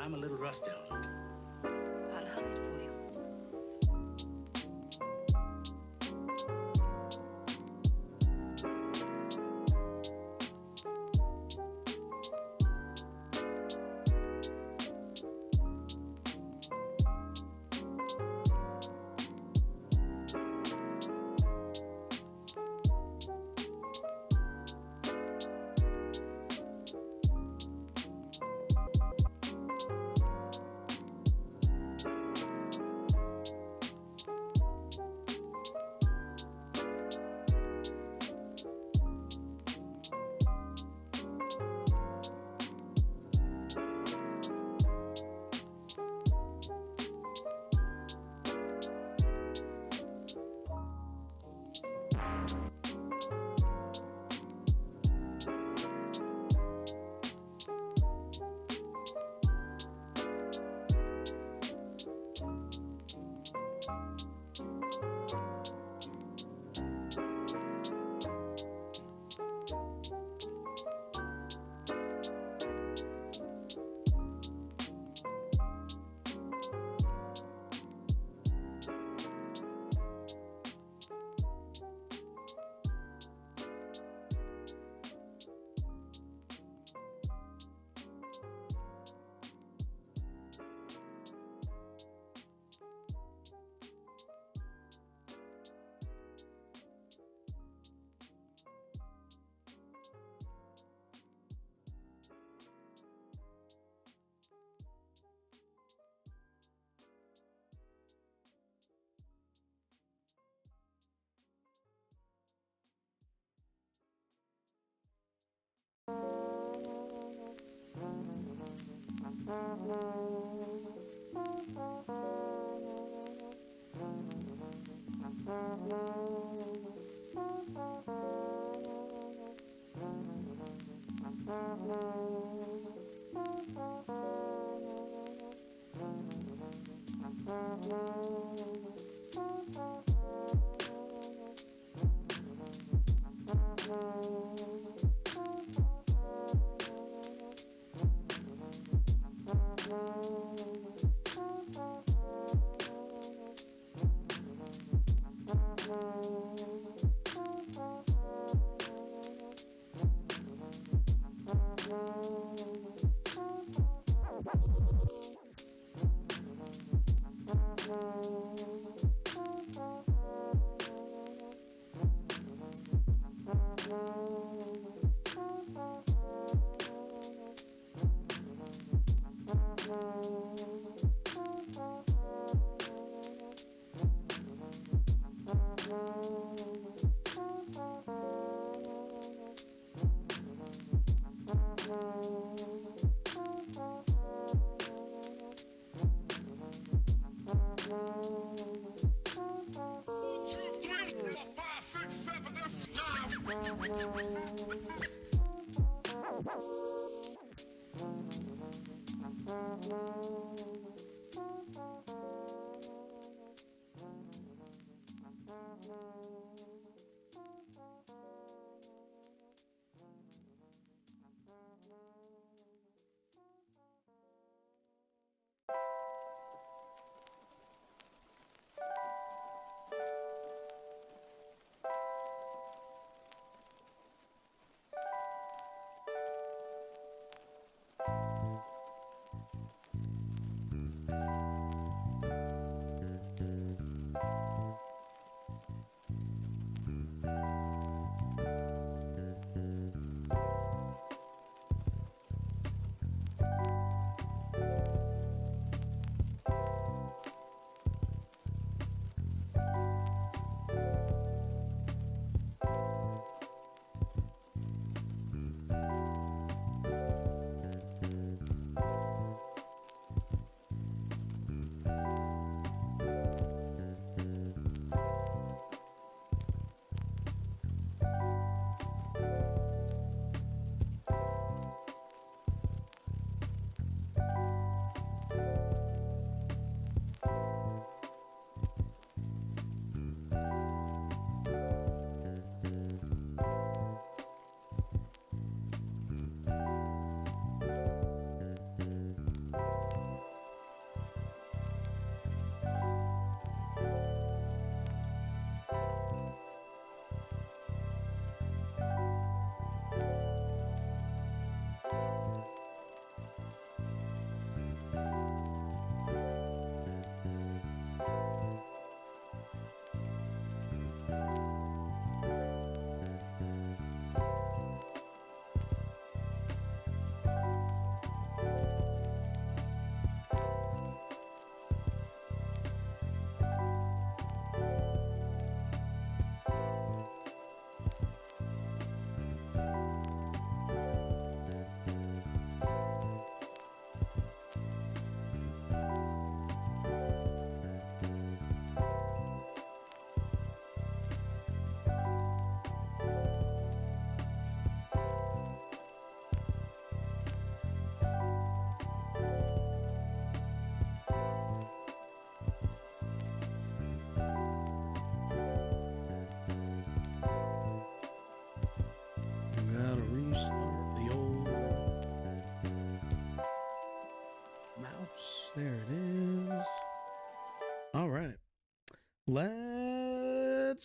I'm a little rusty on it. I'll hum it for you.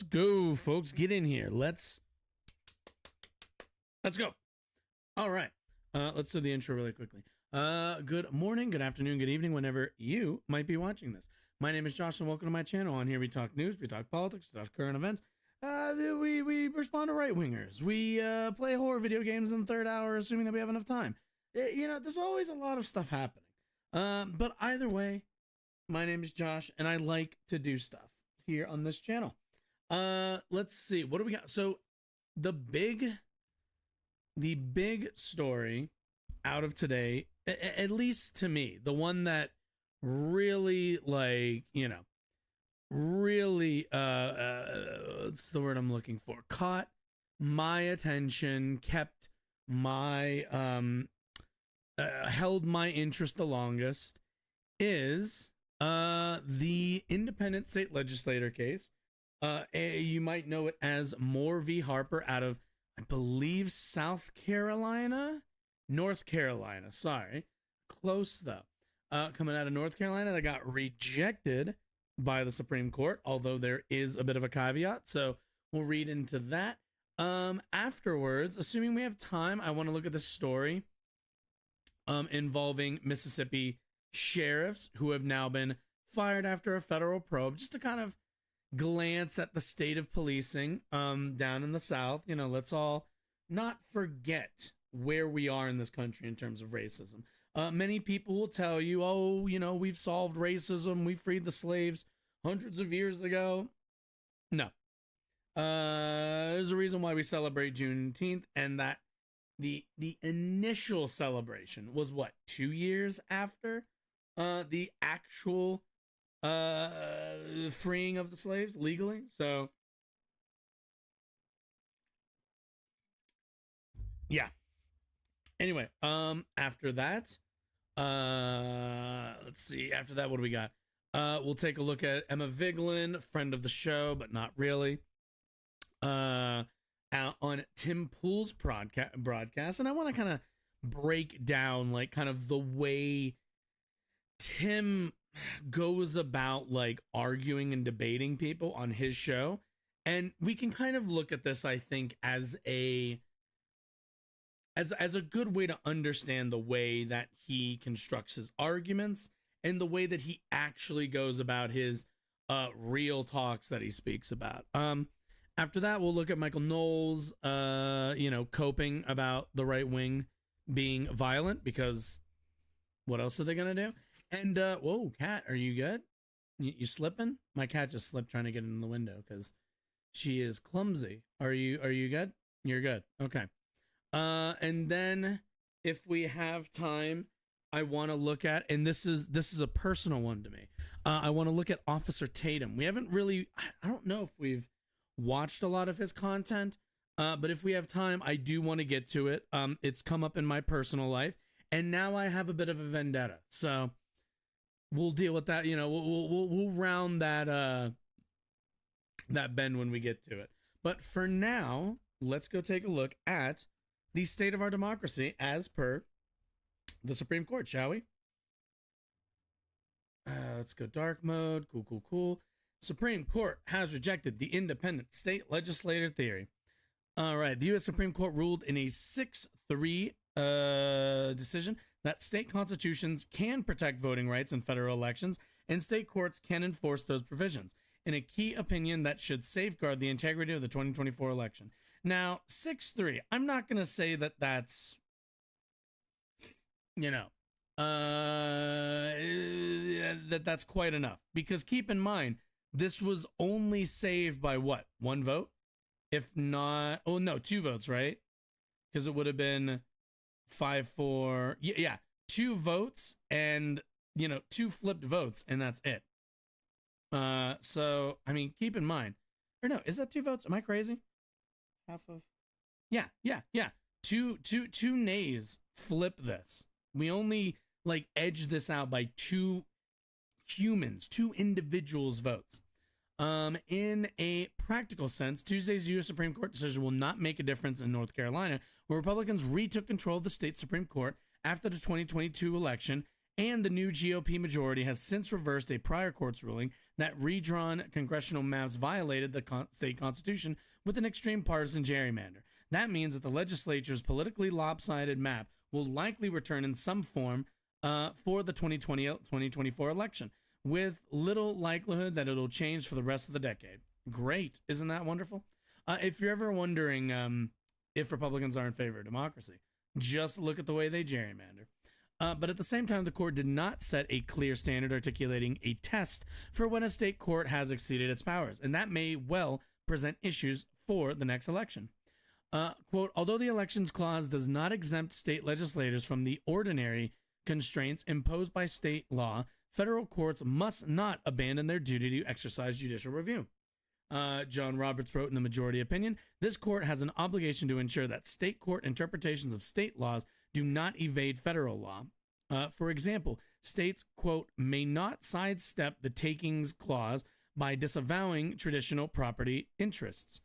go, folks. Get in here. Let's go. All right. Let's do the intro really quickly. Good morning, good afternoon, good evening, whenever you might be watching this. My name is Josh, and welcome to my channel. On here, we talk news, we talk politics, we talk current events. We respond to right-wingers. We play horror video games in the third hour, assuming that we have enough time. There's always a lot of stuff happening. But either way, my name is Josh, and I like to do stuff here on this channel. Let's see. What do we got? So the big story out of today, at least to me, the one that really, really, what's the word I'm looking for? Caught my attention, kept my, held my interest the longest is, the independent state legislator case. You might know it as Moore v. Harper out of, I believe, North Carolina, sorry. Close though. Coming out of North Carolina, that got rejected by the Supreme Court, although there is a bit of a caveat, so we'll read into that. Afterwards, assuming we have time, I want to look at this story involving Mississippi sheriffs who have now been fired after a federal probe, just to kind of glance at the state of policing down in the South. Let's all not forget where we are in this country in terms of racism. Many people will tell you, we've solved racism, we freed the slaves hundreds of years ago. No. There's a reason why we celebrate Juneteenth, and that the initial celebration was 2 years after the actual freeing of the slaves legally. So yeah. Anyway, after that, let's see. After that, what do we got? We'll take a look at Emma Vigeland, friend of the show, but not really. On Tim Pool's broadcast, and I want to kind of break down kind of the way Tim goes about arguing and debating people on his show, and we can kind of look at this, I think, as a good way to understand the way that he constructs his arguments and the way that he actually goes about his real talks that he speaks about. After that, we'll look at Michael Knowles, coping about the right wing being violent, because what else are they going to do? And, whoa, cat, are you good? You slipping? My cat just slipped trying to get in the window because she is clumsy. Are you good? You're good. Okay. And then if we have time, I want to look at, and this is a personal one to me. I want to look at Officer Tatum. We haven't really, I don't know if we've watched a lot of his content, but if we have time, I do want to get to it. It's come up in my personal life, and now I have a bit of a vendetta. So we'll deal with that. We'll round that bend when we get to it. But for now, let's go take a look at the state of our democracy as per the Supreme Court, shall we? Let's go dark mode. Cool. Supreme Court has rejected the independent state legislator theory. All right. The U.S. Supreme Court ruled in a 6-3 decision that state constitutions can protect voting rights in federal elections, and state courts can enforce those provisions in a key opinion that should safeguard the integrity of the 2024 election. Now, 6-3, I'm not going to say that that's, that's quite enough, because keep in mind, this was only saved by what? One vote? If not, oh no, 2 votes, right? Because it would have been 5-4. Yeah, 2 votes and, 2 flipped votes, and that's it. So, I mean, keep in mind, or no, is that 2 votes? Am I crazy? Half of, yeah. 2 nays flip this. We only edge this out by 2 humans, 2 individuals' votes. In a practical sense, Tuesday's U.S. Supreme Court decision will not make a difference in North Carolina, where Republicans retook control of the state Supreme Court after the 2022 election And the new GOP majority has since reversed a prior court's ruling that redrawn congressional maps violated the state constitution with an extreme partisan gerrymander. That means that the legislature's politically lopsided map will likely return in some form for the 2020-2024 election, with little likelihood that it'll change for the rest of the decade. Great. Isn't that wonderful? If you're ever wondering if Republicans are in favor of democracy, just look at the way they gerrymander. But at the same time, the court did not set a clear standard articulating a test for when a state court has exceeded its powers, and that may well present issues for the next election. Quote, although the elections clause does not exempt state legislators from the ordinary constraints imposed by state law, federal courts must not abandon their duty to exercise judicial review. John Roberts wrote in the majority opinion, this court has an obligation to ensure that state court interpretations of state laws do not evade federal law. For example, states, quote, may not sidestep the takings clause by disavowing traditional property interests,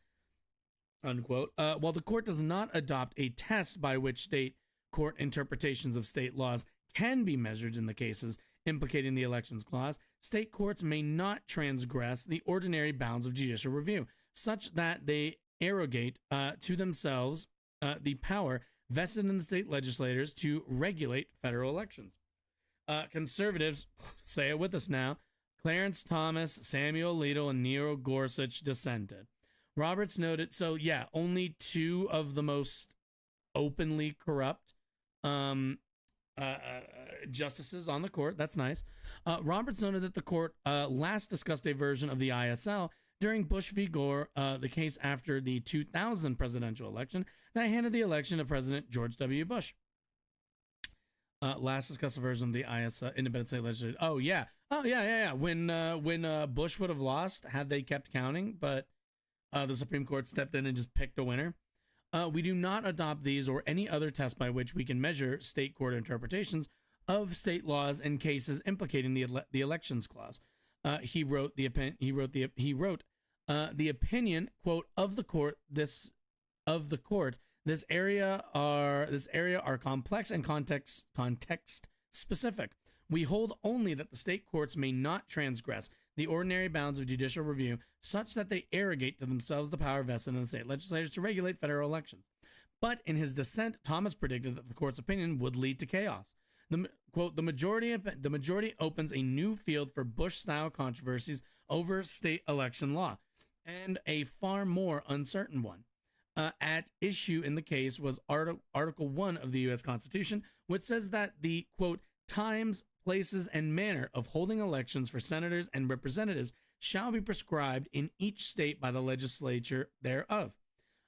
unquote. While the court does not adopt a test by which state court interpretations of state laws can be measured in the cases implicating the elections clause, state courts may not transgress the ordinary bounds of judicial review, such that they arrogate to themselves the power vested in the state legislators to regulate federal elections. Conservatives, say it with us now, Clarence Thomas, Samuel Alito, and Neil Gorsuch dissented. Roberts noted, so yeah, only two of the most openly corrupt justices on the court. That's nice. Roberts noted that the court last discussed a version of the ISL during Bush v. Gore, the case after the 2000 presidential election that handed the election to President George W. Bush. Last discussed a version of the ISL, Independent State Legislature. Oh yeah. When Bush would have lost had they kept counting, but the Supreme Court stepped in and just picked a winner. We do not adopt these or any other test by which we can measure state court interpretations of state laws in cases implicating the elections clause. He wrote the opinion, quote, of the court. This area are complex and context specific. We hold only that the state courts may not transgress the ordinary bounds of judicial review such that they arrogate to themselves the power vested in the state legislatures to regulate federal elections. But in his dissent, Thomas predicted that the court's opinion would lead to chaos. The majority opens a new field for Bush-style controversies over state election law, and a far more uncertain one. At issue in the case was Article 1 of the U.S. Constitution, which says that the, quote, times, places, and manner of holding elections for senators and representatives shall be prescribed in each state by the legislature thereof.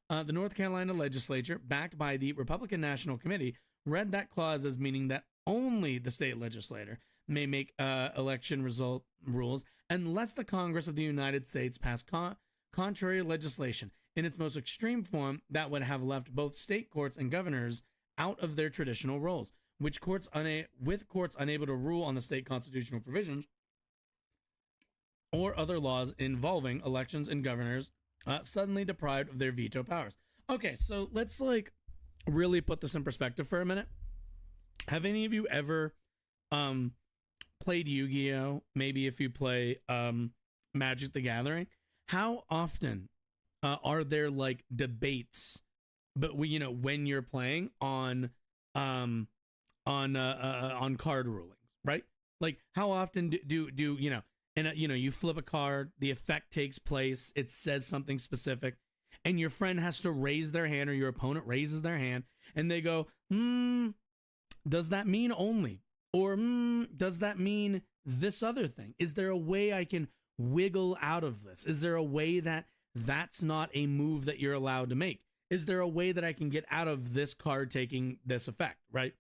The North Carolina legislature, backed by the Republican National Committee, read that clause as meaning that only the state legislature may make election result rules unless the Congress of the United States pass contrary legislation. In its most extreme form, that would have left both state courts and governors out of their traditional roles, with courts unable to rule on the state constitutional provisions or other laws involving elections and governors suddenly deprived of their veto powers. Okay, so let's really put this in perspective for a minute. Have any of you ever played Yu-Gi-Oh? Maybe if you play Magic the Gathering, how often are there debates, but when you're playing on card rulings, right? How often do you flip a card, the effect takes place, it says something specific, and your friend has to raise their hand or your opponent raises their hand and they go, does that mean only? Or does that mean this other thing? Is there a way I can wiggle out of this? Is there a way that that's not a move that you're allowed to make? Is there a way that I can get out of this card taking this effect, right?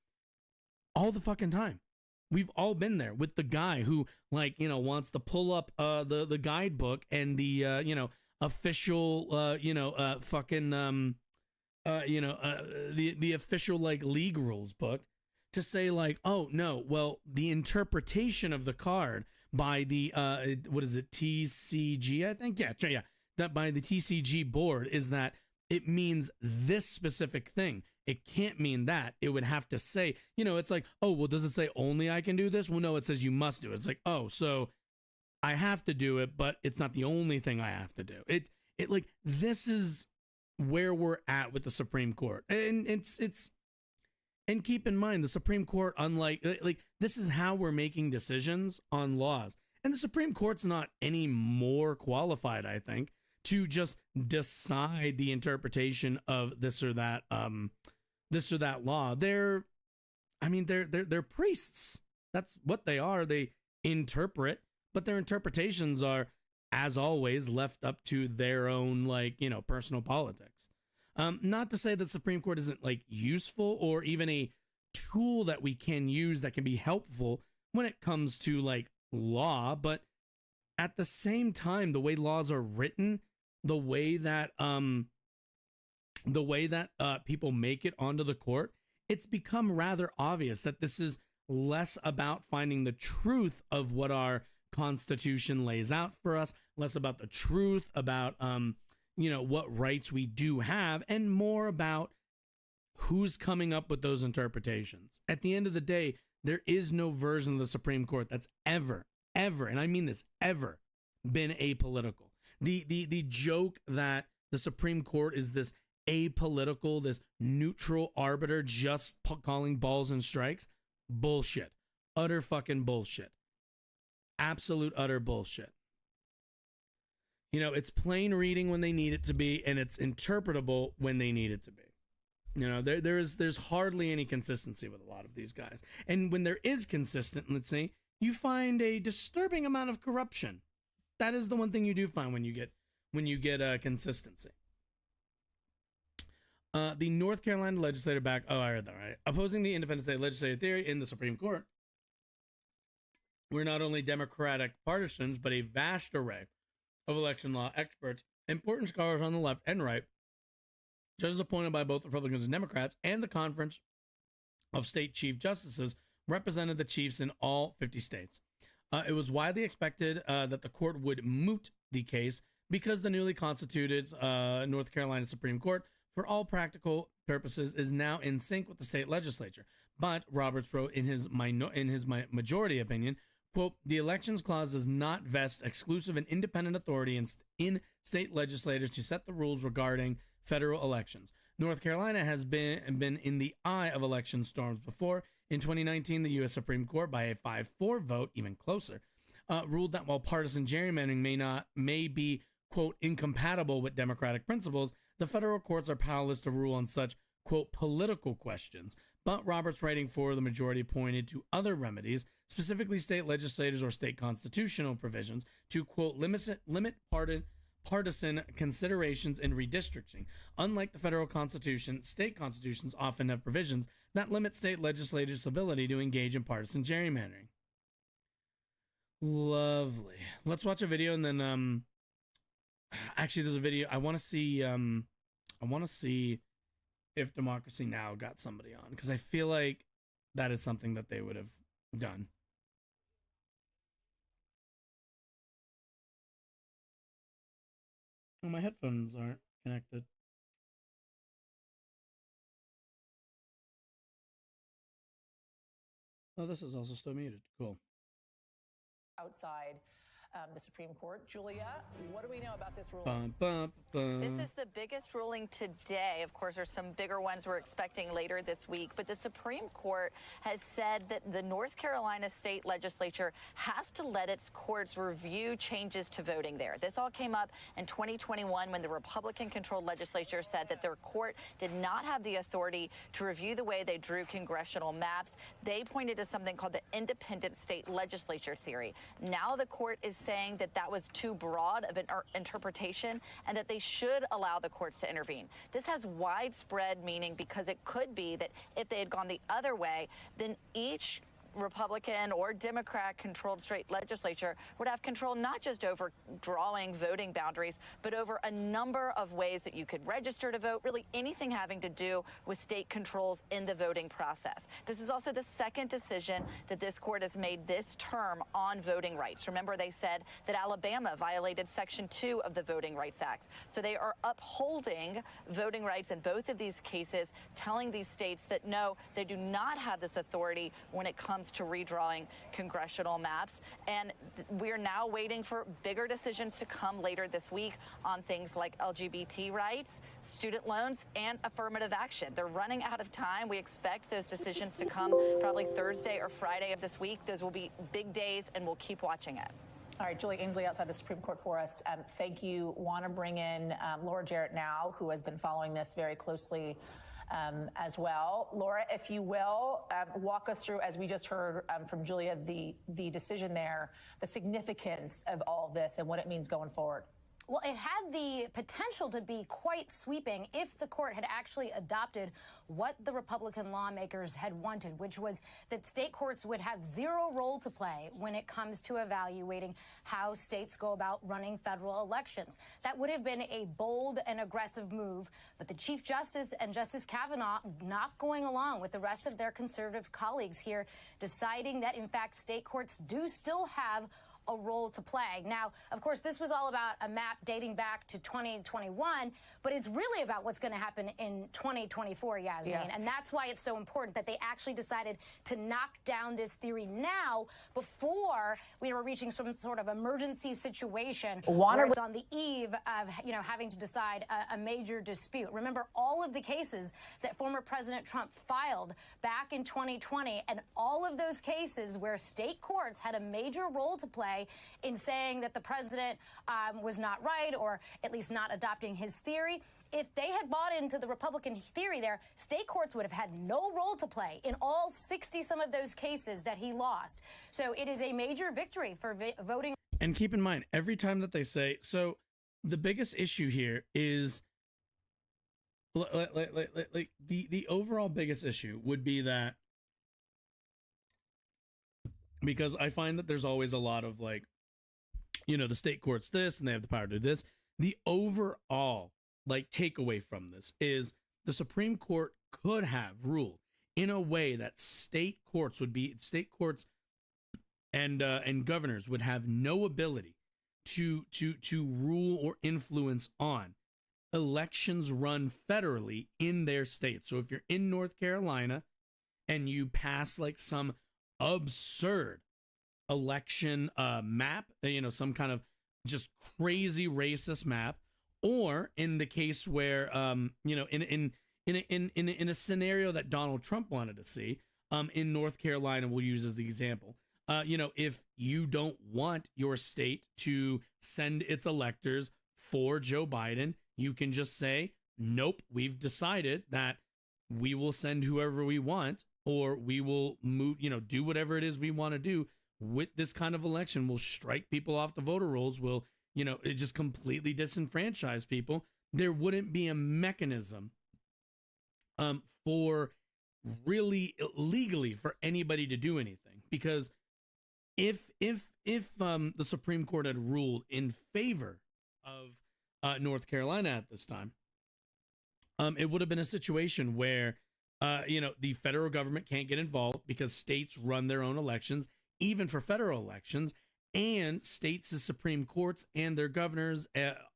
All the fucking time. We've all been there with the guy who wants to pull up the guidebook and the official the official league rules book to say oh no, well, the interpretation of the card by the what is it, TCG, I think, yeah, that by the TCG board is that it means this specific thing. it can't mean that. It would have to say, it's like, oh, well, does it say only I can do this? Well, no, it says you must do it. It's like, oh, so I have to do it, but it's not the only thing I have to do. It like, this is where we're at with the Supreme Court. And and keep in mind, the Supreme Court, unlike, like, this is how we're making decisions on laws. And the Supreme Court's not any more qualified, I think, to just decide the interpretation of this or that law. They're priests. That's what they are. They interpret, but their interpretations are, as always, left up to their own, personal politics. Not to say that Supreme Court isn't, useful or even a tool that we can use that can be helpful when it comes to, law, but at the same time, the way laws are written, the way that people make it onto the court, it's become rather obvious that this is less about finding the truth of what our Constitution lays out for us, less about the truth about what rights we do have, and more about who's coming up with those interpretations. At the end of the day, there is no version of the Supreme Court that's ever, and I mean this, ever been apolitical. The joke that the Supreme Court is this apolitical, this neutral arbiter just calling balls and strikes, bullshit. Utter fucking bullshit. Absolute utter bullshit. It's plain reading when they need it to be, and it's interpretable when they need it to be. There's hardly any consistency with a lot of these guys. And when there is consistency, you find a disturbing amount of corruption. That is the one thing you do find when you get consistency. The North Carolina legislature I heard that right. Opposing the independent state legislative theory in the Supreme Court were not only Democratic partisans, but a vast array of election law experts, important scholars on the left and right, judges appointed by both Republicans and Democrats, and the Conference of State Chief Justices represented the chiefs in all 50 states. It was widely expected that the court would moot the case because the newly constituted North Carolina Supreme Court, for all practical purposes, is now in sync with the state legislature. But Roberts wrote in his majority opinion, quote, "The elections clause does not vest exclusive and independent authority in state legislators to set the rules regarding federal elections. North Carolina has been in the eye of election storms before. In 2019, the U.S. Supreme Court, by a 5-4 vote, even closer, ruled that while partisan gerrymandering may be, quote, incompatible with democratic principles, the federal courts are powerless to rule on such, quote, political questions. But Roberts, writing for the majority, pointed to other remedies, specifically state legislators or state constitutional provisions, to, quote, limit partisan considerations in redistricting. Unlike the federal constitution, state constitutions often have provisions that limit state legislators' ability to engage in partisan gerrymandering." Lovely. Let's watch a video, and then actually there's a video I want to see if Democracy Now! Got somebody on, because I feel like that is something that they would have done. Oh, my headphones aren't connected. Oh, this is also still muted. Cool. Outside the Supreme Court. Julia, what do we know about this ruling? This is the biggest ruling today. Of course, there's some bigger ones we're expecting later this week, but the Supreme Court has said that the North Carolina state legislature has to let its courts review changes to voting there. This all came up in 2021 when the Republican-controlled legislature said that their court did not have the authority to review the way they drew congressional maps. They pointed to something called the independent state legislature theory. Now the court is saying that that was too broad of an interpretation and that they should allow the courts to intervene. This has widespread meaning because it could be that if they had gone the other way, then each Republican or Democrat controlled state legislature would have control not just over drawing voting boundaries, but over a number of ways that you could register to vote, really anything having to do with state controls in the voting process. This is also the second decision that this court has made this term on voting rights. Remember, they said that Alabama violated Section 2 of the Voting Rights Act. So they are upholding voting rights in both of these cases, telling these states that no, they do not have this authority when it comes to redrawing congressional maps. And we're now waiting for bigger decisions to come later this week on things like LGBT rights, student loans, and affirmative action. They're running out of time. We expect those decisions to come probably Thursday or Friday of this week. Those will be big days, and we'll keep watching it. All right, Julie Ainsley outside the Supreme Court for us. Thank you. Want to bring in Laura Jarrett now, who has been following this very closely as well. Laura, if you will, walk us through, as we just heard from Julia, the decision there, the significance of all of this and what it means going forward. Well, it had the potential to be quite sweeping if the court had actually adopted what the Republican lawmakers had wanted, which was that state courts would have zero role to play when it comes to evaluating how states go about running federal elections. That would have been a bold and aggressive move, but the Chief Justice and Justice Kavanaugh not going along with the rest of their conservative colleagues here, deciding that, in fact, state courts do still have a role to play. Now, of course, this was all about a map dating back to 2021, but it's really about what's going to happen in 2024, Yasmin. Yeah. And that's why it's so important that they actually decided to knock down this theory now before we were reaching some sort of emergency situation where it's on the eve of, having to decide a major dispute. Remember all of the cases that former President Trump filed back in 2020, and all of those cases where state courts had a major role to play in saying that the president was not right, or at least not adopting his theory. If they had bought into the Republican theory there, state courts would have had no role to play in all 60-some of those cases that he lost. So it is a major victory for voting. And keep in mind, every time that they say, so the biggest issue here is, like the overall biggest issue would be that, because I find that there's always a lot of the state court's this and they have the power to do this. The overall takeaway from this is the Supreme Court could have ruled in a way that state courts and governors would have no ability to rule or influence on elections run federally in their state. So if you're in North Carolina and you pass some absurd election map, some kind of just crazy racist map, or in the case where in a scenario that Donald Trump wanted to see, in North Carolina, we'll use as the example, if you don't want your state to send its electors for Joe Biden, you can just say, nope, we've decided that we will send whoever we want, or we will move, do whatever it is we want to do with this kind of election. We'll strike people off the voter rolls. We'll, it just completely disenfranchise people. There wouldn't be a mechanism for really legally for anybody to do anything, because if the Supreme Court had ruled in favor of North Carolina at this time, it would have been a situation where the federal government can't get involved because states run their own elections, even for federal elections, and states' Supreme Courts and their governors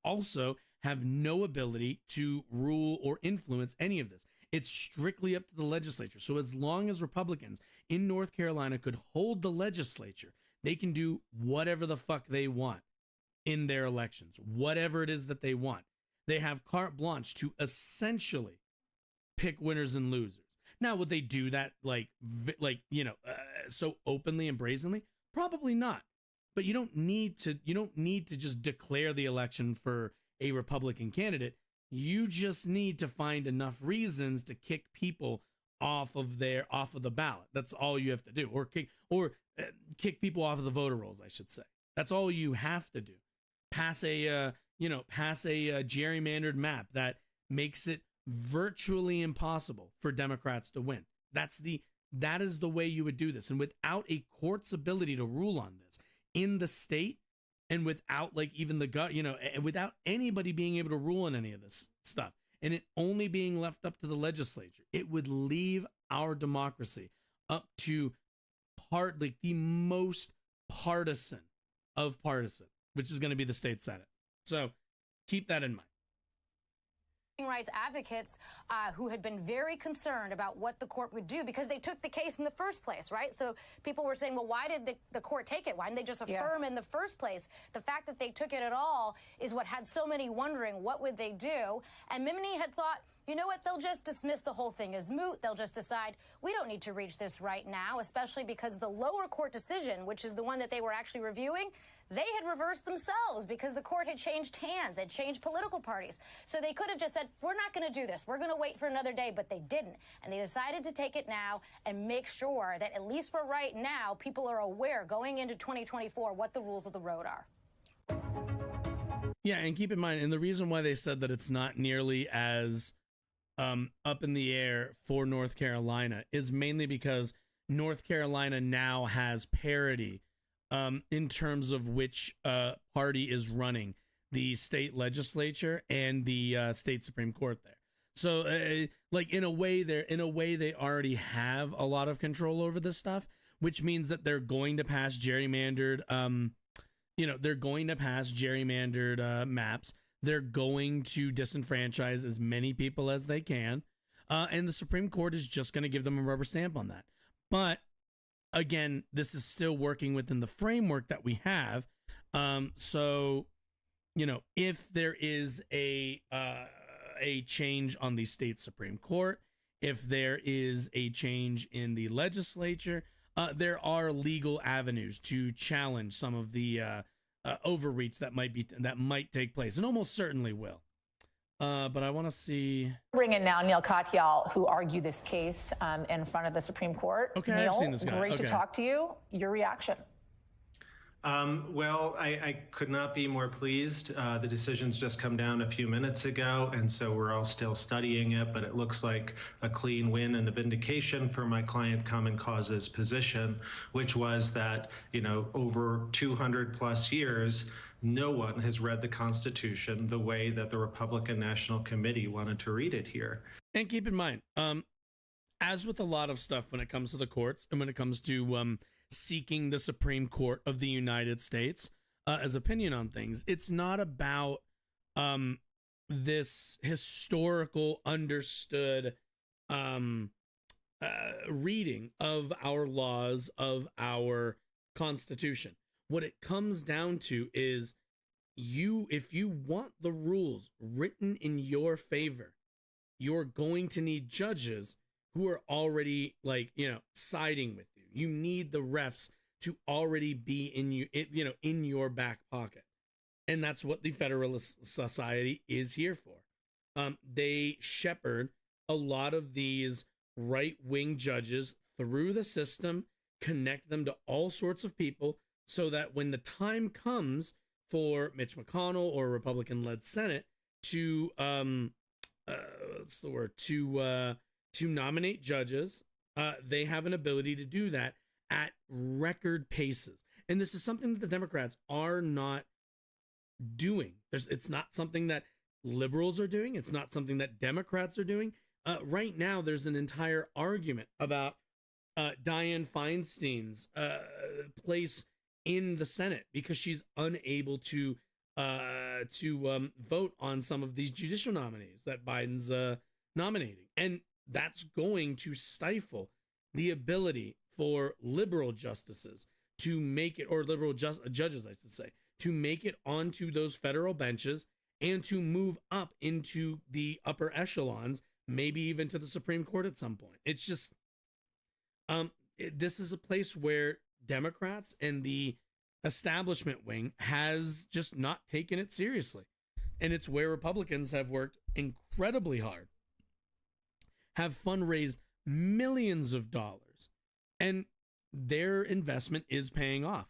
also have no ability to rule or influence any of this. It's strictly up to the legislature. So as long as Republicans in North Carolina could hold the legislature, they can do whatever the fuck they want in their elections, whatever it is that they want. They have carte blanche to essentially pick winners and losers. Now, would they do that so openly and brazenly? Probably not. But you don't need to just declare the election for a Republican candidate. You just need to find enough reasons to kick people off of the ballot. That's all you have to do, or kick people off of the voter rolls, I should say. That's all you have to do. Pass a gerrymandered map that makes it virtually impossible for Democrats to win. That's the that is the way you would do this. And without a court's ability to rule on this in the state, and without like even and without anybody being able to rule on any of this stuff, and it only being left up to the legislature, it would leave our democracy up to the most partisan of partisan, which is going to be the state Senate. So keep that in mind. Rights advocates who had been very concerned about what the court would do because they took the case in the first place, right? So people were saying, well, why did the court take it? Why didn't they just affirm in the first place? The fact that they took it at all is what had so many wondering, what would they do? And Mimini had thought, you know what, they'll just dismiss the whole thing as moot. They'll just decide we don't need to reach this right now, especially because the lower court decision, which is the one that they were actually reviewing, they had reversed themselves because the court had changed hands, had changed political parties. So they could have just said, we're not going to do this. We're going to wait for another day, but they didn't. And they decided to take it now and make sure that at least for right now, people are aware going into 2024 what the rules of the road are. Yeah, and keep in mind, and the reason why they said that it's not nearly as up in the air for North Carolina is mainly because North Carolina now has parity in terms of which party is running the state legislature and the state Supreme Court there. So like in a way they already have a lot of control over this stuff, which means that they're going to pass gerrymandered maps. They're going to disenfranchise as many people as they can. And the Supreme Court is just going to give them a rubber stamp on that. But again, this is still working within the framework that we have. So, if there is a change on the state Supreme Court, if there is a change in the legislature, there are legal avenues to challenge some of the overreach that might take place, and almost certainly will. But I want to see. Bring in now Neil Katyal, who argued this case in front of the Supreme Court. Okay, Neil, I've seen this guy. Great to talk to you. Your reaction? Well, I could not be more pleased. The decision's just come down a few minutes ago, and so we're all still studying it, but it looks like a clean win and a vindication for my client Common Cause's position, which was that, over 200 plus years, no one has read the Constitution the way that the Republican National Committee wanted to read it here. And keep in mind, as with a lot of stuff when it comes to the courts and when it comes to seeking the Supreme Court of the United States as opinion on things, it's not about this historical understood reading of our laws, of our Constitution. What it comes down to is if you want the rules written in your favor, you're going to need judges who are already siding with you. You need the refs to already be in your back pocket. And that's what the Federalist Society is here for. They shepherd a lot of these right-wing judges through the system, connect them to all sorts of people, so that when the time comes for Mitch McConnell or a Republican-led Senate to to nominate judges, they have an ability to do that at record paces. And this is something that the Democrats are not doing. It's not something that liberals are doing. It's not something that Democrats are doing. Right now, there's an entire argument about Dianne Feinstein's place in the Senate because she's unable to vote on some of these judicial nominees that Biden's nominating. And that's going to stifle the ability for liberal justices to make it, or liberal judges, I should say, to make it onto those federal benches and to move up into the upper echelons, maybe even to the Supreme Court at some point. It's just, this is a place where Democrats and the establishment wing has just not taken it seriously. And it's where Republicans have worked incredibly hard, have fundraised millions of dollars, and their investment is paying off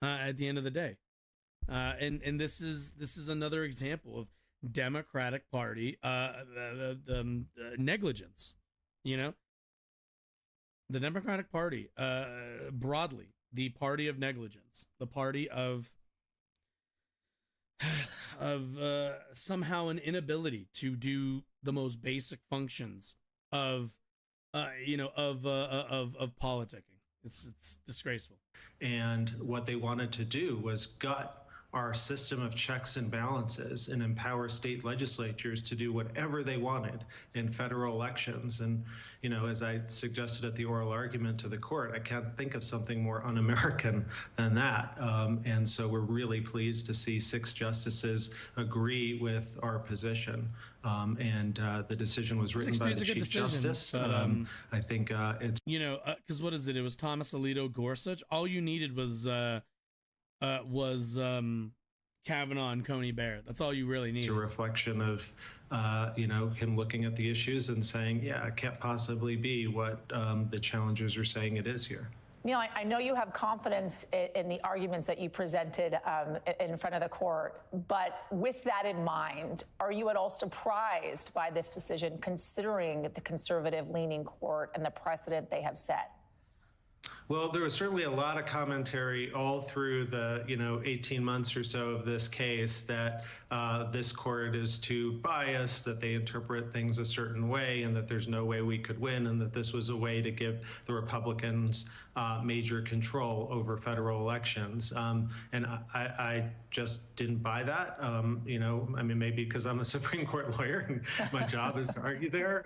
at the end of the day. And this is another example of Democratic Party negligence. the Democratic Party, broadly, the party of negligence, the party of somehow an inability to do the most basic functions of politicking. It's disgraceful. And what they wanted to do was gut our system of checks and balances and empower state legislatures to do whatever they wanted in federal elections. And, as I suggested at the oral argument to the court, I can't think of something more un-American than that. And so we're really pleased to see 6 justices agree with our position. And the decision was written by the Chief Justice. I think it's... because what is it? It was Thomas Alito Gorsuch. All you needed was Kavanaugh and Coney Barrett. That's all you really need. It's a reflection of, him looking at the issues and saying, yeah, it can't possibly be what the challengers are saying it is here. Neil, I know you have confidence in the arguments that you presented in front of the court, but with that in mind, are you at all surprised by this decision, considering the conservative-leaning court and the precedent they have set? Well, there was certainly a lot of commentary all through the 18 months or so of this case that this court is too biased, that they interpret things a certain way, and that there's no way we could win, and that this was a way to give the Republicans major control over federal elections. And I just didn't buy that. Maybe because I'm a Supreme Court lawyer and my job is to argue there.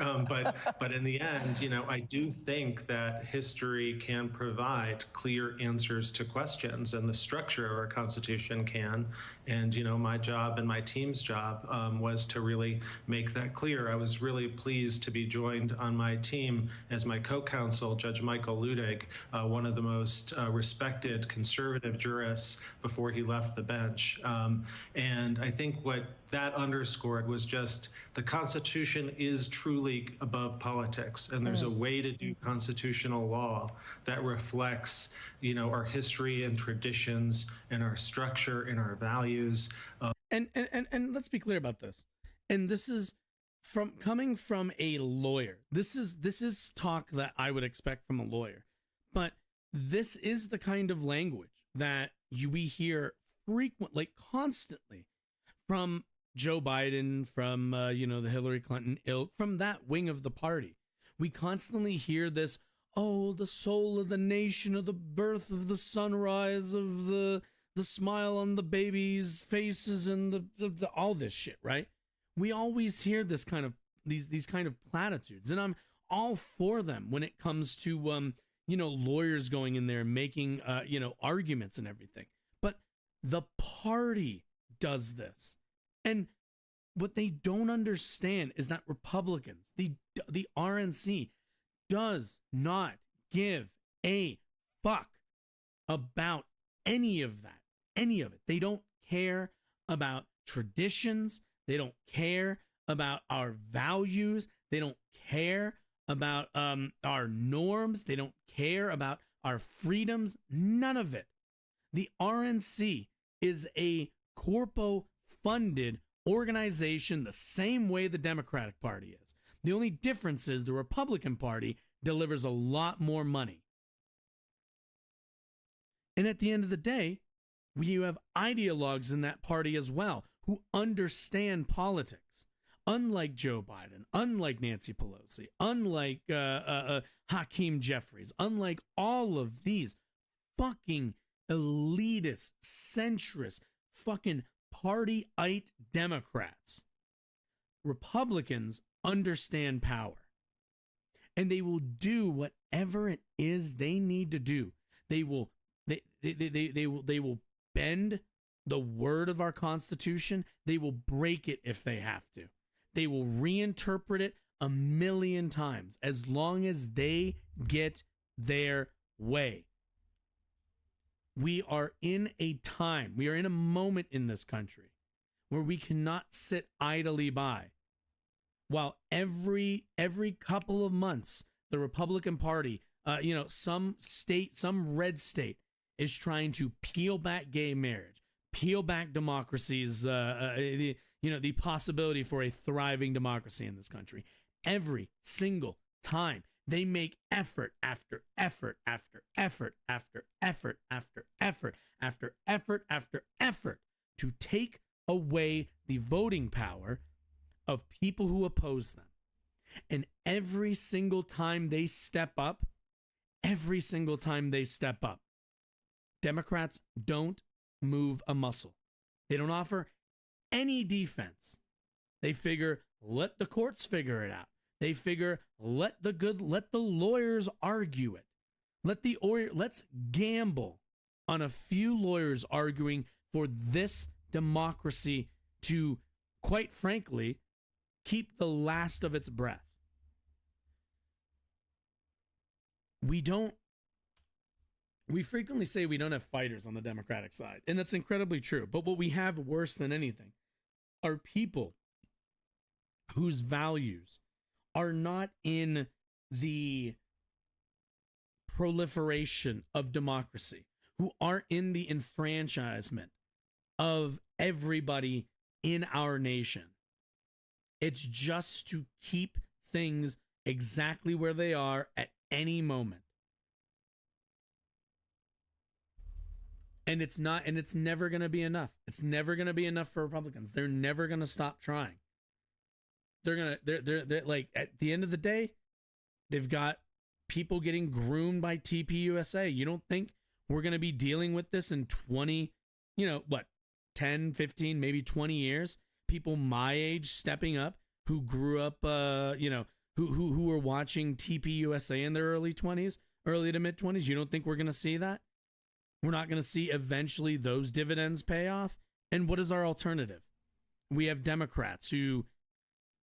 But in the end, I do think that history can provide clear answers to questions, and the structure of our Constitution can. And, my job and my team's job was to really make that clear. I was really pleased to be joined on my team as my co-counsel, Judge Michael Ludig, one of the most respected conservative jurists before he left the bench. And I think what that underscored was just the Constitution is truly above politics, and there's a way to do constitutional law that reflects, our history and traditions and our structure and our values. And let's be clear about this. And this is coming from a lawyer. This is talk that I would expect from a lawyer. But this is the kind of language that we hear frequently, constantly, from Joe Biden, from the Hillary Clinton ilk, from that wing of the party. We constantly hear this, the soul of the nation, of the birth of the sunrise, of the smile on the babies' faces, and the all this shit, right? We always hear this kind of these kind of platitudes, and I'm all for them when it comes to lawyers going in there and making arguments and everything. But the party does this. And what they don't understand is that Republicans, the RNC, does not give a fuck about any of that, any of it. They don't care about traditions. They don't care about our values. They don't care about our norms. They don't care about our freedoms. None of it. The RNC is a corpo-funded organization the same way the Democratic Party is. The only difference is the Republican Party delivers a lot more money. And at the end of the day, you have ideologues in that party as well who understand politics. Unlike Joe Biden, unlike Nancy Pelosi, unlike Hakeem Jeffries, unlike all of these fucking elitist, centrist, fucking party-ite Democrats, Republicans understand power. And they will do whatever it is they need to do. They will bend the word of our Constitution. They will break it if they have to. They will reinterpret it 1,000,000 times as long as they get their way. We are in a time, we are in a moment in this country where we cannot sit idly by while every couple of months the Republican Party, some red state is trying to peel back gay marriage, peel back democracies, the possibility for a thriving democracy in this country. Every single time They make effort after effort after effort after effort after effort after effort after effort to take away the voting power of people who oppose them. And every single time they step up, Democrats don't move a muscle. They don't offer any defense. They figure, let the courts figure it out. They figure, let the lawyers argue it. Let's gamble on a few lawyers arguing for this democracy to, quite frankly, keep the last of its breath. We frequently say we don't have fighters on the Democratic side, and that's incredibly true. But what we have worse than anything are people whose values are not in the proliferation of democracy, who aren't in the enfranchisement of everybody in our nation. It's just to keep things exactly where they are at any moment. And it's never going to be enough. It's never going to be enough for Republicans. They're never going to stop trying. They're like, at the end of the day, they've got people getting groomed by TPUSA. You don't think we're going to be dealing with this in 10, 15, maybe 20 years? People my age stepping up who grew up, who were watching TPUSA in their early 20s, early to mid 20s. You don't think we're going to see that? We're not going to see eventually those dividends pay off? And what is our alternative? We have Democrats who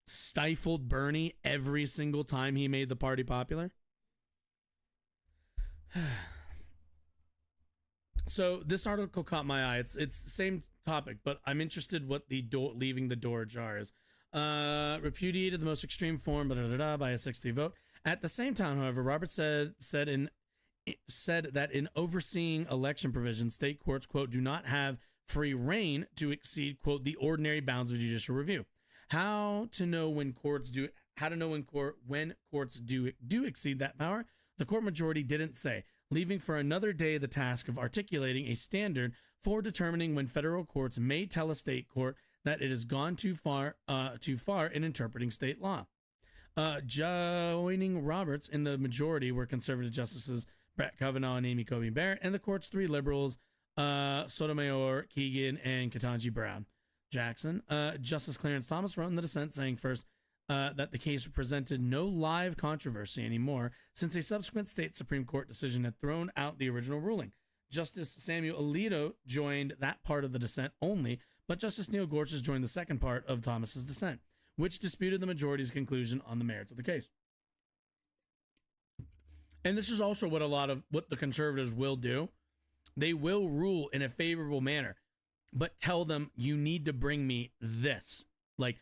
stifled Bernie every single time he made the party popular. So this article caught my eye. It's the same topic, but I'm interested what the leaving the door ajar is. Repudiated the most extreme form, by a 60 vote. At the same time, however, Roberts said that in overseeing election provisions, state courts, quote, do not have free reign to exceed, quote, the ordinary bounds of judicial review. How to know when courts do exceed that power? The court majority didn't say, leaving for another day the task of articulating a standard for determining when federal courts may tell a state court that it has gone too far in interpreting state law. Joining Roberts in the majority were conservative justices Brett Kavanaugh and Amy Coney Barrett, and the court's three liberals, Sotomayor, Keegan, and Ketanji Brown Jackson. Justice Clarence Thomas wrote in the dissent, saying first that the case presented no live controversy anymore since a subsequent state Supreme Court decision had thrown out the original ruling. Justice Samuel Alito joined that part of the dissent only, but Justice Neil Gorsuch joined the second part of Thomas's dissent, which disputed the majority's conclusion on the merits of the case. And this is also what the conservatives will do. They will rule in a favorable manner, but tell them you need to bring me this. Like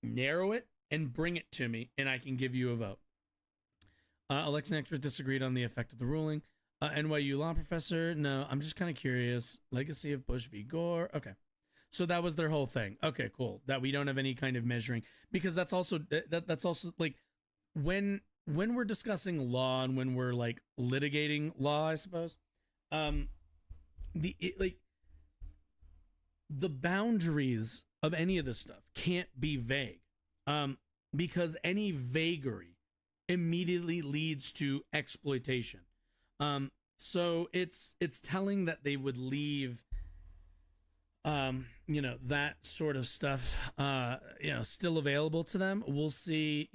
narrow it and bring it to me, and I can give you a vote. Election experts disagreed on the effect of the ruling. NYU law professor, no, I'm just kind of curious. Legacy of Bush v. Gore. Okay. So that was their whole thing. Okay, cool. That we don't have any kind of measuring, because that's also like when we're discussing law and when we're like litigating law, I suppose, the boundaries of any of this stuff can't be vague, because any vagary immediately leads to exploitation. So it's telling that they would leave, that sort of stuff, still available to them. We'll see,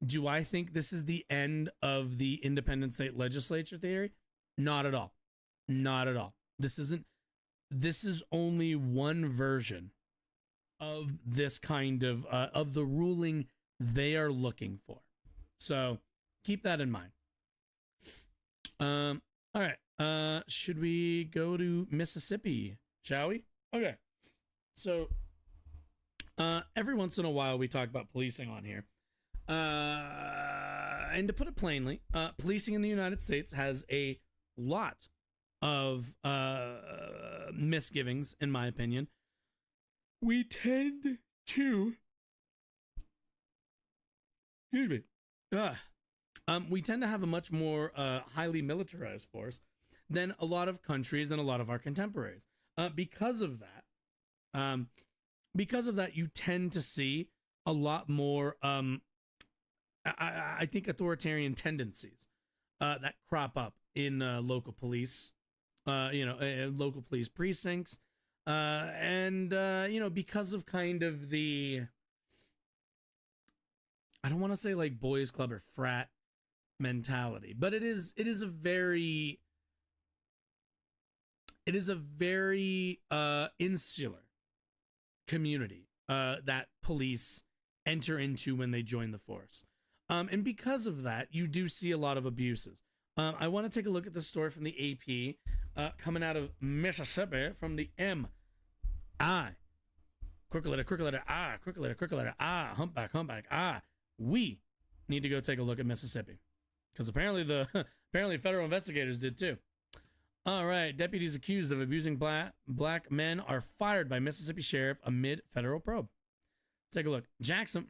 do I think this is the end of the independent state legislature theory? Not at all. Not at all. This is only one version of this kind of the ruling they are looking for. So keep that in mind. All right. Should we go to Mississippi? Shall we? Okay. So, every once in a while we talk about policing on here. And to put it plainly, policing in the United States has a lot of misgivings, in my opinion. We tend to, we tend to have a much more highly militarized force than a lot of countries and a lot of our contemporaries. Because of that, you tend to see a lot more, I think, authoritarian tendencies that crop up in local police, local police precincts, and because of kind of the, I don't want to say like boys club or frat mentality, but it is a very insular community that police enter into when they join the force. And because of that, you do see a lot of abuses. I want to take a look at this story from the AP coming out of Mississippi from the M.I. Crooked letter I, humpback I. We need to go take a look at Mississippi, because apparently federal investigators did too. All right, deputies accused of abusing black men are fired by Mississippi sheriff amid federal probe. Take a look. Jackson,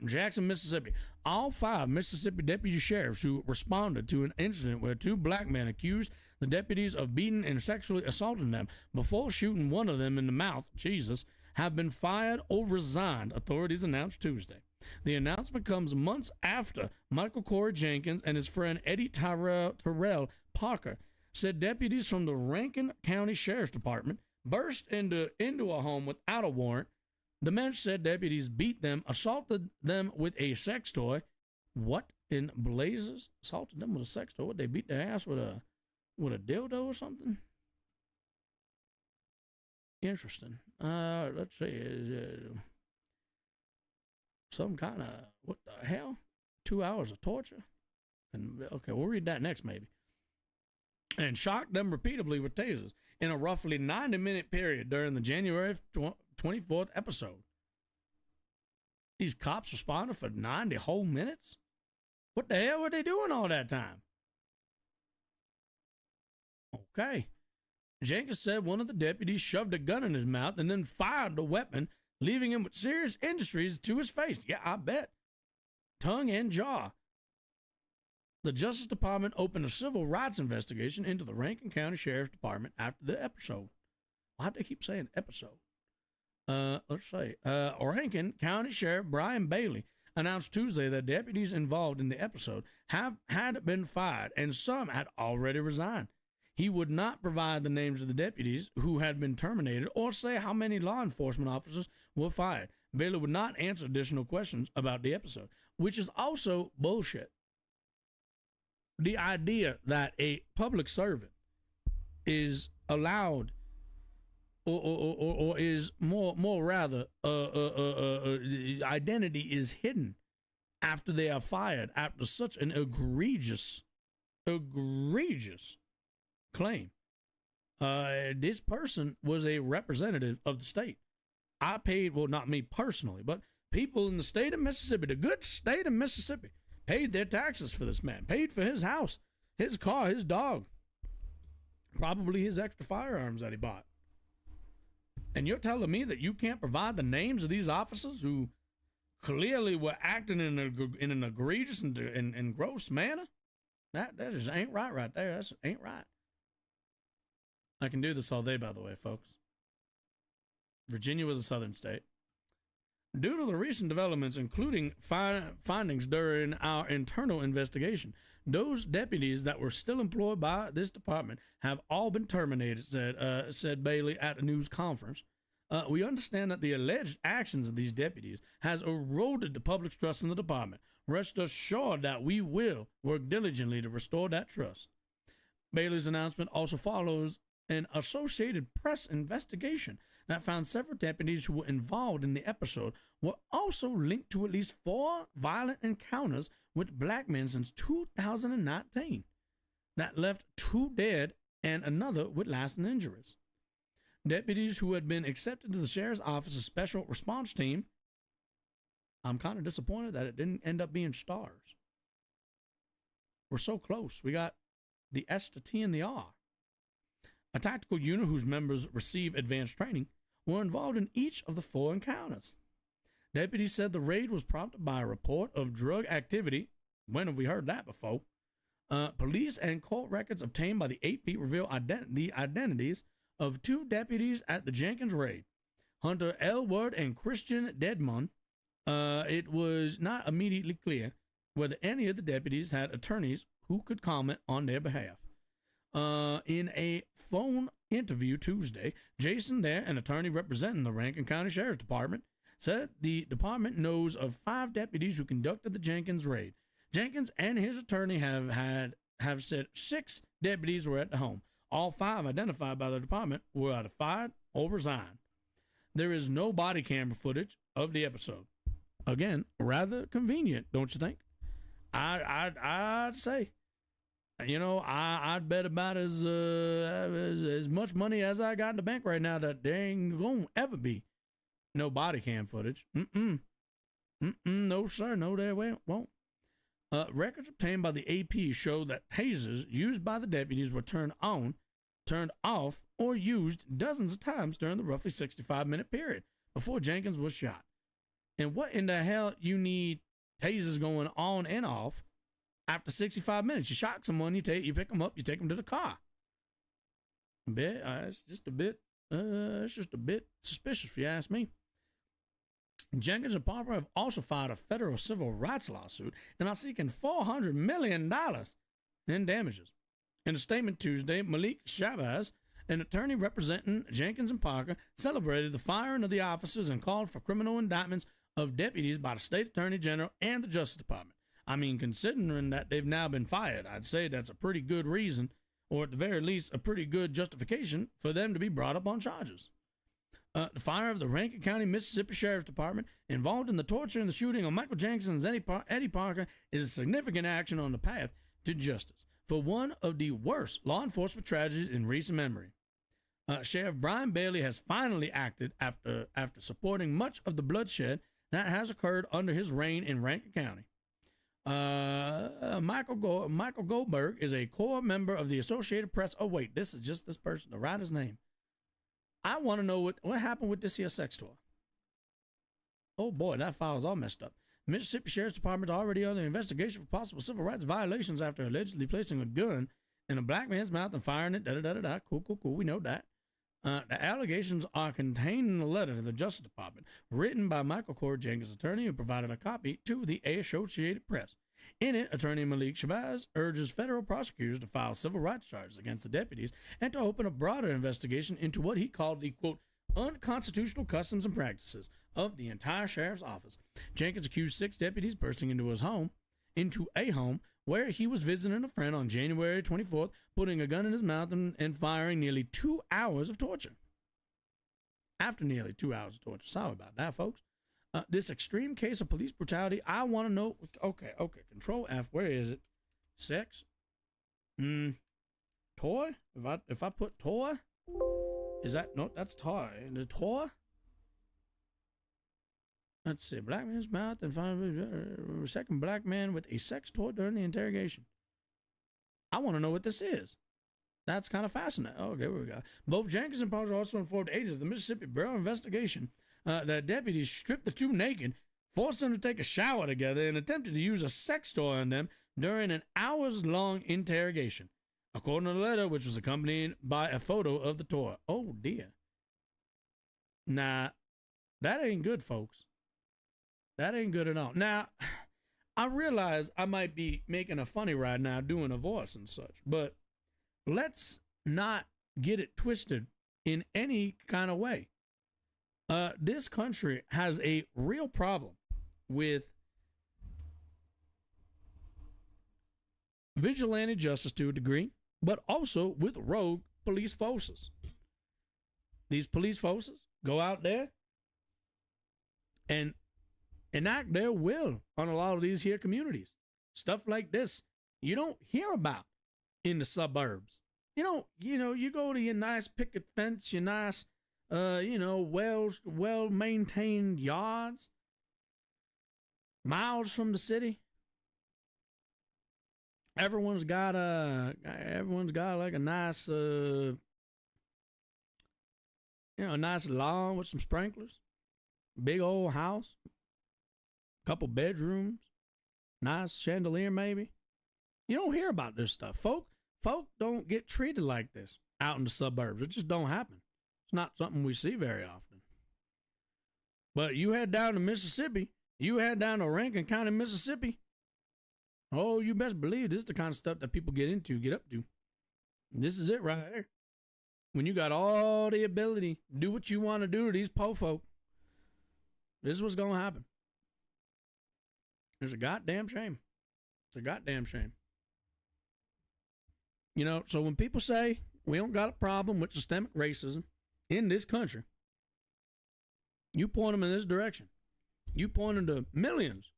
Mississippi. All 5 Mississippi deputy sheriffs who responded to an incident where 2 black men accused the deputies of beating and sexually assaulting them before shooting one of them in the mouth, Jesus, have been fired or resigned, authorities announced Tuesday. The announcement comes months after Michael Corey Jenkins and his friend Eddie Terrell Parker said deputies from the Rankin County Sheriff's Department burst into a home without a warrant. The men said deputies beat them, assaulted them with a sex toy. What in blazes? Assaulted them with a sex toy? What, they beat their ass with a dildo or something? Interesting. Let's see. Some kind of, what the hell? 2 hours of torture? Okay, we'll read that next maybe. And shocked them repeatedly with tasers in a roughly 90-minute period during the January 24th episode. These cops responded for 90 whole minutes? What the hell were they doing all that time? Okay. Jenkins said one of the deputies shoved a gun in his mouth and then fired the weapon, leaving him with serious injuries to his face. Yeah, I bet. Tongue and jaw. The Justice Department opened a civil rights investigation into the Rankin County Sheriff's Department after the episode. Why do they keep saying episode? Let's see. Rankin County Sheriff Brian Bailey announced Tuesday that deputies involved in the episode had been fired and some had already resigned. He would not provide the names of the deputies who had been terminated or say how many law enforcement officers were fired. Bailey would not answer additional questions about the episode, which is also bullshit. The idea that a public servant is allowed or is more rather identity is hidden after they are fired after such an egregious claim. This person was a representative of the state. I paid, well, not me personally, but people in the state of Mississippi, the good state of Mississippi, paid their taxes for this man, paid for his house, his car, his dog, probably his extra firearms that he bought. And you're telling me that you can't provide the names of these officers who clearly were acting in an egregious and gross manner? That just ain't right there. That ain't right. I can do this all day, by the way, folks. Virginia was a southern state. Due to the recent developments, including findings during our internal investigation, those deputies that were still employed by this department have all been terminated, said Bailey at a news conference. We understand that the alleged actions of these deputies has eroded the public's trust in the department. Rest assured that we will work diligently to restore that trust. Bailey's announcement also follows an Associated Press investigation that found several deputies who were involved in the episode were also linked to at least 4 violent encounters with black men since 2019 that left 2 dead and another with lasting injuries. Deputies who had been accepted to the sheriff's office's special response team, I'm kind of disappointed that it didn't end up being stars. We're so close. We got the S, the T, and the R. A tactical unit whose members receive advanced training were involved in each of the 4 encounters. Deputies said the raid was prompted by a report of drug activity. When have we heard that before? Police and court records obtained by the AP reveal the identities of 2 deputies at the Jenkins raid, Hunter Elwood and Christian Dedmon. It was not immediately clear whether any of the deputies had attorneys who could comment on their behalf. In a phone interview Tuesday, Jason Dare, an attorney representing the Rankin County Sheriff's Department, said the department knows of 5 deputies who conducted the Jenkins raid. Jenkins and his attorney have said 6 deputies were at the home. All 5 identified by the department were either fired or resigned. There is no body camera footage of the episode. Again, rather convenient, don't you think? I'd say, I'd bet about as much money as I got in the bank right now that there ain't gonna ever be no body cam footage. No sir, no there won't. Records obtained by the AP show that tasers used by the deputies were turned on, turned off, or used dozens of times during the roughly 65-minute period before Jenkins was shot. And what in the hell you need tasers going on and off after 65 minutes? You shock someone, you pick them up, you take them to the car. It's just a bit suspicious if you ask me. Jenkins and Harper have also filed a federal civil rights lawsuit and are seeking $400 million in damages. In a statement Tuesday, Malik Shabazz, an attorney representing Jenkins and Parker, celebrated the firing of the officers and called for criminal indictments of deputies by the state attorney general and the Justice Department. I mean, considering that they've now been fired, I'd say that's a pretty good reason, or at the very least, a pretty good justification for them to be brought up on charges. The fire of the Rankin County, Mississippi Sheriff's Department involved in the torture and the shooting of Michael Jenkins and Eddie Parker is a significant action on the path to justice for one of the worst law enforcement tragedies in recent memory. Sheriff Brian Bailey has finally acted after supporting much of the bloodshed that has occurred under his reign in Rankin County. Michael Goldberg is a core member of the Associated Press. Oh, wait, this is just this person, the writer's name. I want to know what happened with this here sex toy. Oh, boy, that file's all messed up. Mississippi Sheriff's Department is already under investigation for possible civil rights violations after allegedly placing a gun in a black man's mouth and firing it. Cool. We know that. The allegations are contained in a letter to the Justice Department written by Michael Cord Jenkins' attorney, who provided a copy to the Associated Press. In it, attorney Malik Shabazz urges federal prosecutors to file civil rights charges against the deputies and to open a broader investigation into what he called the, quote, unconstitutional customs and practices of the entire sheriff's office. Jenkins accused 6 deputies bursting into a home where he was visiting a friend on January 24th, putting a gun in his mouth and firing nearly 2 hours of torture. After nearly 2 hours of torture. Sorry about that, folks. This extreme case of police brutality, I want to know. Okay. Control F. Where is it? Sex? Toy? If I put toy, is that no? That's toy. The toy. Let's see. Black man's mouth and find second black man with a sex toy during the interrogation. I want to know what this is. That's kind of fascinating. Okay, here we go. Both Jenkins and Parker also informed agents of the Mississippi Bureau of Investigation that deputies stripped the 2 naked, forced them to take a shower together, and attempted to use a sex toy on them during an hours-long interrogation, according to the letter, which was accompanied by a photo of the toy. Oh, dear. Nah, that ain't good, folks. That ain't good at all. Now, I realize I might be making a funny right now doing a voice and such, but let's not get it twisted in any kind of way. This country has a real problem with vigilante justice to a degree, but also with rogue police forces. These police forces go out there and enact their will on a lot of these here communities. Stuff like this you don't hear about in the suburbs. You go to your nice picket fence, your nice well-maintained yards, miles from the city. Everyone's got like a nice, nice lawn with some sprinklers, big old house, couple bedrooms, nice chandelier maybe. You don't hear about this stuff. Folk don't get treated like this out in the suburbs. It just don't happen. It's not something we see very often. But you head down to Mississippi, you head down to Rankin County, Mississippi. Oh, you best believe this is the kind of stuff that people get up to. This is it right there. When you got all the ability to do what you want to do to these po folk, this is what's going to happen. It's a goddamn shame. It's a goddamn shame. You know, so when people say we don't got a problem with systemic racism in this country, you point them in this direction. You point them to millions.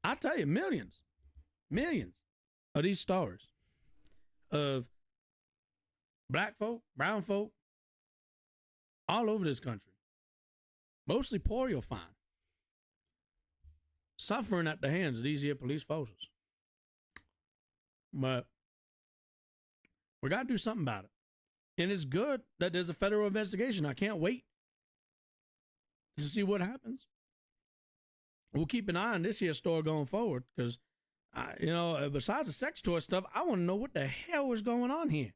I tell you, millions of these stories of black folk, brown folk, all over this country. Mostly poor, you'll find. Suffering at the hands of these here police forces. But we got to do something about it. And it's good that there's a federal investigation. I can't wait to see what happens. We'll keep an eye on this here story going forward because, besides the sex toy stuff, I want to know what the hell is going on here.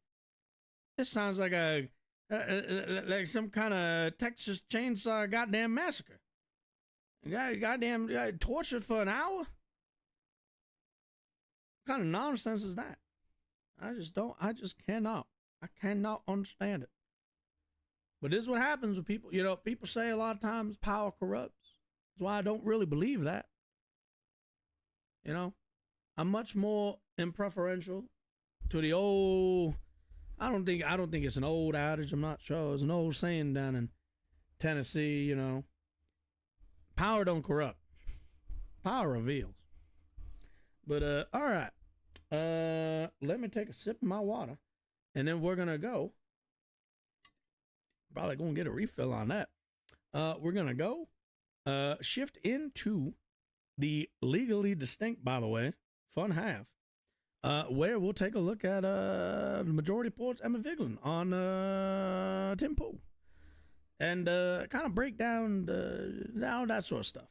This sounds like like some kind of Texas Chainsaw goddamn massacre. Goddamn tortured for an hour? What kind of nonsense is that? I cannot understand it. But this is what happens with people. You know, people say a lot of times power corrupts. That's why I don't really believe that. You know, I'm much more impreferential to the old. I don't think it's an old adage. I'm not sure. It's an old saying down in Tennessee. You know, power don't corrupt. Power reveals. But all right. Let me take a sip of my water, and then we're gonna go. Probably gonna get a refill on that. We're gonna go shift into the legally distinct, by the way, fun half, where we'll take a look at the majority reports Emma Vigeland on Tim Pool, and kind of break down that sort of stuff.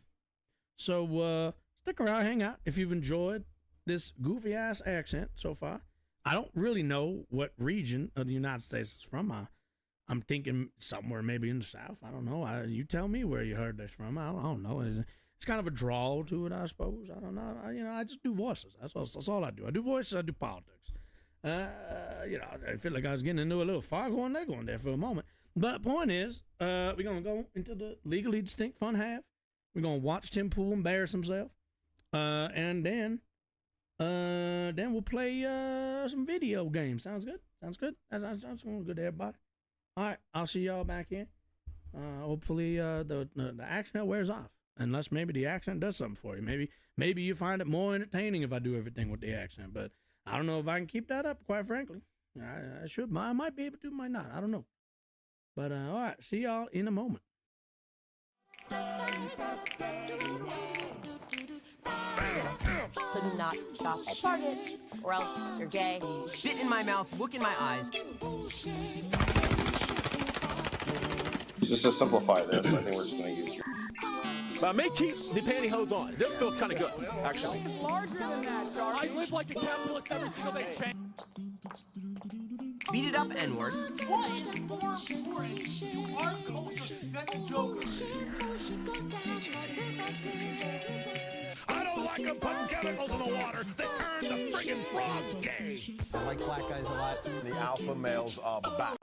So stick around, hang out if you've enjoyed this goofy ass accent so far. I don't really know what region of the United States it's from. I'm thinking somewhere maybe in the South. I don't know. You tell me where you heard this from. I don't know. It's kind of a drawl to it, I suppose. I don't know. I just do voices. That's all I do. I do voices. I do politics. I feel like I was getting into a little foghorn leghorn there for a moment. But the point is, we're going to go into the legally distinct fun half. We're going to watch Tim Pool embarrass himself. And then we'll play some video games. Sounds good? Sounds good? That sounds good to everybody. All right, I'll see y'all back here. Hopefully the accent wears off, unless maybe the accent does something for you. Maybe you find it more entertaining if I do everything with the accent, but I don't know if I can keep that up, quite frankly. I should. I might be able to, might not. I don't know. But all right, see y'all in a moment. So do not shop at Target, or else you're gay. Spit in my mouth, look in my eyes. Just to simplify this, I think we're just going to use I may keep the pantyhose on. This feels kind of good. actually. Larger than that, Darby. I live like a capitalist every single day. Beat it up, N-word. What is more important to our culture than the Joker? I don't like them putting chemicals in the water that turn the friggin' frogs gay. I like black guys a lot. The alpha males are back.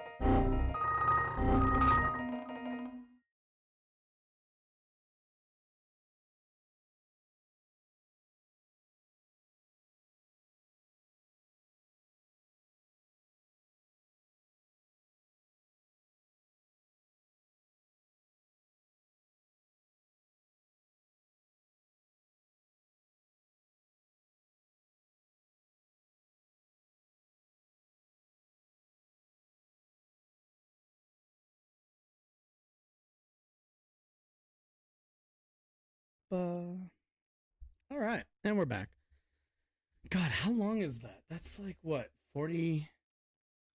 All right, and we're back. God, how long is that? That's like what, 40?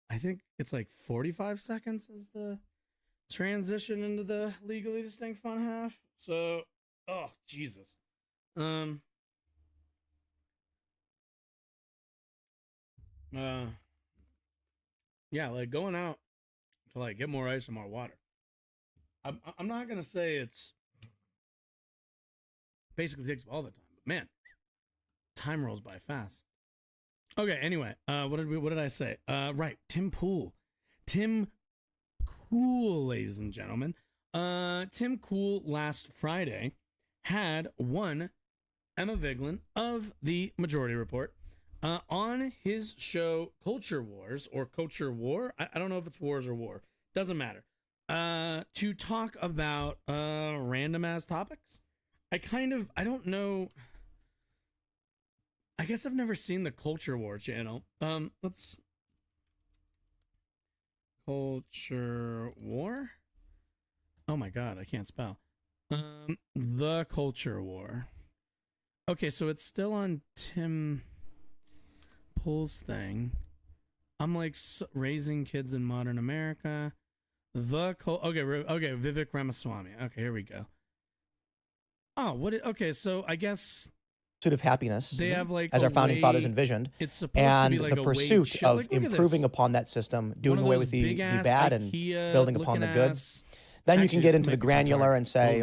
I think it's like 45 seconds is the transition into the legally distinct fun half. So, oh Jesus. Yeah, like going out to like get more ice and more water. I'm not gonna say it's basically takes up all the time, but man, time rolls by fast. Okay, anyway, what did I say? Right, Tim Pool. Tim Cool, ladies and gentlemen. Tim Cool last Friday had one Emma Vigeland of the Majority Report on his show Culture Wars or Culture War. I don't know if it's Wars or War. Doesn't matter. To talk about random ass topics. I don't know. I guess I've never seen the Culture War channel. Let's Culture War. Oh my god, I can't spell. The Culture War. Okay, so it's still on Tim Pool's thing. I'm like raising kids in modern America. Okay, Vivek Ramaswamy. Okay, here we go. Oh, okay, so I guess pursuit of happiness. They have like as our founding fathers envisioned. It's supposed to be like the pursuit of like, improving upon that system, doing away with the bad and building upon the good. Then you can get into the granular and say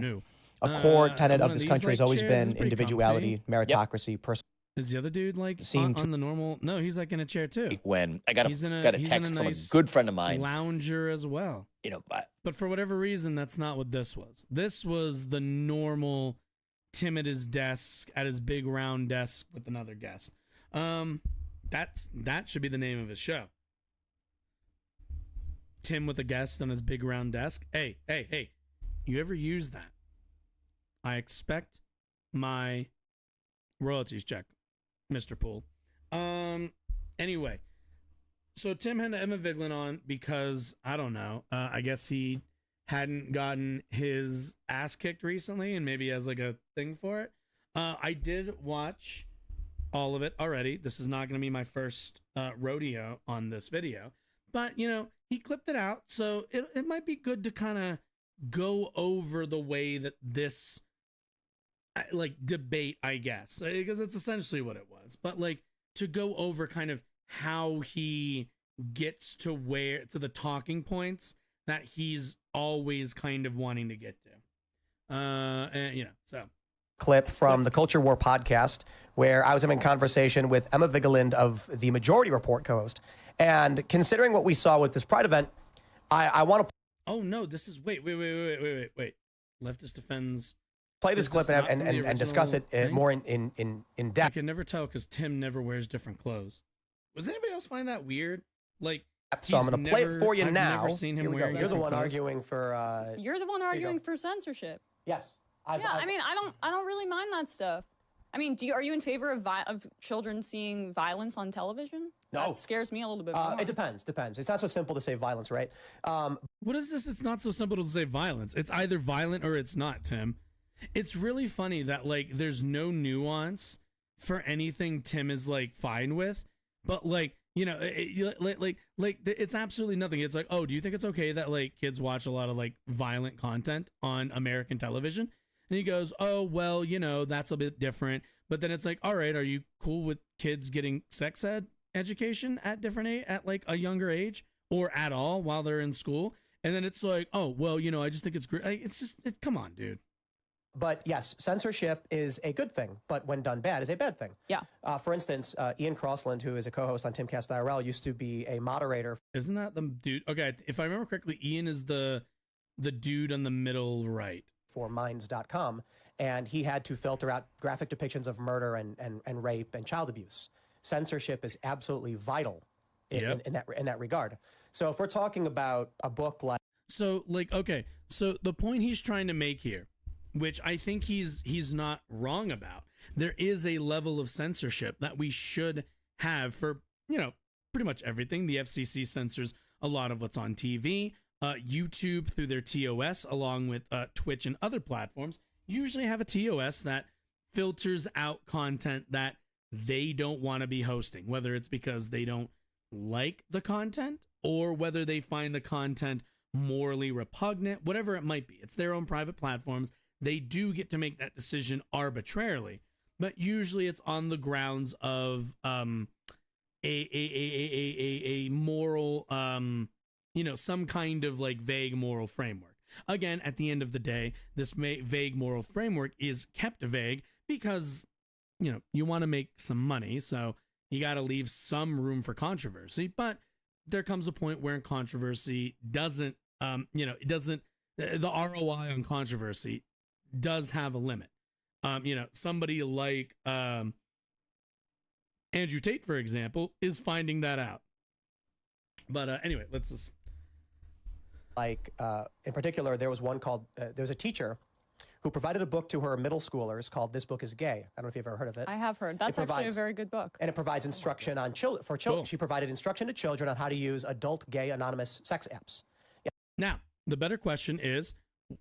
a core tenet of this country has always been individuality, meritocracy, personal. Is the other dude like on the normal? No, he's like in a chair too. When I got a text from a good friend of mine, lounger as well. You know, but for whatever reason, that's not what this was. This was the normal Tim at his desk, at his big round desk with another guest. That should be the name of his show. Tim with a guest on his big round desk. Hey, you ever use that? I expect my royalties check, Mr. Poole. Anyway, so Tim had Emma Vigeland on because, I don't know, I guess he hadn't gotten his ass kicked recently and maybe has like a thing for it. I did watch all of it already. This is not going to be my first rodeo on this video, but you know, he clipped it out, so it might be good to kind of go over the way that this like debate, I guess, because it's essentially what it was, but like to go over kind of how he gets to the talking points that he's always kind of wanting to get to. And you know, so clip from the Culture War podcast where I was having a conversation with Emma Vigeland of the Majority Report co-host, and considering what we saw with this Pride event, I want to. Oh no, this is wait. Leftist defends. Play this clip and discuss it more in depth. I can never tell because Tim never wears different clothes. Was anybody else find that weird? Like, so I'm going to play it for you now. I've never seen him wearing. You're the one clothes. arguing for. You're the one arguing for censorship. Yes. I mean, I don't really mind that stuff. I mean, are you in favor of children seeing violence on television? No. That scares me a little bit more. It depends. It's not so simple to say violence, right? What is this? It's not so simple to say violence. It's either violent or it's not, Tim. It's really funny that like there's no nuance for anything Tim is like fine with, but like, you know, like it's absolutely nothing. It's like, oh, do you think it's okay that like kids watch a lot of like violent content on American television? And he goes, oh, well, you know, that's a bit different. But then it's like, all right, are you cool with kids getting sex ed education at like a younger age or at all while they're in school? And then it's like, oh, well, you know, I just think it's great. It's just, come on, dude. But yes, censorship is a good thing, but when done bad is a bad thing. Yeah. For instance, Ian Crossland, who is a co-host on Timcast IRL, used to be a moderator. Isn't that the dude? Okay, if I remember correctly, Ian is the dude on the middle right. For Minds.com, and he had to filter out graphic depictions of murder and rape and child abuse. Censorship is absolutely vital in that regard. So if we're talking about a book like... So, like, okay, so the point he's trying to make here, which I think he's not wrong about, there is a level of censorship that we should have for, you know, pretty much everything. The FCC censors a lot of what's on TV. YouTube, through their TOS, along with Twitch and other platforms, usually have a TOS that filters out content that they don't want to be hosting, whether it's because they don't like the content or whether they find the content morally repugnant, whatever it might be. It's their own private platforms. They do get to make that decision arbitrarily, but usually it's on the grounds of a moral, some kind of like vague moral framework. Again, at the end of the day, this vague moral framework is kept vague because, you want to make some money. So you got to leave some room for controversy. But there comes a point where controversy doesn't, the ROI on controversy does have a limit. Somebody like Andrew Tate, for example, is finding that out. But anyway, let's just... in particular, there was one called, there's a teacher who provided a book to her middle schoolers called This Book is Gay. I don't know if you've ever heard of it. I have heard. That's actually a very good book. And it provides instruction on children. Cool. She provided instruction to children on how to use adult gay anonymous sex apps. Yeah. Now, the better question is,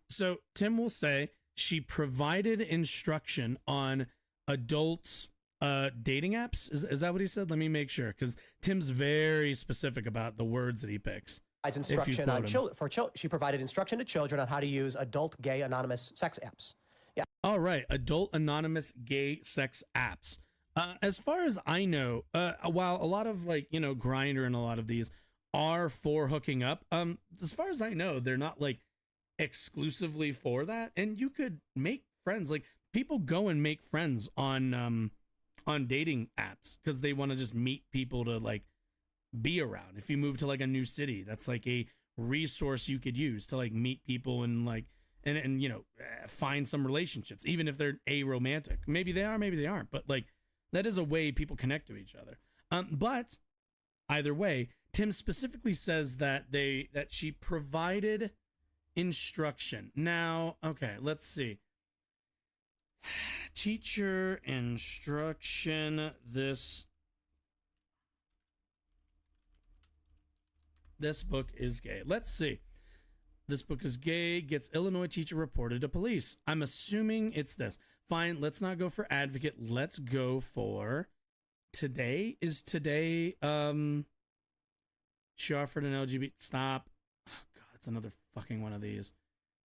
so Tim will say she provided instruction on adults dating apps. Is that what he said? Let me make sure, because Tim's very specific about the words that he picks. Instruction on she provided instruction to children on how to use adult gay anonymous sex apps. Yeah. All right, adult anonymous gay sex apps. As far as I know, while a lot of Grindr and a lot of these are for hooking up, as far as I know, they're not like exclusively for that. And you could make friends. Like, people go and make friends on dating apps because they want to just meet people to like be around. If you move to like a new city, that's like a resource you could use to like meet people and like and find some relationships, even if they're aromantic. Maybe they are, maybe they aren't, but like that is a way people connect to each other. But either way, Tim specifically says that she provided instruction. Now, okay, let's see. Teacher instruction. This book is gay. Let's see. This book is gay. Gets Illinois teacher reported to police. I'm assuming it's this. Fine. Let's not go for advocate. Let's go for today. Is today, she offered an LGBT. Stop. Oh, God, it's another fucking one of these.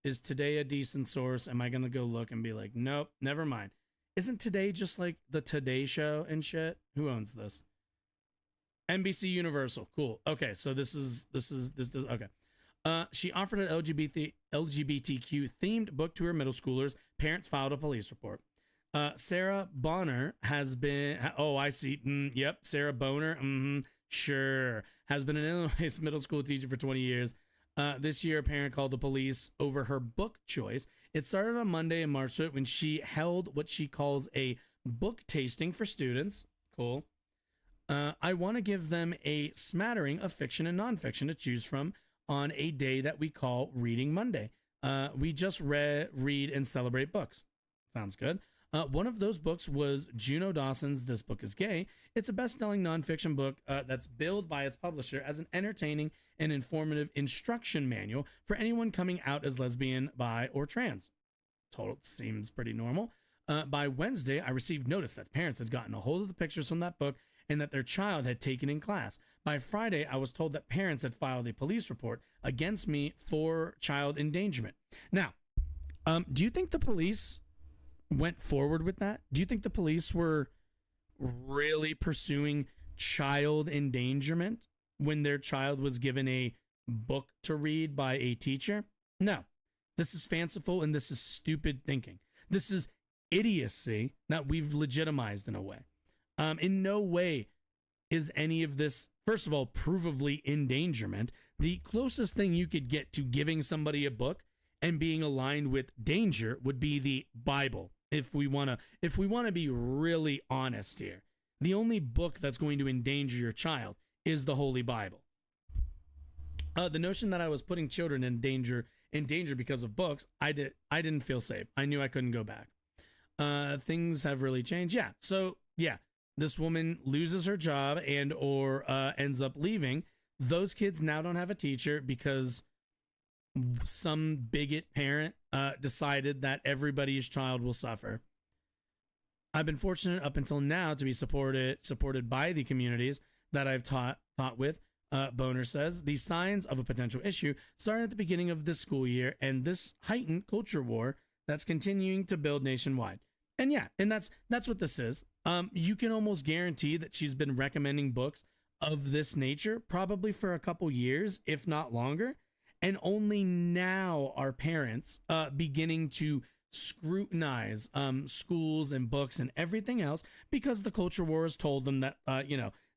Is today a decent source? Am I going to go look and be like, nope, never mind. Isn't today just like the Today Show and shit? Who owns this? NBC Universal. Cool. Okay, so this is okay. She offered an LGBTQ themed book to her middle schoolers. Parents filed a police report. Sarah Bonner has been. Oh, I see. Yep, Sarah Bonner. Sure, has been an Illinois middle school teacher for 20 years. This year, a parent called the police over her book choice. It started on Monday in March when she held what she calls a book tasting for students. Cool. I want to give them a smattering of fiction and nonfiction to choose from on a day that we call Reading Monday. We just read and celebrate books. Sounds good. One of those books was Juno Dawson's This Book is Gay. It's a best-selling nonfiction book that's billed by its publisher as an entertaining and informative instruction manual for anyone coming out as lesbian, bi, or trans. Total seems pretty normal. By Wednesday, I received notice that parents had gotten a hold of the pictures from that book and that their child had taken in class. By Friday, I was told that parents had filed a police report against me for child endangerment. Now, do you think the police went forward with that? Do you think the police were really pursuing child endangerment when their child was given a book to read by a teacher? No. This is fanciful and this is stupid thinking. This is idiocy that we've legitimized in a way. In no way is any of this, first of all, provably endangerment. The closest thing you could get to giving somebody a book and being aligned with danger would be the Bible. If we want to be really honest here, the only book that's going to endanger your child is the Holy Bible. The notion that I was putting children in danger because of books, I didn't feel safe. I knew I couldn't go back. Things have really changed. Yeah. So yeah, this woman loses her job and or ends up leaving. Those kids now don't have a teacher because some bigot parent decided that everybody's child will suffer. I've been fortunate up until now to be supported by the communities that I've taught with. Boner says the signs of a potential issue started at the beginning of this school year and this heightened culture war that's continuing to build nationwide. And yeah, and that's what this is. you can almost guarantee that she's been recommending books of this nature probably for a couple years, if not longer. And only now are parents beginning to scrutinize schools and books and everything else, because the culture war has told them that,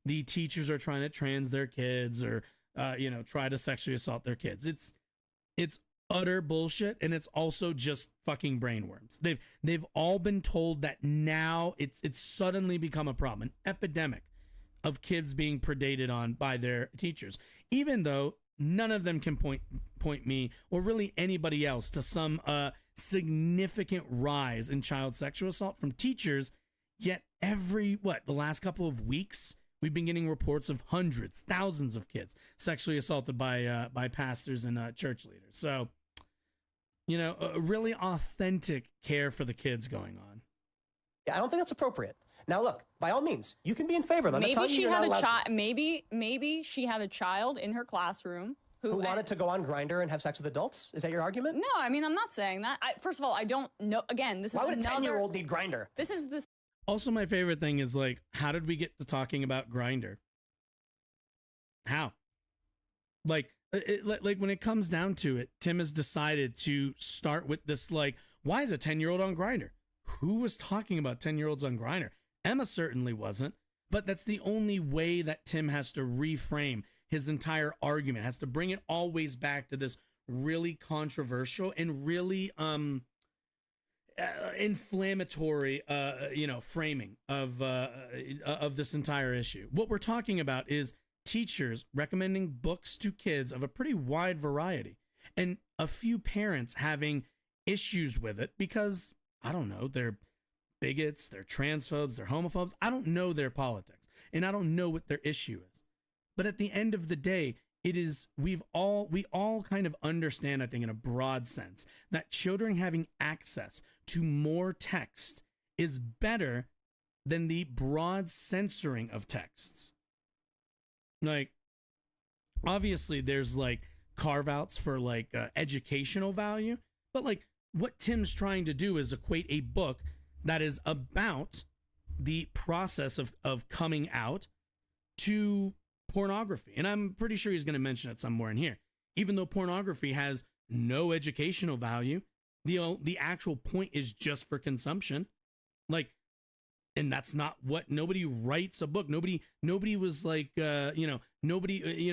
the teachers are trying to trans their kids or, try to sexually assault their kids. It's utter bullshit, and it's also just fucking brainworms. They've all been told that now it's suddenly become a problem, an epidemic of kids being predated on by their teachers, even though none of them can point me or really anybody else to some significant rise in child sexual assault from teachers. Yet the last couple of weeks, we've been getting reports of hundreds, thousands of kids sexually assaulted by pastors and church leaders. So, a really authentic care for the kids going on. Yeah, I don't think that's appropriate. Now, look, by all means, you can be in favor of them. Maybe she had a child. Maybe she had a child in her classroom who wanted to go on Grindr and have sex with adults. Is that your argument? No, I mean, I'm not saying that. First of all, I don't know. Again, this is why would a 10-year-old need Grindr? This is this. Also, my favorite thing is, like, how did we get to talking about Grindr? How? Like when it comes down to it, Tim has decided to start with this, like, why is a 10-year-old on Grindr? Who was talking about 10-year-olds on Grindr? Emma certainly wasn't, but that's the only way that Tim has to reframe his entire argument, has to bring it always back to this really controversial and really inflammatory framing of this entire issue. What we're talking about is teachers recommending books to kids of a pretty wide variety, and a few parents having issues with it because, I don't know, they're bigots, they're transphobes, they're homophobes. I don't know their politics, and I don't know what their issue is. But at the end of the day, we all kind of understand, I think, in a broad sense, that children having access to more text is better than the broad censoring of texts. Like, obviously there's like carve-outs for like educational value, but like what Tim's trying to do is equate a book that is about the process of coming out to pornography. And I'm pretty sure he's going to mention it somewhere in here. Even though pornography has no educational value, the actual point is just for consumption. Like, and that's not what, nobody writes a book. Nobody was like, nobody,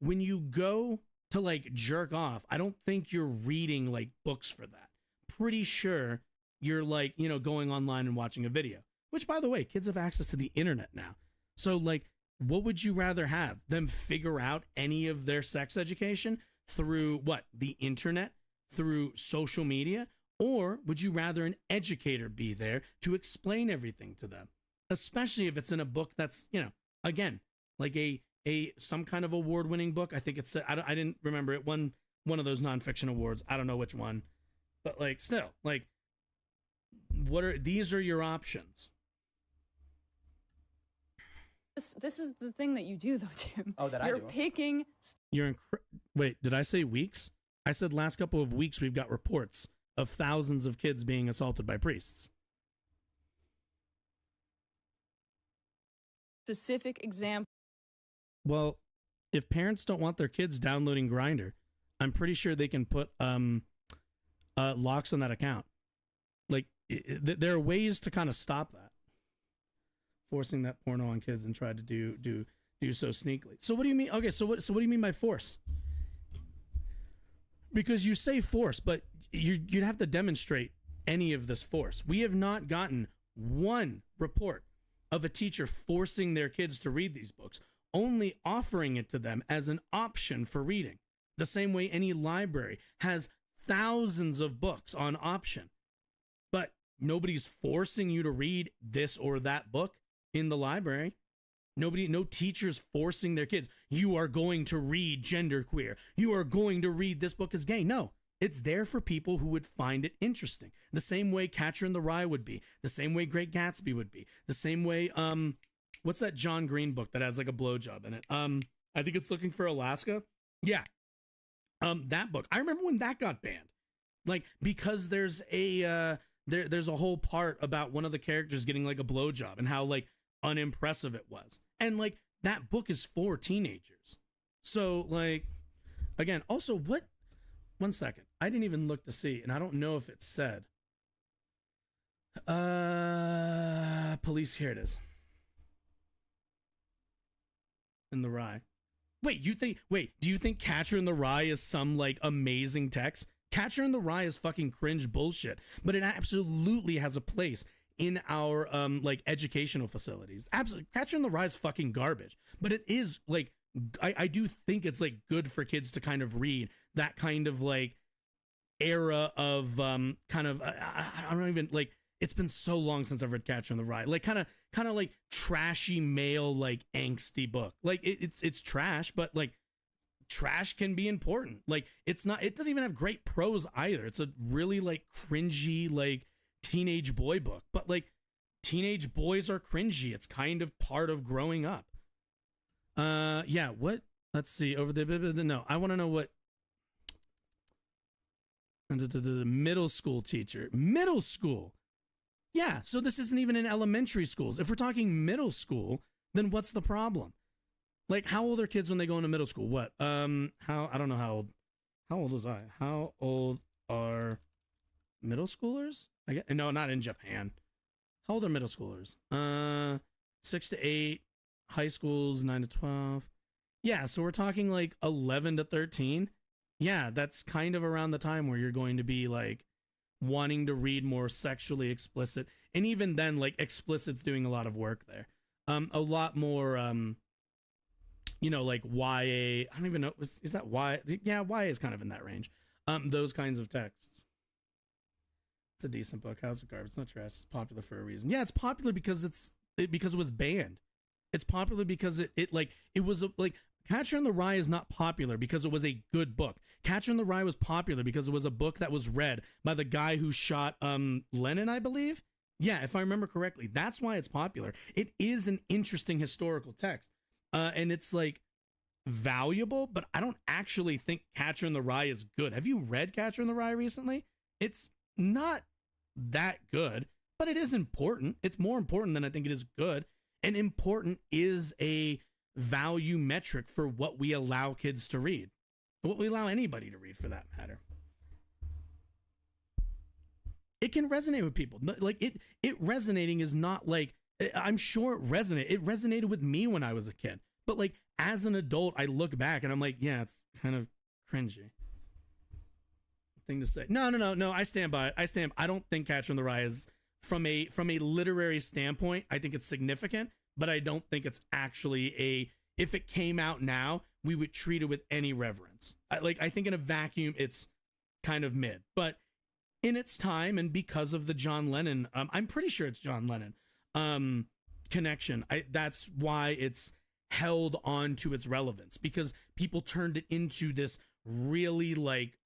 when you go to like jerk off, I don't think you're reading like books for that. Pretty sure you're like, going online and watching a video, which, by the way, kids have access to the internet now. So like, what would you rather have them figure out any of their sex education through what? The internet, through social media? Or would you rather an educator be there to explain everything to them? Especially if it's in a book that's, again, like some kind of award-winning book. I think I didn't remember it. One of those nonfiction awards. I don't know which one, but like still, like, these are your options. This is the thing that you do, though, Tim. Oh, that you're picking. Wait, did I say weeks? I said last couple of weeks we've got reports of thousands of kids being assaulted by priests. Specific example. Well, if parents don't want their kids downloading Grindr, I'm pretty sure they can put locks on that account. Like, there are ways to kind of stop that. Forcing that porno on kids and try to do so sneakily. So what do you mean? Okay, so what do you mean by force? Because you say force, but you'd have to demonstrate any of this force. We have not gotten one report of a teacher forcing their kids to read these books, only offering it to them as an option for reading. The same way any library has thousands of books on option, but nobody's forcing you to read this or that book in the library. No teachers forcing their kids, you are going to read genderqueer, you are going to read this book is gay. No, it's there for people who would find it interesting. The same way Catcher in the Rye would be, the same way Great Gatsby would be, the same way, what's that John Green book that has like a blowjob in it? I think it's Looking for Alaska. Yeah. That book. I remember when that got banned. Like, because there's a there's a whole part about one of the characters getting like a blowjob and how like unimpressive it was. And like that book is for teenagers. So like, again, also what, 1 second. I didn't even look to see, and I don't know if it said. Police, here it is. In the Rye. Wait, do you think Catcher in the Rye is some like amazing text? Catcher in the Rye is fucking cringe bullshit, but it absolutely has a place in our like educational facilities. Absolutely. Catcher in the Rye is fucking garbage, but it is like, I do think it's like good for kids to kind of read that kind of like era of kind of I don't even like, it's been so long since I've read Catcher in the Rye, like kind of like trashy male like angsty book. Like it's trash, but like trash can be important. Like it doesn't even have great prose either. It's a really like cringy like teenage boy book, but like teenage boys are cringy. It's kind of part of growing up. Yeah, what? Let's see. Over the no, I want to know what the middle school teacher. Middle school. Yeah, so this isn't even in elementary schools. If we're talking middle school, then what's the problem? Like, how old are kids when they go into middle school? What? How? I don't know how old. How old was I? How old are middle schoolers? I guess, no, not in Japan. How old are middle schoolers? 6 to 8. High schools 9 to 12. Yeah, so we're talking like 11 to 13. Yeah, that's kind of around the time where you're going to be like wanting to read more sexually explicit, and even then, like explicit's doing a lot of work there. A lot more, you know, like YA. I don't even know. Is that Y? Yeah, YA is kind of in that range. Those kinds of texts. It's a decent book. How's it garbage? It's not trash. It's popular for a reason. Yeah, it's popular because it was banned. It's popular because it was like Catcher in the Rye is not popular because it was a good book. Catcher in the Rye was popular because it was a book that was read by the guy who shot Lenin, I believe. Yeah, if I remember correctly. That's why it's popular. It is an interesting historical text. And it's like valuable, but I don't actually think Catcher in the Rye is good. Have you read Catcher in the Rye recently? It's not that good, but it is important. It's more important than I think it is good. And important is a value metric for what we allow kids to read, what we allow anybody to read for that matter. It can resonate with people. Like it resonating is not like, I'm sure it resonated with me when I was a kid, but like as an adult, I look back and I'm like, yeah, it's kind of cringy thing to say. No, I stand by it. I don't think Catcher in the Rye is, from a literary standpoint, I think it's significant, but I don't think it's actually if it came out now, we would treat it with any reverence. I think in a vacuum, it's kind of mid, but in its time, and because of the John Lennon, I'm pretty sure it's John Lennon, connection. That's why it's held on to its relevance, because people turned it into this really like,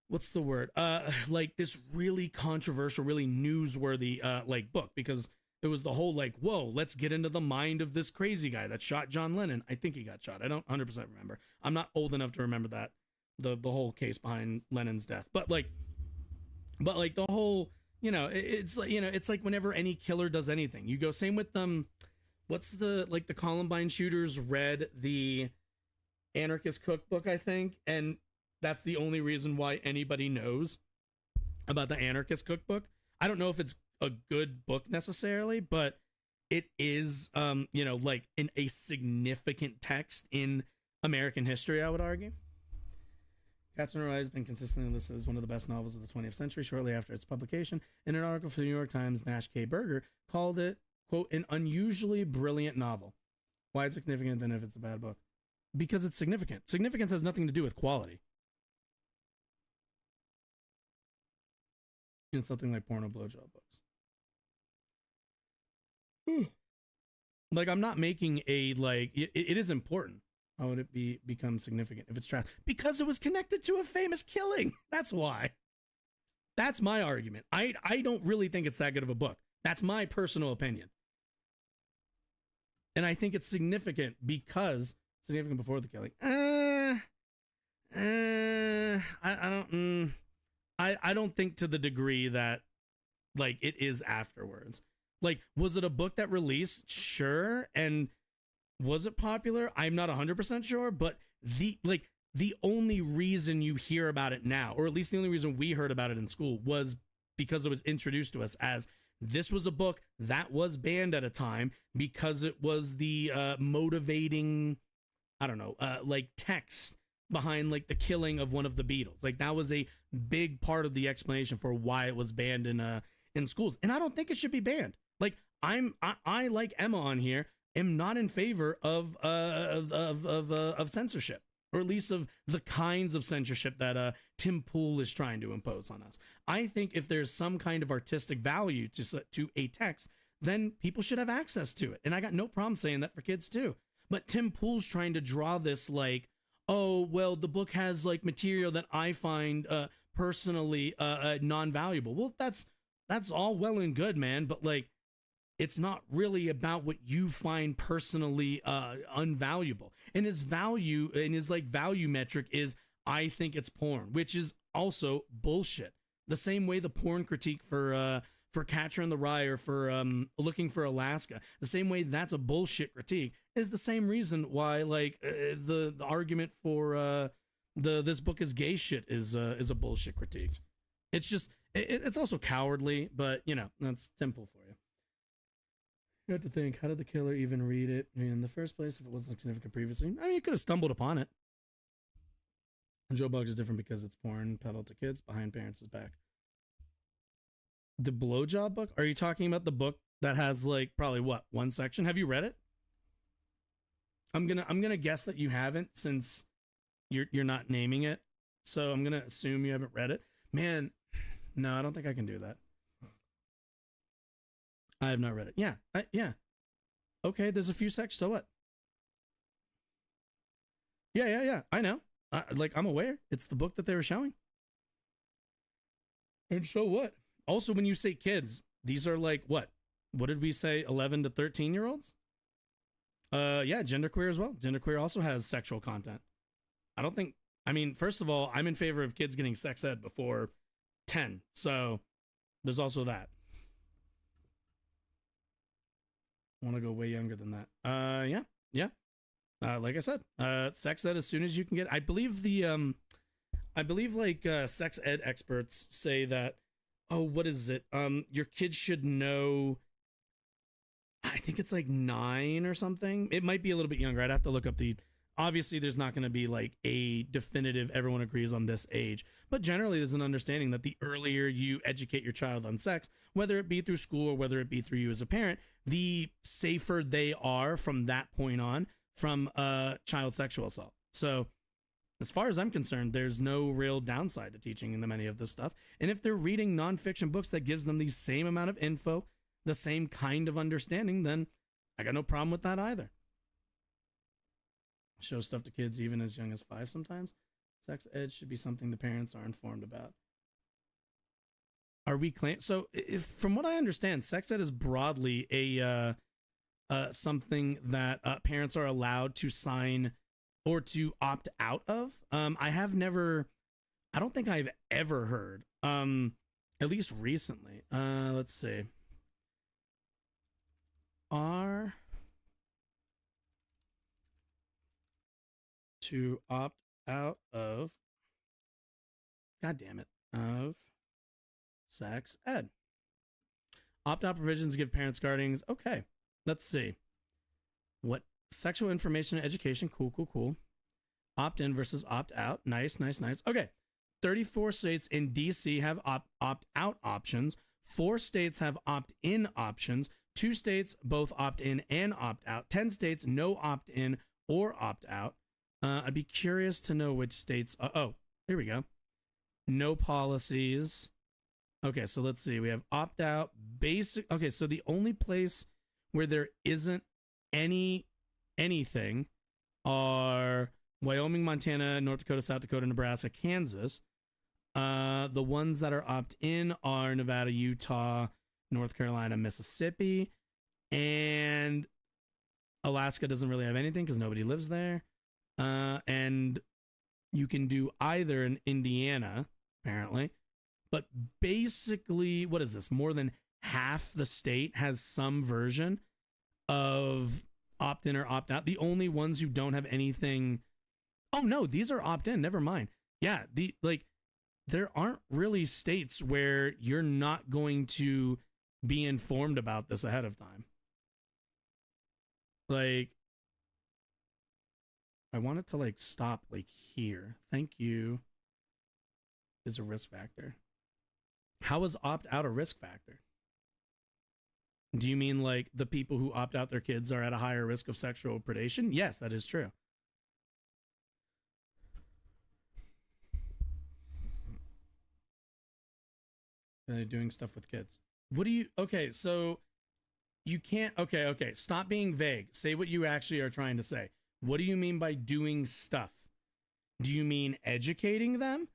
what's the word? Like this really controversial, really newsworthy, like book, because it was the whole like, whoa, let's get into the mind of this crazy guy that shot John Lennon. I think he got shot. I don't 100% remember. I'm not old enough to remember that, the whole case behind Lennon's death. But like the whole, you know, it's like, you know, it's like whenever any killer does anything, you go, same with what's the Columbine shooters read the Anarchist Cookbook, I think, and that's the only reason why anybody knows about the Anarchist Cookbook. I don't know if it's a good book necessarily, but it is, you know, like a significant text in American history, I would argue. Catcher in the Rye has been consistently listed as one of the best novels of the 20th century shortly after its publication. In an article for the New York Times, Nash K. Berger called it, quote, an unusually brilliant novel. Why is it significant then if it's a bad book? Because it's significant. Significance has nothing to do with quality. In something like porno blowjob books. Like, I'm not making a, like, it is important. How would it become significant if it's trash? Because it was connected to a famous killing. That's why. That's my argument. I don't really think it's that good of a book. That's my personal opinion. And I think it's significant because significant before the killing. I I don't think to the degree that like it is afterwards. Like, was it a book that released? Sure. And was it popular? I'm not 100% sure, but the only reason you hear about it now, or at least the only reason we heard about it in school, was because it was introduced to us as this was a book that was banned at a time because it was the motivating, I don't know, like text behind like the killing of one of the Beatles. Like that was a big part of the explanation for why it was banned in schools. And I don't think it should be banned. Like I like Emma on here, am not in favor of censorship, or at least of the kinds of censorship that Tim Pool is trying to impose on us. I think if there's some kind of artistic value to a text, then people should have access to it. And I got no problem saying that for kids too. But Tim Pool's trying to draw this like, oh, well, the book has like material that I find personally non-valuable. Well, that's all well and good, man. But like, it's not really about what you find personally unvaluable. And his value and his like value metric is, I think it's porn, which is also bullshit. The same way the porn critique for Catcher in the Rye or for Looking for Alaska, the same way that's a bullshit critique, is the same reason why like the argument for this book is gay shit is a bullshit critique. It's just it's also cowardly, but you know, that's Temple for you. You have to think, how did the killer even read it in the first place if it wasn't significant previously? I mean, you could have stumbled upon it. And Joe Bug is different because it's porn peddled to kids behind parents' back. The blowjob book? Are you talking about the book that has like probably what, one section? Have you read it? I'm gonna guess that you haven't, since you're not naming it. So I'm gonna assume you haven't read it. Man, no, I don't think I can do that. I have not read it. Yeah. Yeah. Okay. There's a few sections. So what? Yeah. I know. Like, I'm aware. It's the book that they were showing. And so what? Also, when you say kids, these are like, what did we say? 11 to 13-year-olds? Yeah. Genderqueer as well. Genderqueer also has sexual content. I mean, first of all, I'm in favor of kids getting sex ed before 10. So there's also that. Want to go way younger than that. Yeah. Like I said, sex ed as soon as you can get. I believe sex ed experts say that, oh, what is it? Your kids should know, I think it's like 9 or something. It might be a little bit younger. I'd have to look up obviously there's not going to be like a definitive, everyone agrees on this age, but generally there's an understanding that the earlier you educate your child on sex, whether it be through school or whether it be through you as a parent, the safer they are from that point on from child sexual assault. So as far as I'm concerned, there's no real downside to teaching them any of this stuff. And if they're reading nonfiction books that gives them the same amount of info, the same kind of understanding, then I got no problem with that either. Show stuff to kids even as young as 5 sometimes. Sex ed should be something the parents are informed about. Are we so from what I understand, sex ed is broadly a something that parents are allowed to sign or to opt out of. I don't think I've ever heard, at least recently. Let's see. To opt out of, God damn it, of sex ed. Opt-out provisions give parents, guardians. Okay, let's see. What sexual information and education? Cool. Opt-in versus opt-out. Nice. Okay, 34 states in DC have opt-out options. 4 states have opt-in options. 2 states both opt-in and opt-out. 10 states no opt-in or opt-out. I'd be curious to know which states. Oh, here we go. No policies. Okay, so let's see. We have opt-out, basic. Okay, so the only place where there isn't anything are Wyoming, Montana, North Dakota, South Dakota, Nebraska, Kansas. The ones that are opt-in are Nevada, Utah, North Carolina, Mississippi, and Alaska doesn't really have anything because nobody lives there. And you can do either in Indiana, apparently, but basically, what is this? More than half the state has some version of opt-in or opt-out. The only ones who don't have anything. Oh no, these are opt-in. Never mind. Yeah, there aren't really states where you're not going to be informed about this ahead of time. Like, I want it to like stop like here. Thank you. Is a risk factor. How is opt-out a risk factor? Do you mean like the people who opt out their kids are at a higher risk of sexual predation? Yes, that is true. They're doing stuff with kids. What do you, okay, so you can't, okay, stop being vague. Say what you actually are trying to say. What do you mean by doing stuff? Do you mean educating them?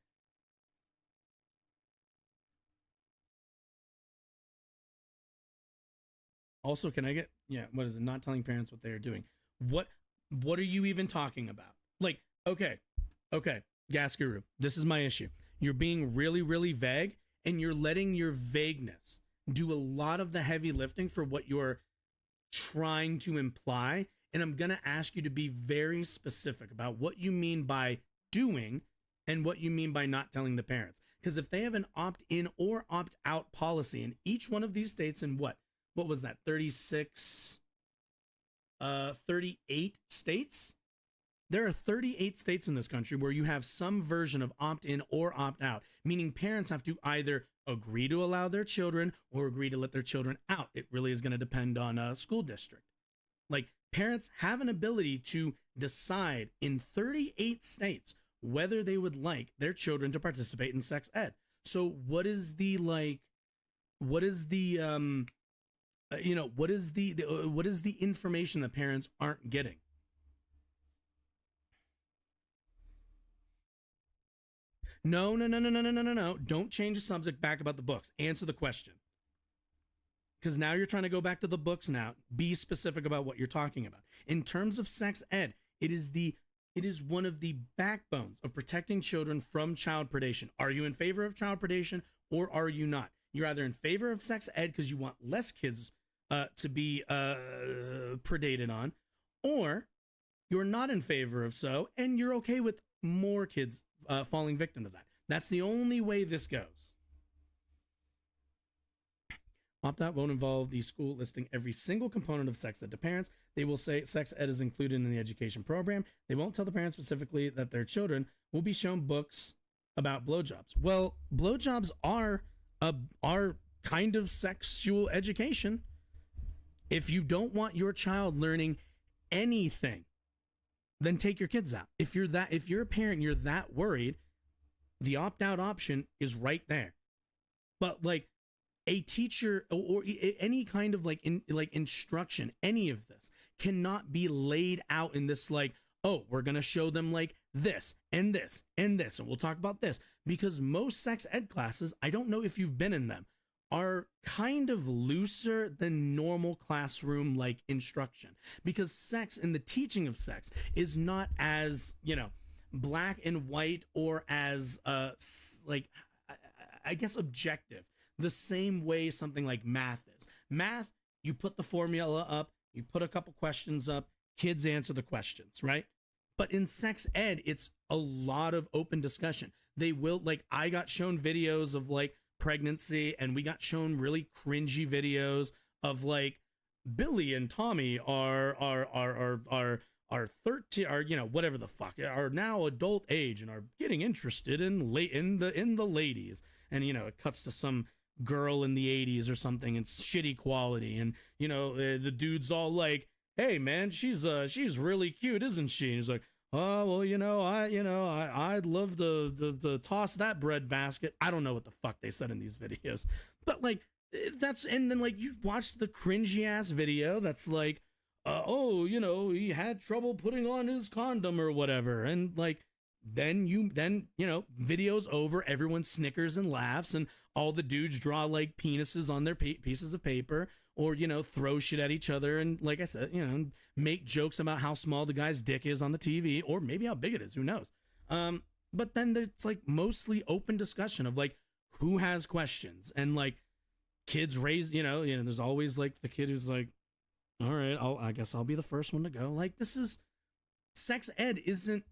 Also, can I get, yeah, what is it? Not telling parents what they are doing. What are you even talking about? Like, okay, Gas Guru, this is my issue. You're being really, really vague, and you're letting your vagueness do a lot of the heavy lifting for what you're trying to imply. And I'm going to ask you to be very specific about what you mean by doing and what you mean by not telling the parents. Because if they have an opt-in or opt-out policy in each one of these states, in what was that, 38 states? There are 38 states in this country where you have some version of opt-in or opt-out, meaning parents have to either agree to allow their children or agree to let their children out. It really is going to depend on a school district. Like, parents have an ability to decide in 38 states whether they would like their children to participate in sex ed. So what is the information that parents aren't getting? No. Don't change the subject back about the books. Answer the question. Because now you're trying to go back to the books now. Be specific about what you're talking about. In terms of sex ed, it is one of the backbones of protecting children from child predation. Are you in favor of child predation or are you not? You're either in favor of sex ed because you want less kids to be predated on, or you're not in favor of so, and you're okay with more kids falling victim to that. That's the only way this goes. Opt-out won't involve the school listing every single component of sex ed to parents. They will say sex ed is included in the education program. They won't tell the parents specifically that their children will be shown books about blowjobs. Well, blowjobs are kind of sexual education. If you don't want your child learning anything, then take your kids out. If you're a parent and you're that worried, the opt-out option is right there. But like, a teacher or any kind of instruction, any of this cannot be laid out in this like, oh, we're going to show them like this and this and this, and we'll talk about this. Because most sex ed classes, I don't know if you've been in them, are kind of looser than normal classroom like instruction. Because sex and the teaching of sex is not as, black and white or as I guess objective. The same way something like math is. Math, you put the formula up, you put a couple questions up, kids answer the questions, right? But in sex ed, it's a lot of open discussion. They will, I got shown videos of pregnancy, and we got shown really cringy videos of Billy and Tommy are 13, or whatever the fuck, are now adult age and are getting interested in the ladies, and it cuts to some girl in the 80s or something, and shitty quality, and the dude's all like, hey man, she's really cute, isn't she? And he's like, oh well, I'd love to toss that bread basket. I don't know what the fuck they said in these videos, but that's, and then you watch the cringy ass video that's like, he had trouble putting on his condom or whatever, and then video's over, everyone snickers and laughs, and all the dudes draw penises on their pieces of paper, or throw shit at each other, and like I said, make jokes about how small the guy's dick is on the TV, or maybe how big it is, who knows. But then it's mostly open discussion of who has questions, and like kids raise, there's always like the kid who's like, all right, I guess I'll be the first one to go. Like, this is sex ed isn't,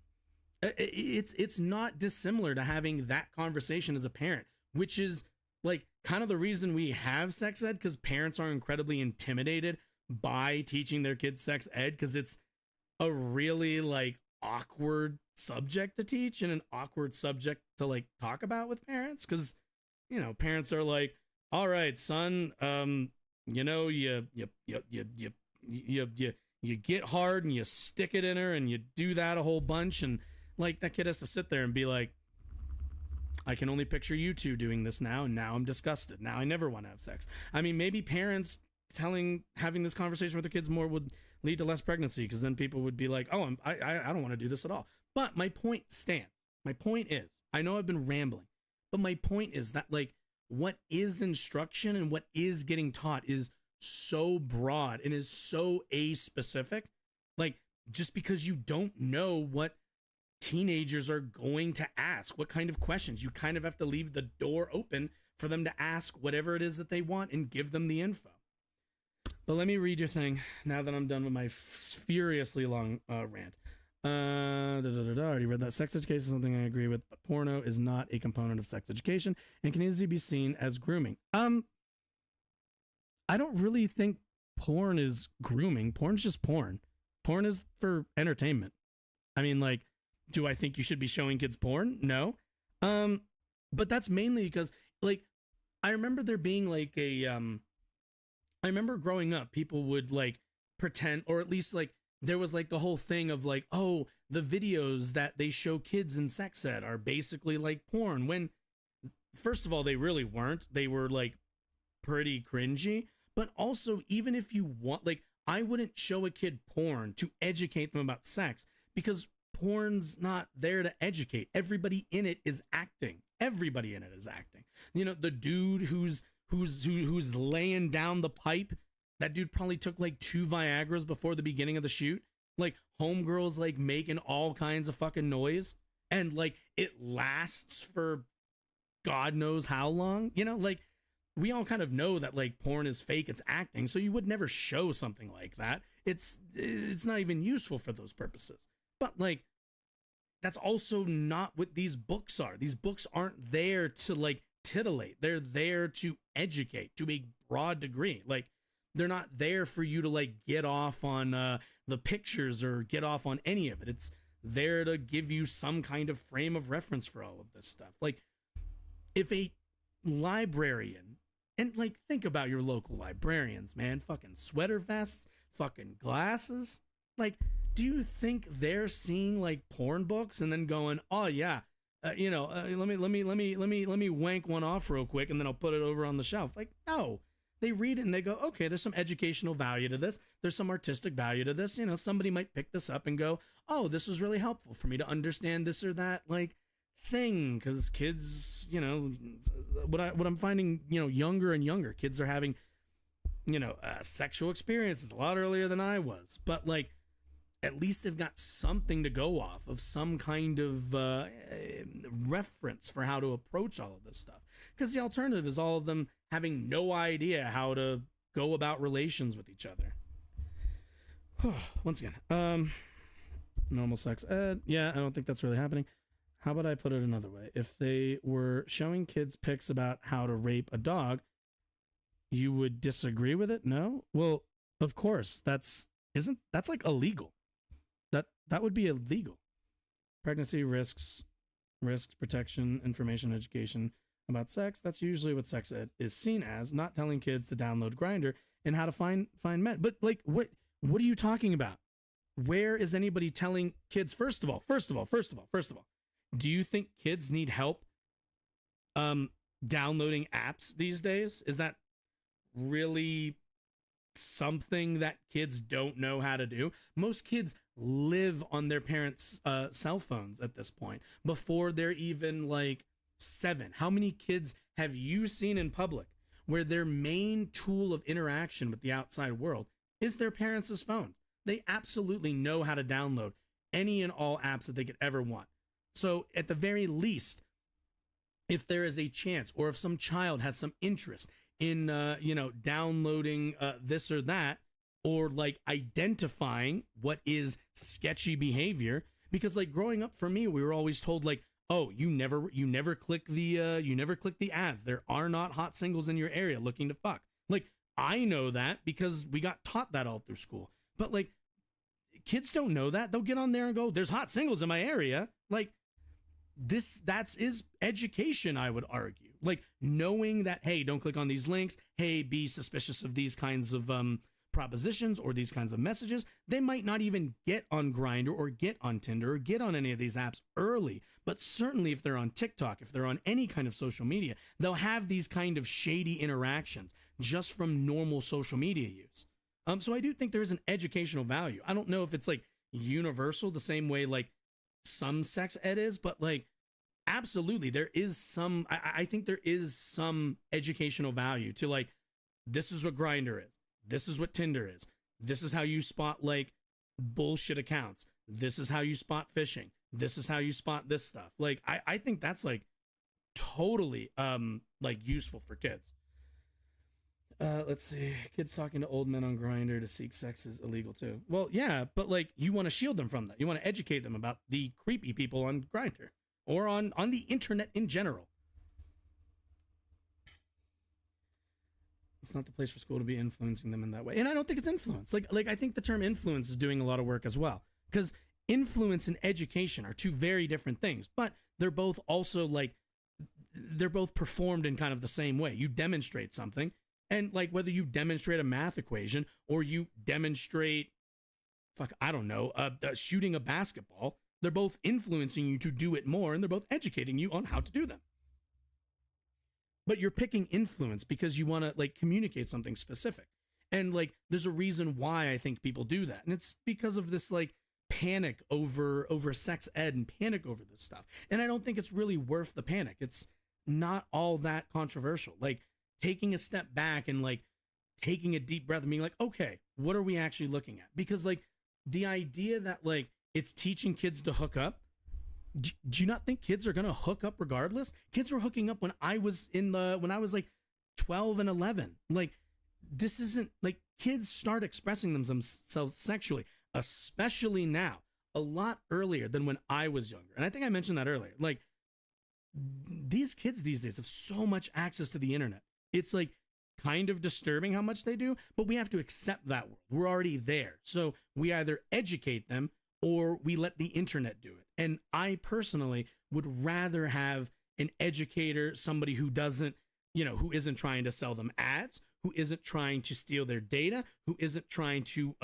it's not dissimilar to having that conversation as a parent, which is like kind of the reason we have sex ed, because parents are incredibly intimidated by teaching their kids sex ed, because it's a really like awkward subject to teach and an awkward subject to like talk about with parents, because parents are like, all right, son, you get hard and you stick it in her and you do that a whole bunch, and like that kid has to sit there and be like, I can only picture you two doing this now, and now I'm disgusted. Now I never want to have sex. I mean, maybe parents having this conversation with their kids more would lead to less pregnancy, because then people would be like, oh, I don't want to do this at all. But my point stands. My point is, I know I've been rambling, but my point is that like what is instruction and what is getting taught is so broad and is so a-specific. Like, just because you don't know what teenagers are going to ask, what kind of questions, you kind of have to leave the door open for them to ask whatever it is that they want and give them the info. But let me read your thing now that I'm done with my furiously long rant. I already read that. Sex education is something I agree with, but porno is not a component of sex education and can easily be seen as grooming. I don't really think porn is grooming. Porn's just porn. Porn is for entertainment. I mean, like, do I think you should be showing kids porn? No. But that's mainly because, like, I remember there being like I remember growing up, people would like pretend, or at least like there was like the whole thing of like, oh, the videos that they show kids in sex ed are basically like porn, when first of all, they really weren't. They were like pretty cringy. But also, even if you want, like, I wouldn't show a kid porn to educate them about sex, because porn's not there to educate. Everybody in it is acting. Everybody in it is acting. The dude who's laying down the pipe, that dude probably took like 2 Viagras before the beginning of the shoot. Like, homegirl's like making all kinds of fucking noise, and like it lasts for God knows how long. Like, we all kind of know that like porn is fake, it's acting, so you would never show something like that. It's not even useful for those purposes. But like, that's also not what these books are. These books aren't there to like titillate. They're there to educate to a broad degree. Like, they're not there for you to like get off on the pictures or get off on any of it. It's there to give you some kind of frame of reference for all of this stuff. Like, if a librarian, and like, think about your local librarians, man, fucking sweater vests, fucking glasses. Like, do you think they're seeing like porn books and then going, oh yeah, let me wank one off real quick and then I'll put it over on the shelf? Like, no, they read it and they go, okay, there's some educational value to this. There's some artistic value to this. Somebody might pick this up and go, oh, this was really helpful for me to understand this or that, like, thing. Because kids, what I'm finding, younger and younger kids are having, sexual experiences a lot earlier than I was. But like, at least they've got something to go off of, some kind of reference for how to approach all of this stuff. Because the alternative is all of them having no idea how to go about relations with each other. Once again, normal sex ed. Yeah, I don't think that's really happening. How about I put it another way? If they were showing kids pics about how to rape a dog, you would disagree with it? No? Well, of course, that's like illegal. That would be illegal. Pregnancy risks, protection, information, education about sex. That's usually what sex ed is seen as, not telling kids to download Grindr and how to find men. But like, what are you talking about? Where is anybody telling kids, first of all, do you think kids need help downloading apps these days? Is that really something that kids don't know how to do? Most kids live on their parents' cell phones at this point, before they're even like 7. How many kids have you seen in public where their main tool of interaction with the outside world is their parents' phone? They absolutely know how to download any and all apps that they could ever want. So at the very least, if there is a chance, or if some child has some interest in, downloading this or that, or like identifying what is sketchy behavior, because like growing up for me, we were always told like, oh, you never click the ads. There are not hot singles in your area looking to fuck. Like, I know that because we got taught that all through school. But like, kids don't know that. They'll get on there and go, there's hot singles in my area. Like, that's education, I would argue. Like, knowing that, hey, don't click on these links. Hey, be suspicious of these kinds of propositions or these kinds of messages. They might not even get on Grindr or get on Tinder or get on any of these apps early, but certainly if they're on TikTok, if they're on any kind of social media, they'll have these kind of shady interactions just from normal social media use. So I do think there is an educational value. I don't know if it's like universal the same way like some sex ed is, but like absolutely there is some, I think there is some educational value to like, this is what Grindr is. This is what Tinder is. This is how you spot like bullshit accounts. This is how you spot phishing. This is how you spot this stuff. Like, I think that's like totally like useful for kids. Let's see. Kids talking to old men on Grindr to seek sex is illegal too. Well, yeah, but like you want to shield them from that. You want to educate them about the creepy people on Grindr or on the internet in general. It's not the place for school to be influencing them in that way. And I don't think it's influence. Like I think the term influence is doing a lot of work as well. Because influence and education are two very different things, but they're both also like, they're both performed in kind of the same way. You demonstrate something, and like whether you demonstrate a math equation or you demonstrate, shooting a basketball, they're both influencing you to do it more, and they're both educating you on how to do them. But you're picking influence because you want to like communicate something specific. And like, there's a reason why I think people do that. And it's because of this like panic over sex ed and panic over this stuff. And I don't think it's really worth the panic. It's not all that controversial. Like taking a step back and like taking a deep breath and being like, okay, what are we actually looking at? Because like the idea that like it's teaching kids to hook up, do you not think kids are going to hook up regardless? Kids were hooking up when I was like 12 and 11. Like, this isn't like kids start expressing themselves sexually, especially now, a lot earlier than when I was younger. And I think I mentioned that earlier. Like, these kids these days have so much access to the internet. It's like kind of disturbing how much they do, but we have to accept that world. We're already there. So we either educate them or we let the internet do it. And I personally would rather have an educator, somebody who doesn't, who isn't trying to sell them ads, who isn't trying to steal their data, who isn't trying to,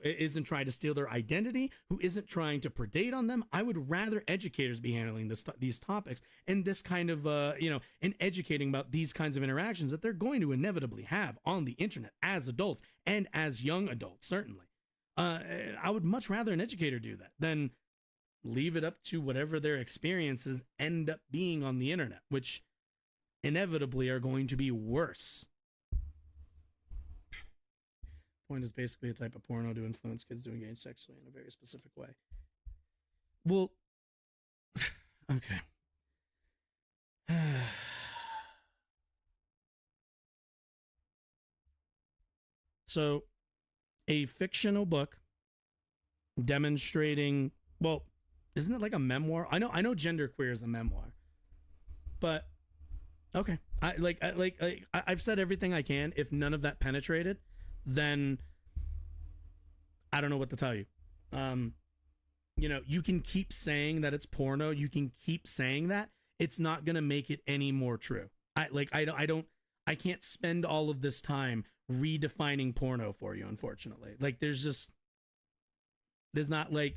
isn't trying to steal their identity, who isn't trying to predate on them. I would rather educators be handling these topics and this kind of, and educating about these kinds of interactions that they're going to inevitably have on the internet as adults and as young adults, certainly. I would much rather an educator do that than leave it up to whatever their experiences end up being on the internet, which inevitably are going to be worse. Point is basically a type of porno to influence kids to engage sexually in a very specific way. Well, okay. So, a fictional book demonstrating, well, isn't it like a memoir? I know genderqueer is a memoir, but okay. I've said everything I can. If none of that penetrated, then I don't know what to tell you. You can keep saying that it's porno. You can keep saying that. It's not going to make it any more true. I can't spend all of this time redefining porno for you, unfortunately. Like, there's not like,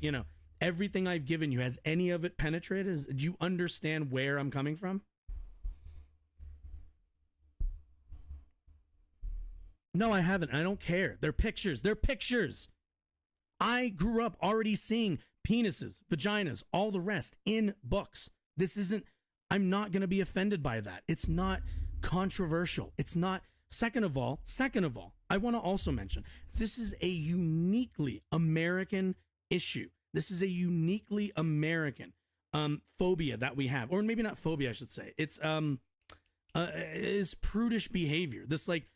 everything I've given you, has any of it penetrated? Do you understand where I'm coming from? No, I haven't. I don't care. They're pictures. They're pictures. I grew up already seeing penises, vaginas, all the rest in books. I'm not going to be offended by that. It's not controversial. It's not. Second of all, I want to also mention, this is a uniquely American issue. This is a uniquely American phobia that we have, or maybe not phobia, I should say. It's is prudish behavior, this like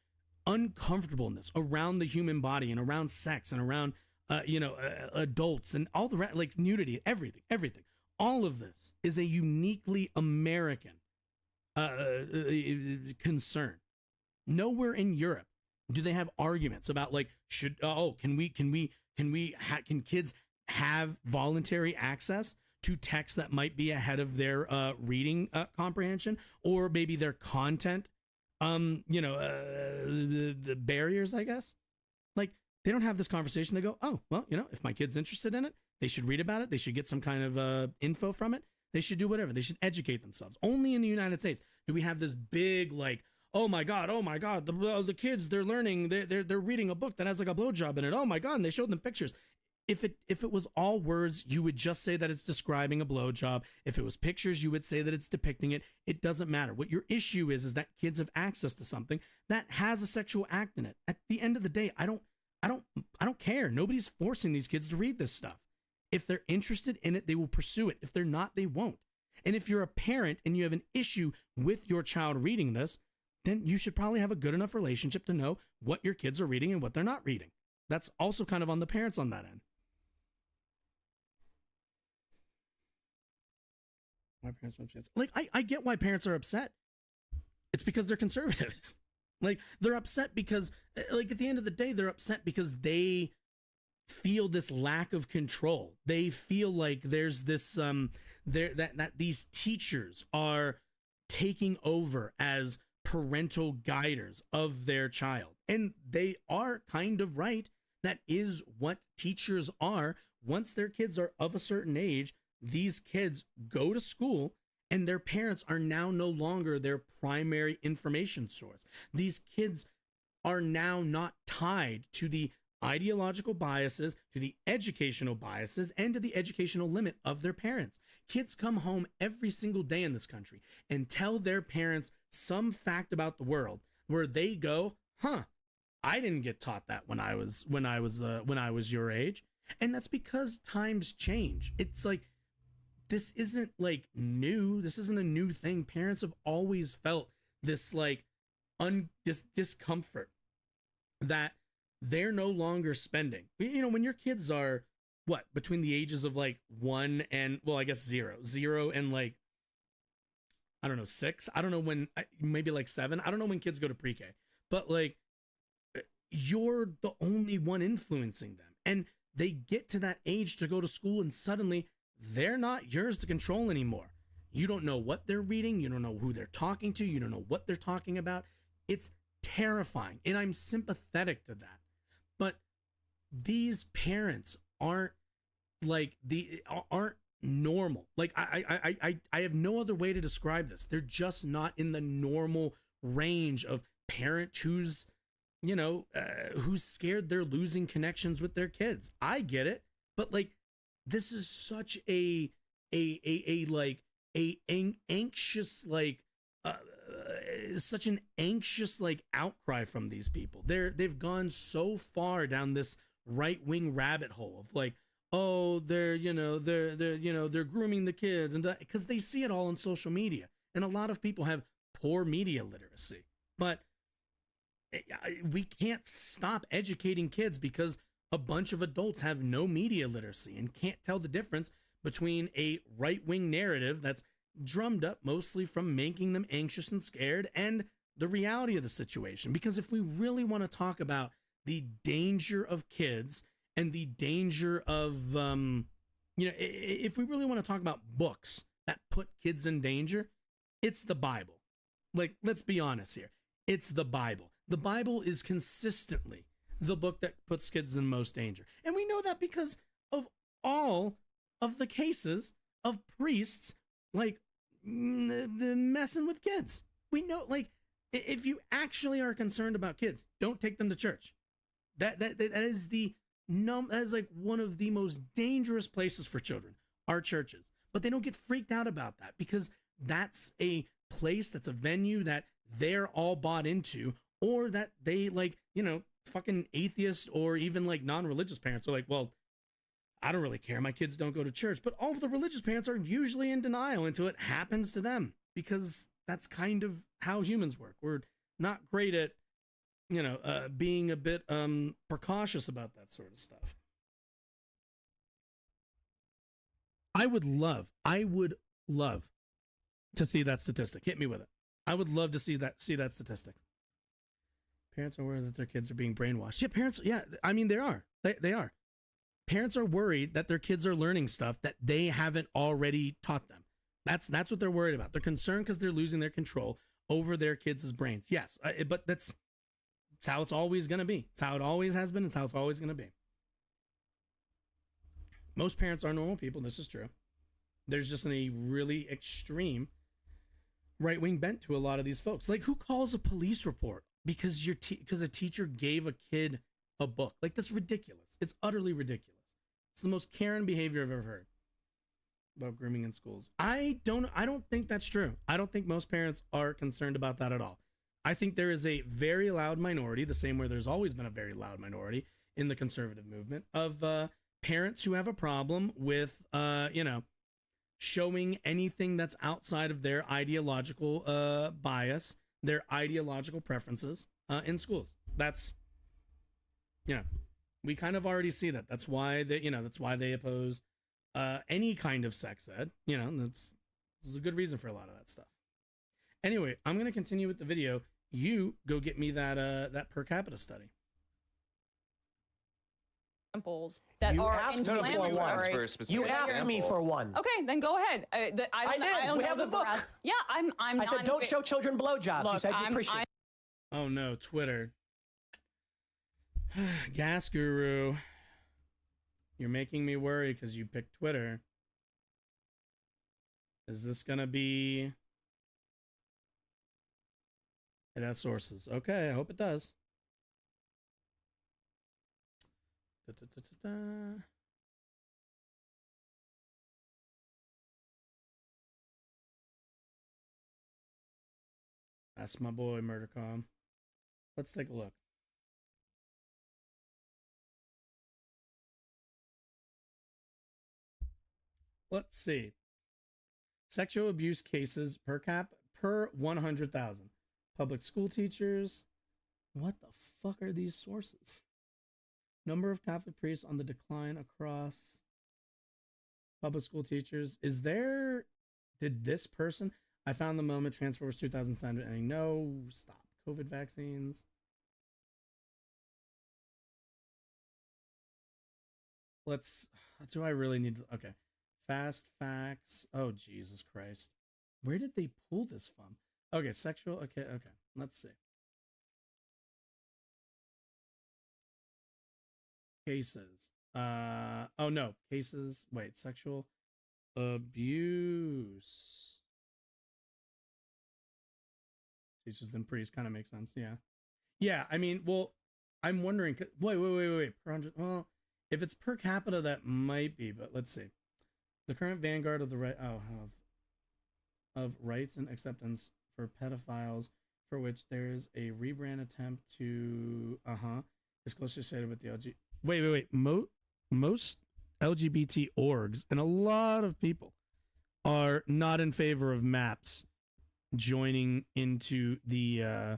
uncomfortableness around the human body and around sex and around adults and all the like nudity, everything. All of this is a uniquely American concern. Nowhere in Europe do they have arguments about like can kids have voluntary access to text that might be ahead of their reading comprehension, or maybe their content the barriers, I guess. Like, they don't have this conversation. They go, oh, well, if my kid's interested in it, they should read about it. They should get some kind of info from it. They should do whatever. They should educate themselves. Only in the United States do we have this big, like, oh my God, the kids, they're learning, they're reading a book that has like a blowjob in it. Oh my God, and they showed them pictures. If it was all words, you would just say that it's describing a blowjob. If it was pictures, you would say that it's depicting it. It doesn't matter. What your issue is that kids have access to something that has a sexual act in it. At the end of the day, I don't care. Nobody's forcing these kids to read this stuff. If they're interested in it, they will pursue it. If they're not, they won't. And if you're a parent and you have an issue with your child reading this, then you should probably have a good enough relationship to know what your kids are reading and what they're not reading. That's also kind of on the parents on that end. Why parents want chance? Like, I get why parents are upset. It's because they're conservatives. Like, they're upset because, like, at the end of the day, they're upset because they feel this lack of control. They feel like there's this that these teachers are taking over as parental guiders of their child. And they are kind of right. That is what teachers are. Once their kids are of a certain age, these kids go to school and their parents are now no longer their primary information source. These kids are now not tied to the ideological biases, to the educational biases, and to the educational limit of their parents. Kids come home every single day in this country and tell their parents some fact about the world where they go, I didn't get taught that when I was your age. And that's because times change. It's like, this isn't like new. This isn't a new thing. Parents have always felt this like discomfort that they're no longer spending. When your kids are between the ages of like 1 and, well, I guess 0 and like, I don't know, 6. I don't know when, maybe like 7. I don't know when kids go to pre-K, but like, you're the only one influencing them. And they get to that age to go to school and suddenly they're not yours to control anymore. You don't know what they're reading. You don't know who they're talking to. You don't know what they're talking about. It's terrifying. And I'm sympathetic to that. But these parents aren't normal. Like I have no other way to describe this. They're just not in the normal range of parent who's scared they're losing connections with their kids. I get it, but like, this is such such an anxious outcry from these people. They've gone so far down this right-wing rabbit hole of like, oh, they're grooming the kids, and because they see it all on social media, and a lot of people have poor media literacy. But we can't stop educating kids because a bunch of adults have no media literacy and can't tell the difference between a right-wing narrative that's drummed up mostly from making them anxious and scared and the reality of the situation. Because if we really want to talk about the danger of kids and the danger of, if we really want to talk about books that put kids in danger, it's the Bible. Like, let's be honest here. It's the Bible. The Bible is consistently the book that puts kids in most danger. And we know that because of all of the cases of priests, like, the messing with kids. We know, like, if you actually are concerned about kids, don't take them to church. That is like one of the most dangerous places for children, our churches. But they don't get freaked out about that because that's a place, that's a venue that they're all bought into, or that they fucking atheists or even like non-religious parents are like, well, I don't really care. My kids don't go to church. But all of the religious parents are usually in denial until it happens to them, because that's kind of how humans work. We're not great at, being a bit precautious about that sort of stuff. I would love to see that statistic. Hit me with it. I would love to see that statistic. Parents are aware that their kids are being brainwashed. Yeah, parents. Yeah, I mean, they are. They are. Parents are worried that their kids are learning stuff that they haven't already taught them. That's what they're worried about. They're concerned because they're losing their control over their kids' brains. Yes, but that's how it's always going to be. It's how it always has been. It's how it's always going to be. Most parents are normal people. This is true. There's just a really extreme right-wing bent to a lot of these folks. Like, who calls a police report because a teacher gave a kid a book? Like, that's ridiculous. It's utterly ridiculous. It's the most Karen behavior I've ever heard about grooming in schools. I don't think that's true. I don't think most parents are concerned about that at all. I think there is a very loud minority, the same way there's always been a very loud minority in the conservative movement, of parents who have a problem with, showing anything that's outside of their ideological bias, their ideological preferences in schools. That's, we kind of already see that. That's why they oppose any kind of sex ed. This is a good reason for a lot of that stuff. Anyway, I'm going to continue with the video. You go get me that per capita study. Examples that you are asked me for one. You asked me for one. Okay, then go ahead. I did. don't we know have the book. Yeah, I'm. I said don't show children blowjobs. Look, You said you appreciate. Oh no, Twitter. Gas Guru. You're making me worry because you picked Twitter. Is this gonna be? It has sources. Okay, I hope it does. That's my boy, Murdercom. Let's take a look. Let's see. Sexual abuse cases per 100,000. Public school teachers. What the fuck are these sources? Number of Catholic priests on the decline across public school teachers. Did this person? I found the moment Transformers 2007 and I know. Stop. COVID vaccines. Do I really need to? Okay. Fast facts. Oh, Jesus Christ. Where did they pull this from? Okay, sexual. Okay. Let's see. Cases. Oh no. Cases. Wait, sexual abuse. Teachers and priests kind of makes sense. Yeah. Yeah. I mean, well, I'm wondering. Wait. Per 100. Well, if it's per capita, that might be. But let's see. The current vanguard of the right of rights and acceptance for pedophiles, for which there is a rebrand attempt to is closely associated with the LG. Wait. Most LGBT orgs and a lot of people are not in favor of MAPS joining into the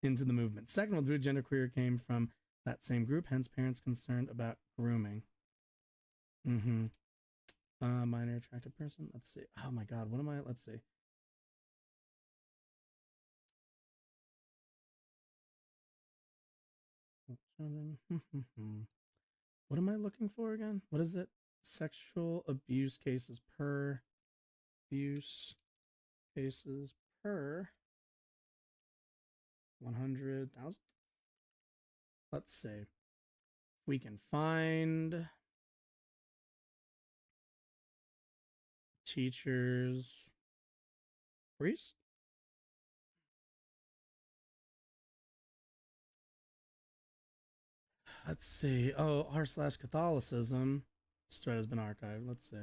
movement. Second one, genderqueer came from that same group, hence parents concerned about grooming. Minor attractive person. Let's see. Oh my God, what am I? Let's see. What am I looking for again? What is it? Sexual abuse cases per 100,000. Let's see. We can find teachers, priests. Let's see. Oh, r/Catholicism. This thread has been archived. Let's see.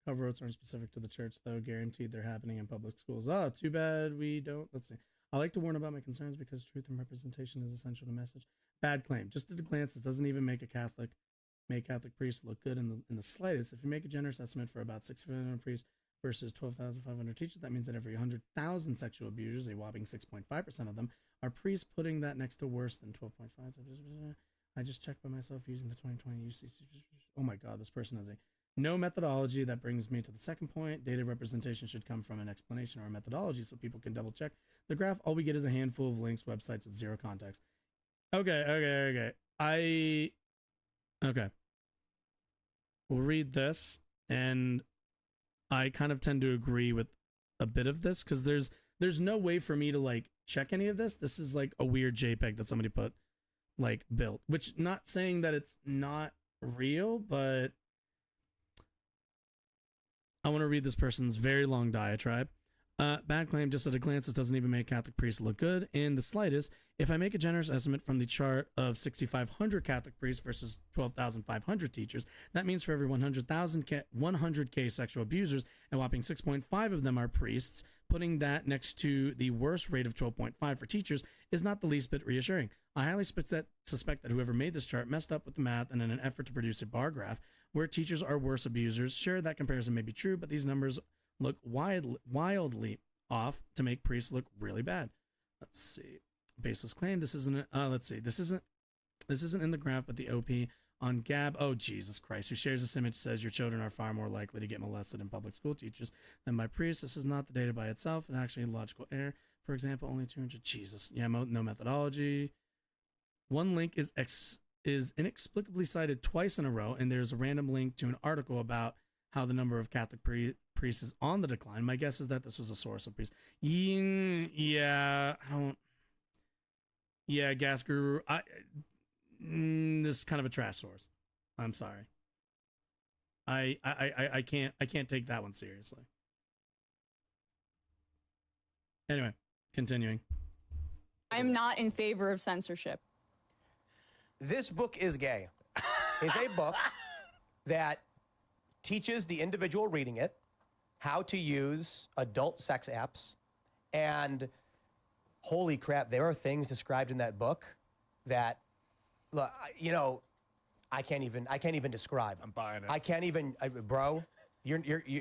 Cover roads aren't specific to the church, though. Guaranteed they're happening in public schools. Oh, too bad we don't. Let's see. I like to warn about my concerns because truth and representation is essential to the message. Bad claim. Just at a glance, this doesn't even make a Catholic make Catholic priests look good in the slightest. If you make a generous estimate for about 6,500 priests versus 12,500 teachers, that means that every 100,000 sexual abusers, a whopping 6.5% of them, are priests, putting that next to worse than 12.5. I just checked by myself using the 2020 UC. Oh my God, this person has no methodology. That brings me to the second point. Data representation should come from an explanation or a methodology so people can double check the graph. All we get is a handful of links, websites with zero context. Okay. We'll read this, and I kind of tend to agree with a bit of this because there's no way for me to like check any of this. This is like a weird JPEG that somebody built, which not saying that it's not real, but I want to read this person's very long diatribe. Bad claim, just at a glance, this doesn't even make Catholic priests look good in the slightest. If I make a generous estimate from the chart of 6,500 Catholic priests versus 12,500 teachers, that means for every 100K sexual abusers, a whopping 6.5 of them are priests. Putting that next to the worst rate of 12.5 for teachers is not the least bit reassuring. I highly suspect that whoever made this chart messed up with the math and in an effort to produce a bar graph where teachers are worse abusers. Sure, that comparison may be true, but these numbers look wildly off to make priests look really bad. Let's see. Baseless claim. This isn't. Let's see. This isn't in the graph, but the OP on Gab. Oh Jesus Christ! Who shares this image says your children are far more likely to get molested in public school teachers than by priests. This is not the data by itself. It's actually a logical error. For example, only 200. Jesus. Yeah. No methodology. One link is inexplicably cited twice in a row, and there's a random link to an article about how the number of Catholic priests is on the decline. My guess is that this was a source of priests. Yeah, Gas Guru. This is kind of a trash source. I'm sorry. I can't take that one seriously. Anyway, continuing. I'm not in favor of censorship. This book is gay. Is a book that teaches the individual reading it how to use adult sex apps, and holy crap, there are things described in that book that, you know, I can't even describe. I'm buying it. I can't even, bro. We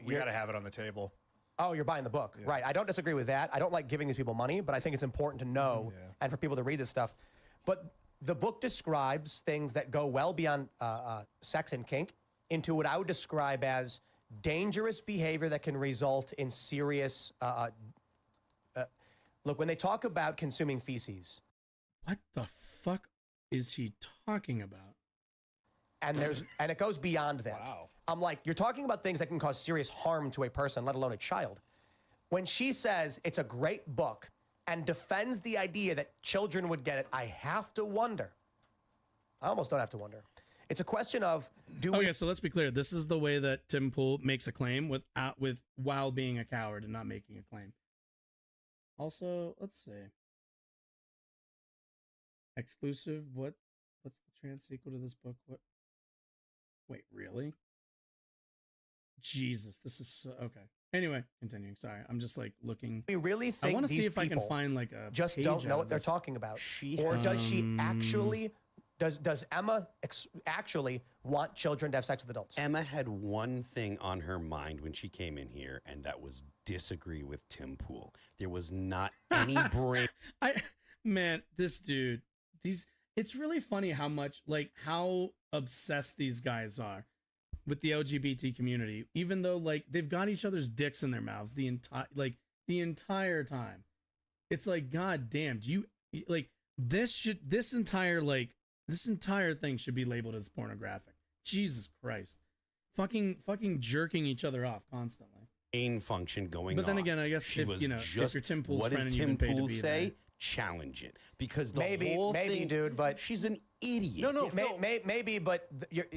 gotta have it on the table. Oh, you're buying the book, right? I don't disagree with that. I don't like giving these people money, but I think it's important to know and for people to read this stuff. But the book describes things that go well beyond sex and kink into what I would describe as dangerous behavior that can result in serious. Look, when they talk about consuming feces, what the fuck is he talking about? And it goes beyond that. Wow. I'm like, you're talking about things that can cause serious harm to a person, let alone a child. When she says it's a great book and defends the idea that children would get it, I have to wonder. I almost don't have to wonder. It's a question of Okay, so let's be clear. This is the way that Tim Pool makes a claim while being a coward and not making a claim. Also, let's see. Exclusive. What's the trans sequel to this book? What? Wait, really? Jesus, this is so, okay. Anyway, continuing. Sorry, I'm just like looking. We really think I want to see if I can people find like a just page don't know out what of they're this. talking about, or does she actually? Does Emma actually want children to have sex with adults? Emma had one thing on her mind when she came in here, and that was disagree with Tim Pool. There was not any brain. Man, this dude, it's really funny how obsessed these guys are with the LGBT community, even though like they've got each other's dicks in their mouths the entire time. It's like, God damn, do you like this entire thing should be labeled as pornographic. Jesus Christ. Fucking jerking each other off constantly. Main function going on. But then again, I guess if you're Tim Pool's what friend does and you've Tim been paid Pool to be say? there. Challenge it, because the maybe, whole thing, dude, but she's an idiot. Maybe, but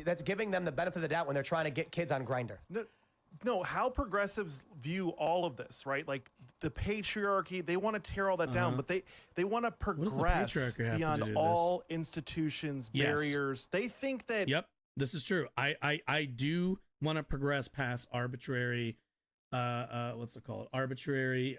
that's giving them the benefit of the doubt when they're trying to get kids on Grindr. No, how progressives view all of this, right? Like the patriarchy, they want to tear all that down, but they want to progress beyond all institutions, barriers. They think that. Yep, this is true. I do want to progress past arbitrary, what's it called? Arbitrary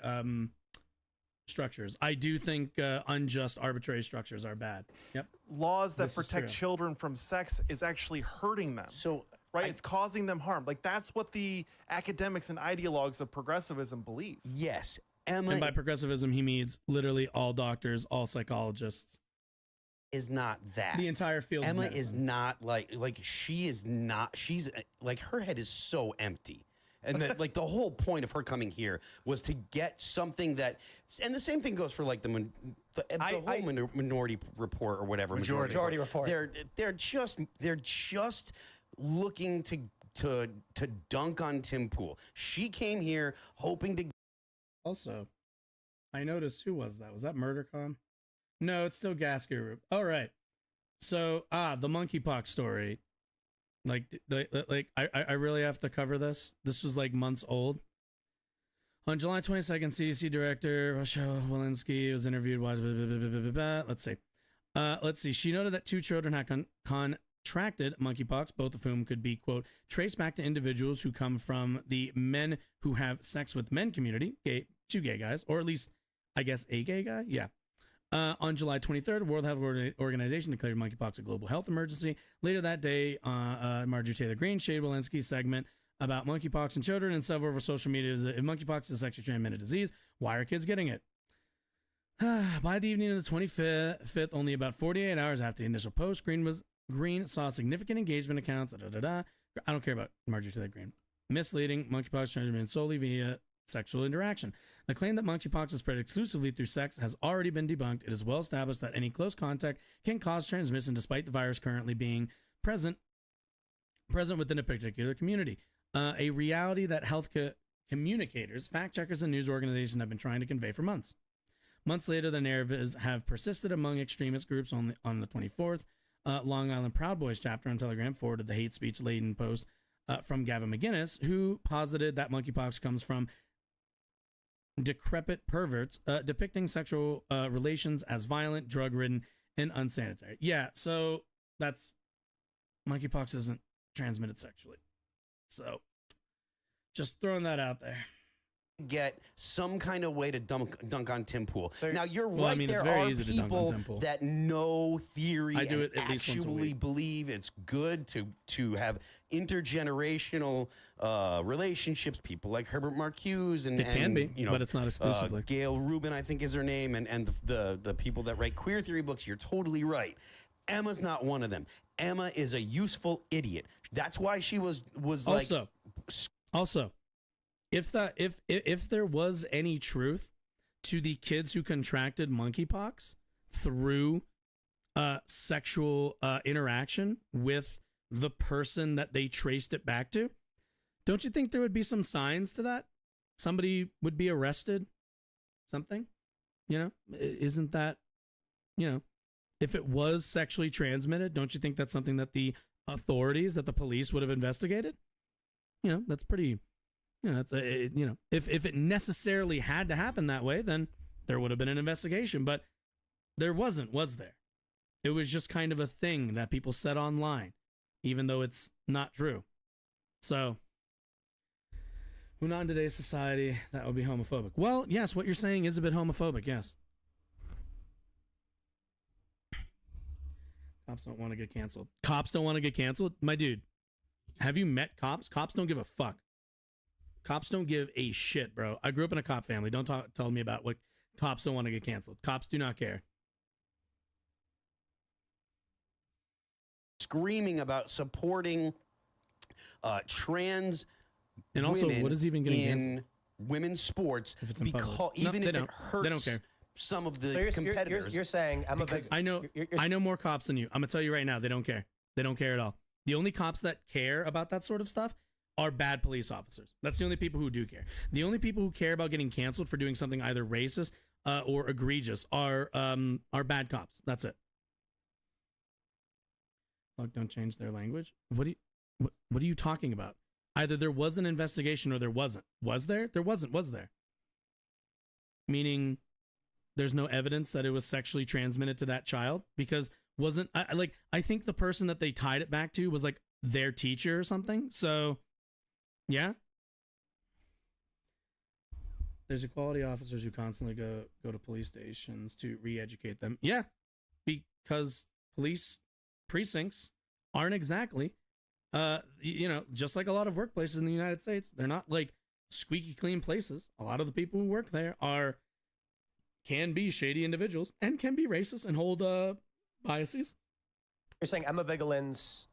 structures. I do think unjust, arbitrary structures are bad. Yep. Laws that protect children from sex is actually hurting them. So, right? It's causing them harm. Like, that's what the academics and ideologues of progressivism believe. Yes. Emma, and by progressivism, he means literally all doctors, all psychologists. Is not that. The entire field Emma of is not she is not, she's like, her head is so empty. And that, like, the whole point of her coming here was to get something that, and the same thing goes for like the whole Minority Report or whatever. Majority Report. They're just looking to dunk on Tim Pool. She came here hoping to. Also, I noticed, who was that? Was that MurderCon? No, it's still Gas Group. All right. So, the monkeypox story. Like I really have to cover this. This was like months old. On July 22nd, CDC Director Rochelle Walensky was interviewed. Let's see. She noted that 2 children had contracted monkeypox, both of whom could be, quote, traced back to individuals who come from the men who have sex with men community, 2 gay guys, or at least, I guess, a gay guy. Yeah. On July 23rd, World Health Organization declared monkeypox a global health emergency. Later that day, Marjorie Taylor Greene shaded Walensky's segment about monkeypox in children and several over social media. If monkeypox is a sexually transmitted disease, why are kids getting it? By the evening of the 25th, only about 48 hours after the initial post, Greene saw significant engagement accounts. I don't care about Marjorie Taylor Greene. Misleading, monkeypox transmitted solely via sexual interaction. The claim that monkeypox is spread exclusively through sex has already been debunked. It is well established that any close contact can cause transmission despite the virus currently being present within a particular community. A reality that health communicators, fact checkers, and news organizations have been trying to convey for months. Months later, the narratives have persisted among extremist groups. On the 24th, Long Island Proud Boys chapter on Telegram forwarded the hate speech-laden post from Gavin McGinnis, who posited that monkeypox comes from decrepit perverts depicting sexual relations as violent, drug-ridden, and unsanitary. Yeah, so that's monkeypox isn't transmitted sexually. So just throwing that out there. Get some kind of way to dunk on Tim Pool. So, now you're well, right. I mean, it's there very are easy to dunk on people Tim Pool. that know theory I do and it at least once a actually week. believe it's good to have intergenerational relationships. People like Herbert Marcuse and It can be, you know, but it's not exclusively. Gail Rubin, I think, is her name, and the people that write queer theory books. You're totally right. Emma's not one of them. Emma is a useful idiot. That's why she was also. If there was any truth to the kids who contracted monkeypox through sexual interaction with the person that they traced it back to, don't you think there would be some signs to that? Somebody would be arrested? Something? You know? Isn't that, you know, if it was sexually transmitted, don't you think that's something that the authorities, that the police would have investigated? You know, that's pretty... You know, if it necessarily had to happen that way, then there would have been an investigation. But there wasn't, was there? It was just kind of a thing that people said online, even though it's not true. So, who not in today's society, that would be homophobic. Well, yes, what you're saying is a bit homophobic, yes. Cops don't want to get canceled. Cops don't want to get canceled? My dude, have you met cops? Cops don't give a fuck. Cops don't give a shit, bro. I grew up in a cop family. Don't tell me about what cops don't want to get canceled. Cops do not care. Screaming about supporting trans and also women what is even getting in canceled? Women's sports if it's in because public. even No, if they it hurts they don't care. some of the competitors. You're saying I'm because a big. I know more cops than you. I'm gonna tell you right now, they don't care. They don't care at all. The only cops that care about that sort of stuff are bad police officers. That's the only people who do care. The only people who care about getting canceled for doing something either racist or egregious are bad cops. That's it. Fuck, don't change their language. What are you talking about? Either there was an investigation or there wasn't. Was there? There wasn't. Was there? Meaning there's no evidence that it was sexually transmitted to that child because I think the person that they tied it back to was like their teacher or something. So yeah. There's equality officers who constantly go to police stations to re-educate them. Yeah, because police precincts aren't exactly, just like a lot of workplaces in the United States, they're not like squeaky clean places. A lot of the people who work there can be shady individuals and can be racist and hold biases. You're saying Emma Vigeland's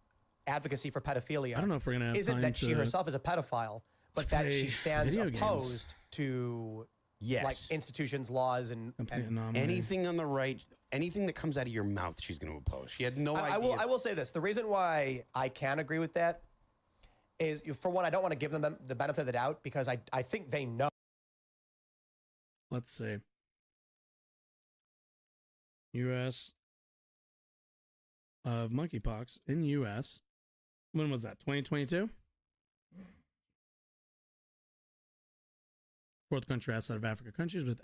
advocacy for pedophilia, I don't know if we're gonna have isn't time that she herself is a pedophile, but that she stands opposed to like institutions, laws, and anything on the right, anything that comes out of your mouth, she's going to oppose. She had no idea. I will say this: the reason why I can agree with that is, for one, I don't want to give them the benefit of the doubt because I think they know. Let's see. U.S. of monkeypox in U.S. When was that? 2022? Fourth country outside of Africa countries with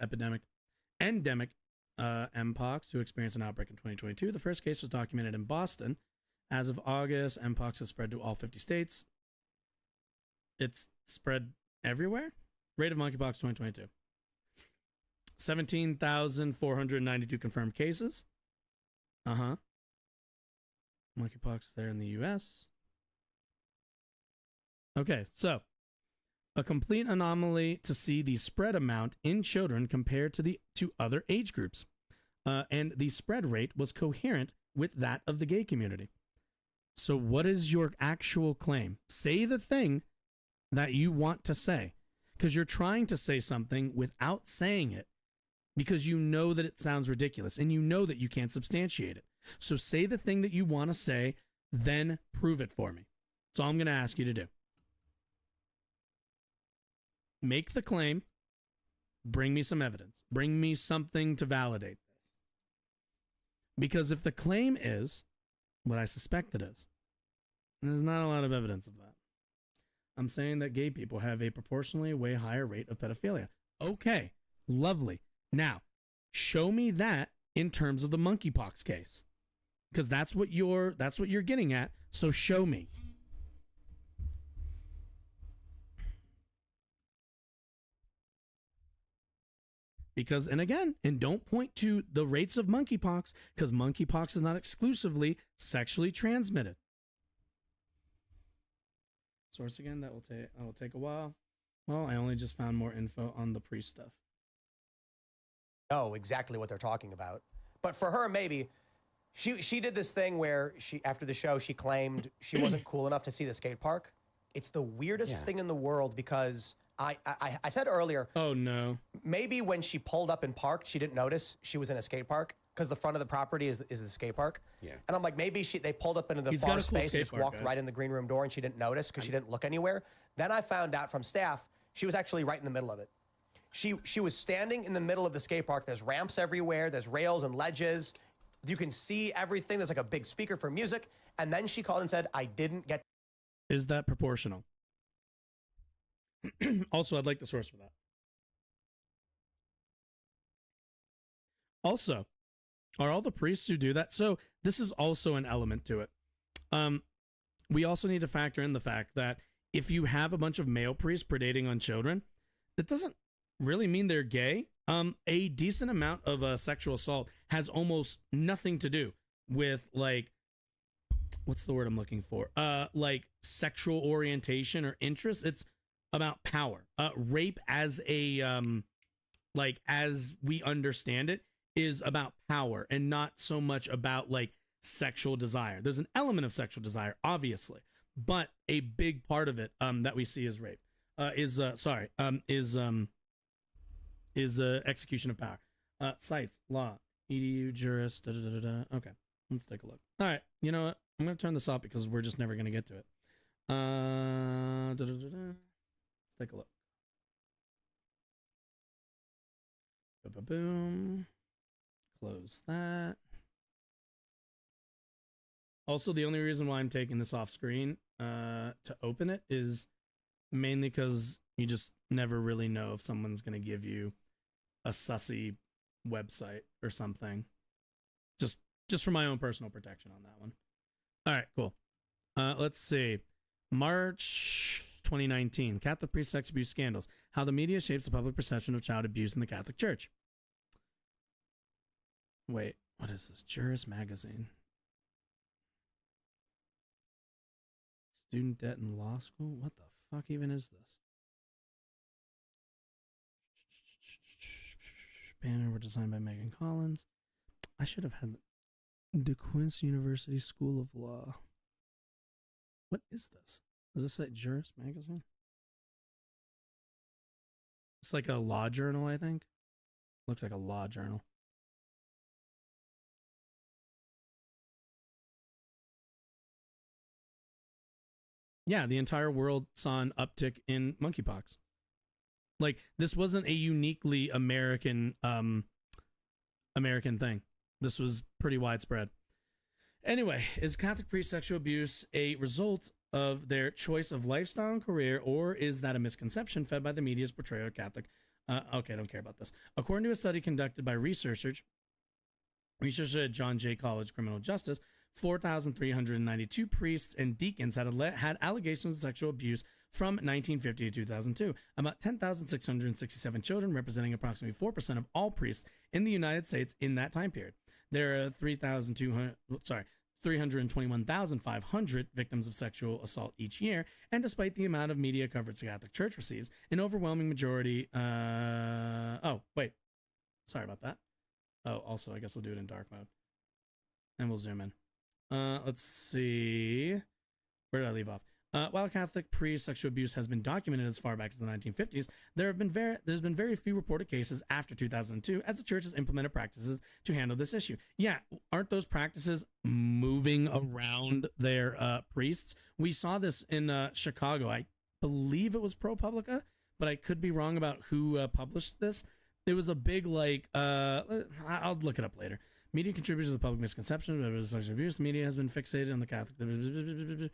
endemic Mpox who experienced an outbreak in 2022. The first case was documented in Boston. As of August, Mpox has spread to all 50 states. It's spread everywhere. Rate of monkeypox 2022. 17,492 confirmed cases. Monkeypox there in the U.S. Okay, so a complete anomaly to see the spread amount in children compared to other age groups. And the spread rate was coherent with that of the gay community. So what is your actual claim? Say the thing that you want to say, because you're trying to say something without saying it, because you know that it sounds ridiculous and you know that you can't substantiate it. So say the thing that you want to say, then prove it for me. That's all I'm going to ask you to do. Make the claim, bring me some evidence, bring me something to validate this. Because if the claim is what I suspect it is, there's not a lot of evidence of that. I'm saying that gay people have a proportionally way higher rate of pedophilia. Okay, lovely. Now, show me that in terms of the monkeypox case. Because that's what you're getting at, so show me. Because, and again, and don't point to the rates of monkeypox, because monkeypox is not exclusively sexually transmitted. Source again, that will take a while. Well, I only just found more info on the priest stuff. Know exactly what they're talking about. But for her, maybe, she did this thing where after the show, she claimed she wasn't cool enough to see the skate park. It's the weirdest thing in the world because I said earlier. Oh no! Maybe when she pulled up and parked, she didn't notice she was in a skate park because the front of the property is the skate park. Yeah. And I'm like, maybe they pulled up into the far space and just walked right in the green room door, and she didn't notice because she didn't look anywhere. Then I found out from staff she was actually right in the middle of it. She was standing in the middle of the skate park. There's ramps everywhere. There's rails and ledges. You can see everything. There's like a big speaker for music. And then she called and said, "I didn't get." Is that proportional? Also, I'd like the source for that. Also, are all the priests who do that? So this is also an element to it. We also need to factor in the fact that if you have a bunch of male priests predating on children, that doesn't really mean they're gay. A decent amount of sexual assault has almost nothing to do with, like, what's the word I'm looking for? Like sexual orientation or interest. It's about power. Rape as a, like, as we understand it, is about power and not so much about, like, sexual desire. There's an element of sexual desire, obviously, but a big part of it that we see is rape. Is execution of power. Sites, law, edu, juris, Okay, let's take a look. All right, you know what? I'm going to turn this off because we're just never going to get to it. Let's take a look. Boom. Close that. Also, the only reason why I'm taking this off screen to open it is mainly because you just never really know if someone's going to give you a sussy website or something. Just for my own personal protection on that one. All right, cool. Let's see. March 2019. Catholic priest sex abuse scandals. How the media shapes the public perception of child abuse in the Catholic Church. Wait, what is this? Juris Magazine. Student debt in law school? What the fuck even is this? Banner were designed by Megan Collins. I should have had the Quince University School of Law. What is this? Does this say Juris Magazine? It's like a law journal, I think. Looks like a law journal. Yeah, the entire world saw an uptick in monkeypox. Like, this wasn't a uniquely American thing. This was pretty widespread. Anyway, is Catholic priest sexual abuse a result of their choice of lifestyle and career, or is that a misconception fed by the media's portrayal of Catholic? Okay, I don't care about this. According to a study conducted by researchers at John Jay College Criminal Justice, 4,392 priests and deacons had allegations of sexual abuse from 1950 to 2002. About 10,667 children, representing approximately 4% of all priests in the United States in that time period. There are 321,500 victims of sexual assault each year, and despite the amount of media coverage the Catholic Church receives, an overwhelming majority. Oh, wait. Sorry about that. Oh, also, I guess we'll do it in dark mode. And we'll zoom in. Let's see. Where did I leave off? While Catholic priest sexual abuse has been documented as far back as the 1950s, there's been very few reported cases after 2002 as the church has implemented practices to handle this issue. Yeah, aren't those practices moving around their priests? We saw this in Chicago. I believe it was ProPublica, but I could be wrong about who published this. It was a big, like, I'll look it up later. Media contributes to the public misconception of sexual abuse. The media has been fixated on the Catholic.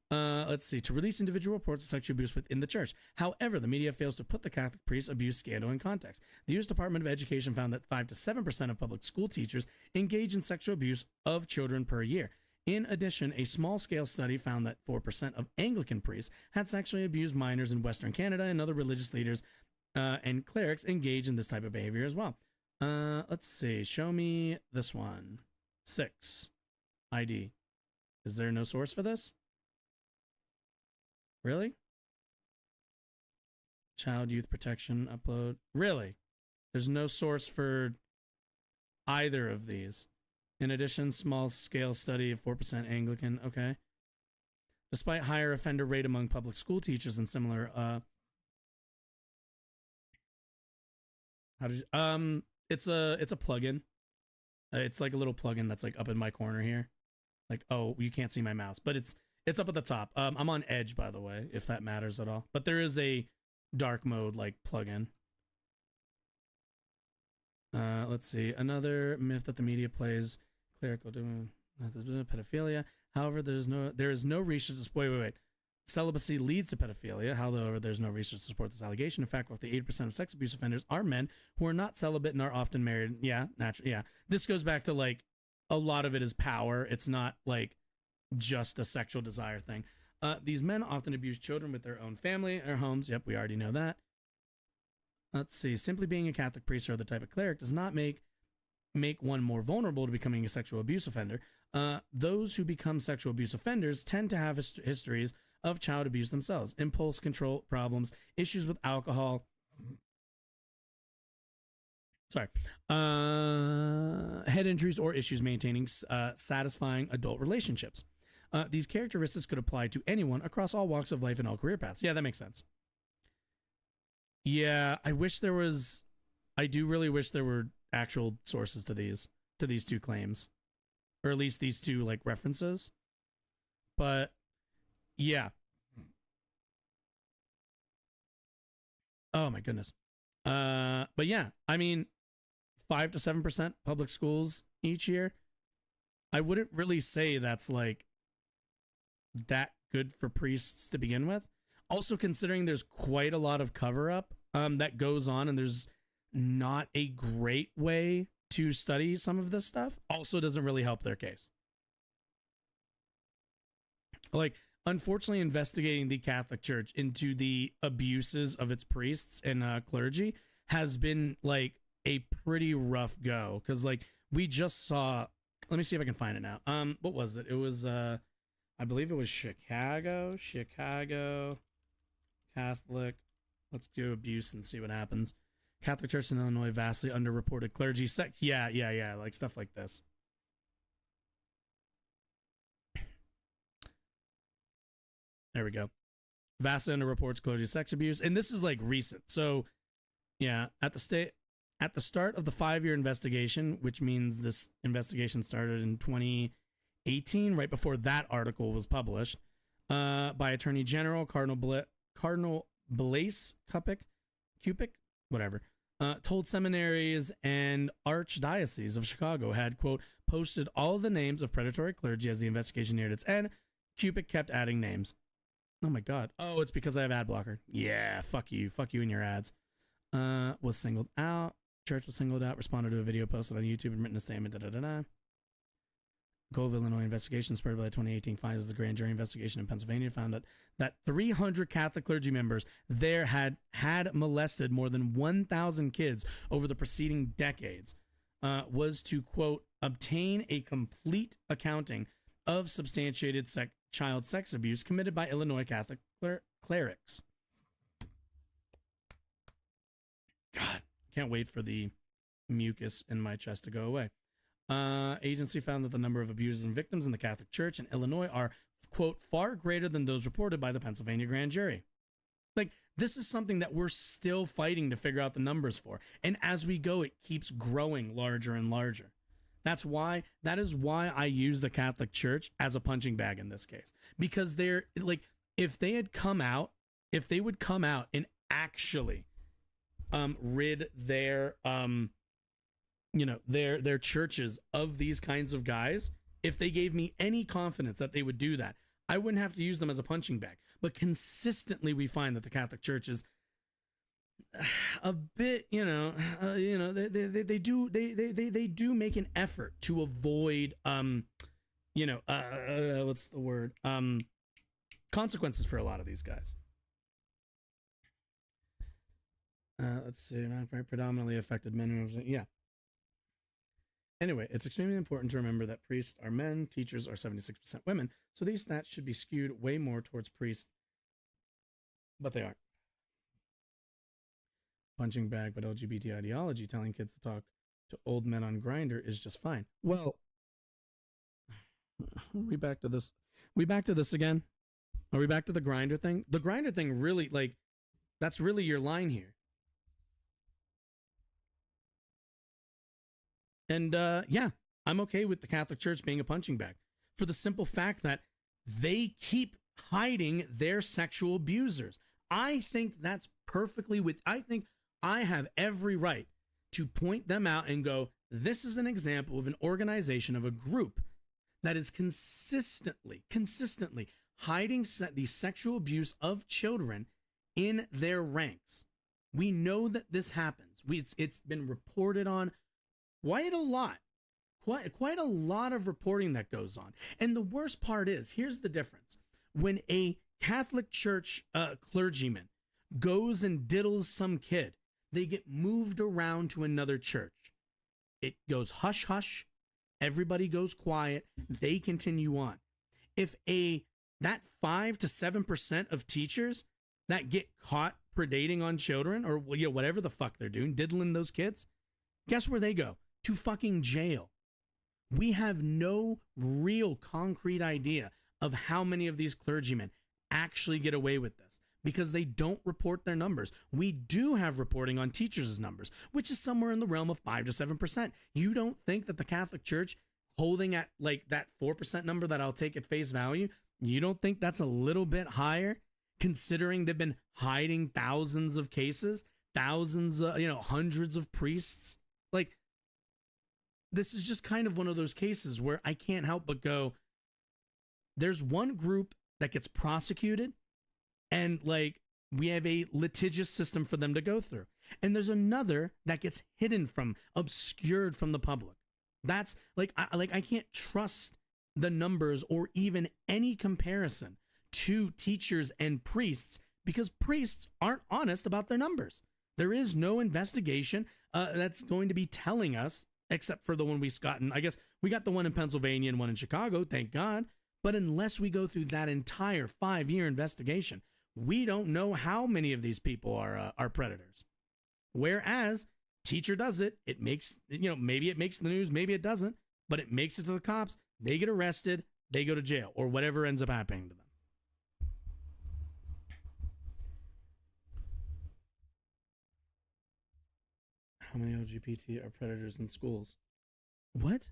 Let's see. To release individual reports of sexual abuse within the church. However, the media fails to put the Catholic priest abuse scandal in context. The U.S. Department of Education found that 5 to 7% of public school teachers engage in sexual abuse of children per year. In addition, a small-scale study found that 4% of Anglican priests had sexually abused minors in Western Canada, and other religious leaders and clerics engage in this type of behavior as well. Let's see. Show me this one. 6. ID. Is there no source for this? Really? Child Youth Protection upload. Really? There's no source for either of these. In addition, small-scale study of 4% Anglican. Okay. Despite higher offender rate among public school teachers and similar, it's a plugin. It's like a little plugin that's like up in my corner here. Like, oh, you can't see my mouse, but it's up at the top. I'm on Edge, by the way, if that matters at all. But there is a dark mode like plugin. Let's see. Another myth that the media plays: clerical pedophilia. However, there is no research to wait. Celibacy leads to pedophilia. However, there's no research to support this allegation. In fact, roughly 80% of sex abuse offenders are men who are not celibate and are often married. Yeah, naturally. Yeah, this goes back to like a lot of it is power. It's not like just a sexual desire thing. These men often abuse children with their own family or homes. Yep, we already know that. Let's see. Simply being a Catholic priest or the type of cleric does not make one more vulnerable to becoming a sexual abuse offender. Those who become sexual abuse offenders tend to have histories of child abuse themselves, impulse control problems, issues with alcohol. Head injuries or issues maintaining satisfying adult relationships. These characteristics could apply to anyone across all walks of life and all career paths. Yeah, that makes sense. Yeah, I do really wish there were actual sources to these two claims, or at least these two like references. But yeah. Oh my goodness. But yeah, I mean, 5 to 7% public schools each year. I wouldn't really say that's like that good for priests to begin with. Also, considering there's quite a lot of cover up that goes on, and there's not a great way to study some of this stuff, also doesn't really help their case. Like, unfortunately, investigating the Catholic Church into the abuses of its priests and clergy has been like a pretty rough go. Because like we just saw, let me see if I can find it now. What was it? It was I believe it was Chicago Catholic. Let's do abuse and see what happens. Catholic Church in Illinois vastly underreported clergy sex. Yeah, like stuff like this. There we go. Vastly underreports clergy sex abuse, and this is like recent. So, yeah, at the start of the 5-year investigation, which means this investigation started in 2018, right before that article was published, by Attorney General Cardinal Blaise Cupic, whatever, told seminaries and archdiocese of Chicago had, quote, posted all the names of predatory clergy as the investigation neared its end. Cupic kept adding names. Oh my God. Oh, it's because I have ad blocker. Yeah, fuck you and your ads. Was singled out. Church was singled out. Responded to a video posted on YouTube and written a statement. Gove, Illinois investigation spurred by the 2018 findings of the grand jury investigation in Pennsylvania found that 300 Catholic clergy members there had molested more than 1,000 kids over the preceding decades. Was to, quote, obtain a complete accounting of substantiated child sex abuse committed by Illinois Catholic clerics. God, can't wait for the mucus in my chest to go away. Agency found that the number of abusers and victims in the Catholic Church in Illinois are, quote, far greater than those reported by the Pennsylvania grand jury. Like, this is something that we're still fighting to figure out the numbers for. And as we go, it keeps growing larger and larger. That is why I use the Catholic Church as a punching bag in this case. Because they're like, if they would come out and actually rid their their churches of these kinds of guys, if they gave me any confidence that they would do that, I wouldn't have to use them as a punching bag. But consistently we find that the Catholic Church is a bit, they do make an effort to avoid what's the word? Consequences for a lot of these guys. Let's see, very predominantly affected men. Yeah. Anyway, it's extremely important to remember that priests are men, teachers are 76% women, so these stats should be skewed way more towards priests, but they aren't. Punching bag, but LGBT ideology, telling kids to talk to old men on Grindr is just fine. Well, are we back to this? We back to this again? Are we back to the Grindr thing? The Grindr thing really, like, that's really your line here. And yeah, I'm okay with the Catholic Church being a punching bag for the simple fact that they keep hiding their sexual abusers. I think that's perfectly I think I have every right to point them out and go, this is an example of an organization, of a group that is consistently hiding the sexual abuse of children in their ranks. We know that this happens. It's been reported on quite a lot of reporting that goes on. And the worst part is, here's the difference. When a Catholic Church clergyman goes and diddles some kid, they get moved around to another church. It goes hush hush. Everybody goes quiet. They continue on. If that 5 to 7% of teachers that get caught predating on children, or whatever the fuck they're doing, diddling those kids, guess where they go? To fucking jail. We have no real concrete idea of how many of these clergymen actually get away with this because they don't report their numbers. We do have reporting on teachers' numbers, which is somewhere in the realm of 5 to 7%. You don't think that the Catholic Church holding at like that 4% number that I'll take at face value, you don't think that's a little bit higher considering they've been hiding thousands of cases, hundreds of priests? Like, this is just kind of one of those cases where I can't help but go, there's one group that gets prosecuted and like we have a litigious system for them to go through. And there's another that gets obscured from the public. That's like I can't trust the numbers or even any comparison to teachers and priests because priests aren't honest about their numbers. There is no investigation that's going to be telling us, except for the one we've gotten. I guess we got the one in Pennsylvania and one in Chicago, thank God. But unless we go through that entire 5-year investigation, we don't know how many of these people are predators. Whereas teacher does it, it makes, maybe it makes the news, maybe it doesn't, but it makes it to the cops. They get arrested, they go to jail, or whatever ends up happening to them. How many LGBT are predators in schools? What?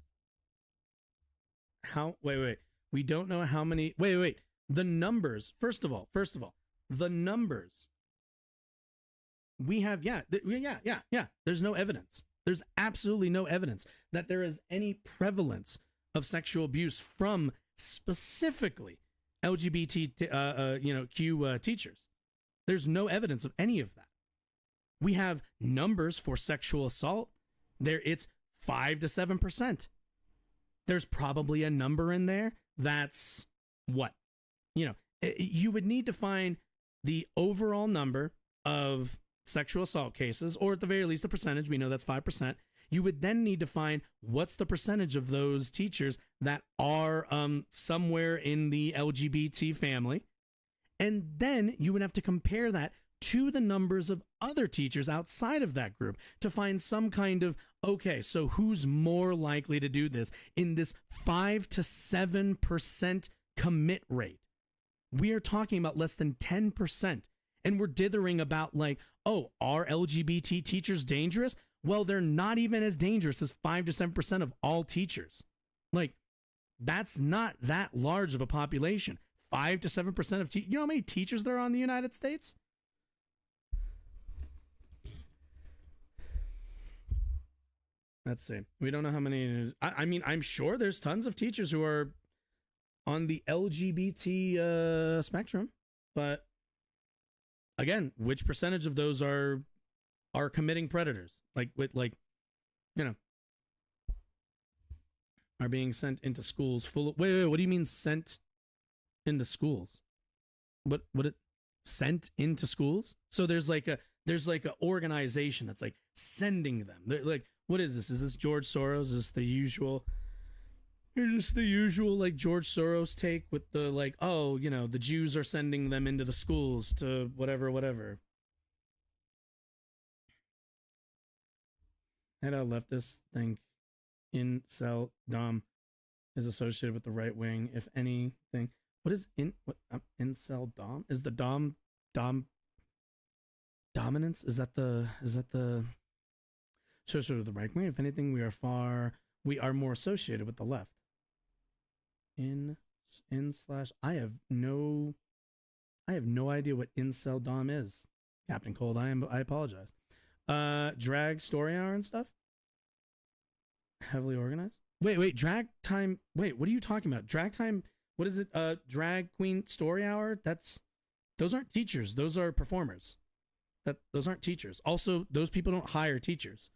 How? Wait. We don't know how many. Wait. The numbers. First of all, the numbers. We have, yeah. There's no evidence. There's absolutely no evidence that there is any prevalence of sexual abuse from specifically LGBT, Q teachers. There's no evidence of any of that. We have numbers for sexual assault. It's 5 to 7%. There's probably a number in there that's what? You would need to find the overall number of sexual assault cases, or at the very least the percentage. We know that's 5%. You would then need to find what's the percentage of those teachers that are somewhere in the LGBT family. And then you would have to compare that to the numbers of other teachers outside of that group to find some kind of, okay, so who's more likely to do this in this 5 to 7% commit rate? We are talking about less than 10%. And we're dithering about like, oh, are LGBT teachers dangerous? Well, they're not even as dangerous as 5 to 7% of all teachers. Like, that's not that large of a population. 5 to 7% of teachers. You know how many teachers there are in the United States? Let's see. We don't know how many. I mean, I'm sure there's tons of teachers who are on the LGBT spectrum, but again, which percentage of those are committing predators? Are being sent into schools full of. Wait. What do you mean sent into schools? What it sent into schools? So there's like a organization that's like sending them. They're like, what is this? Is this George Soros? Is this the usual? Is this the usual like George Soros take with the like, oh, the Jews are sending them into the schools to whatever. And how leftists think incel dom is associated with the right wing, if anything. What is incel dom? Is the dom dominance? Is that the sort of the right wing? If anything, we are more associated with the left. I have no idea what incel dom is. Captain Cold, I apologize. Drag story hour and stuff? Heavily organized? Wait, drag time. Wait, what are you talking about? Drag time, what is it? Drag queen story hour? Those aren't teachers, those are performers. Those aren't teachers. Also, those people don't hire teachers.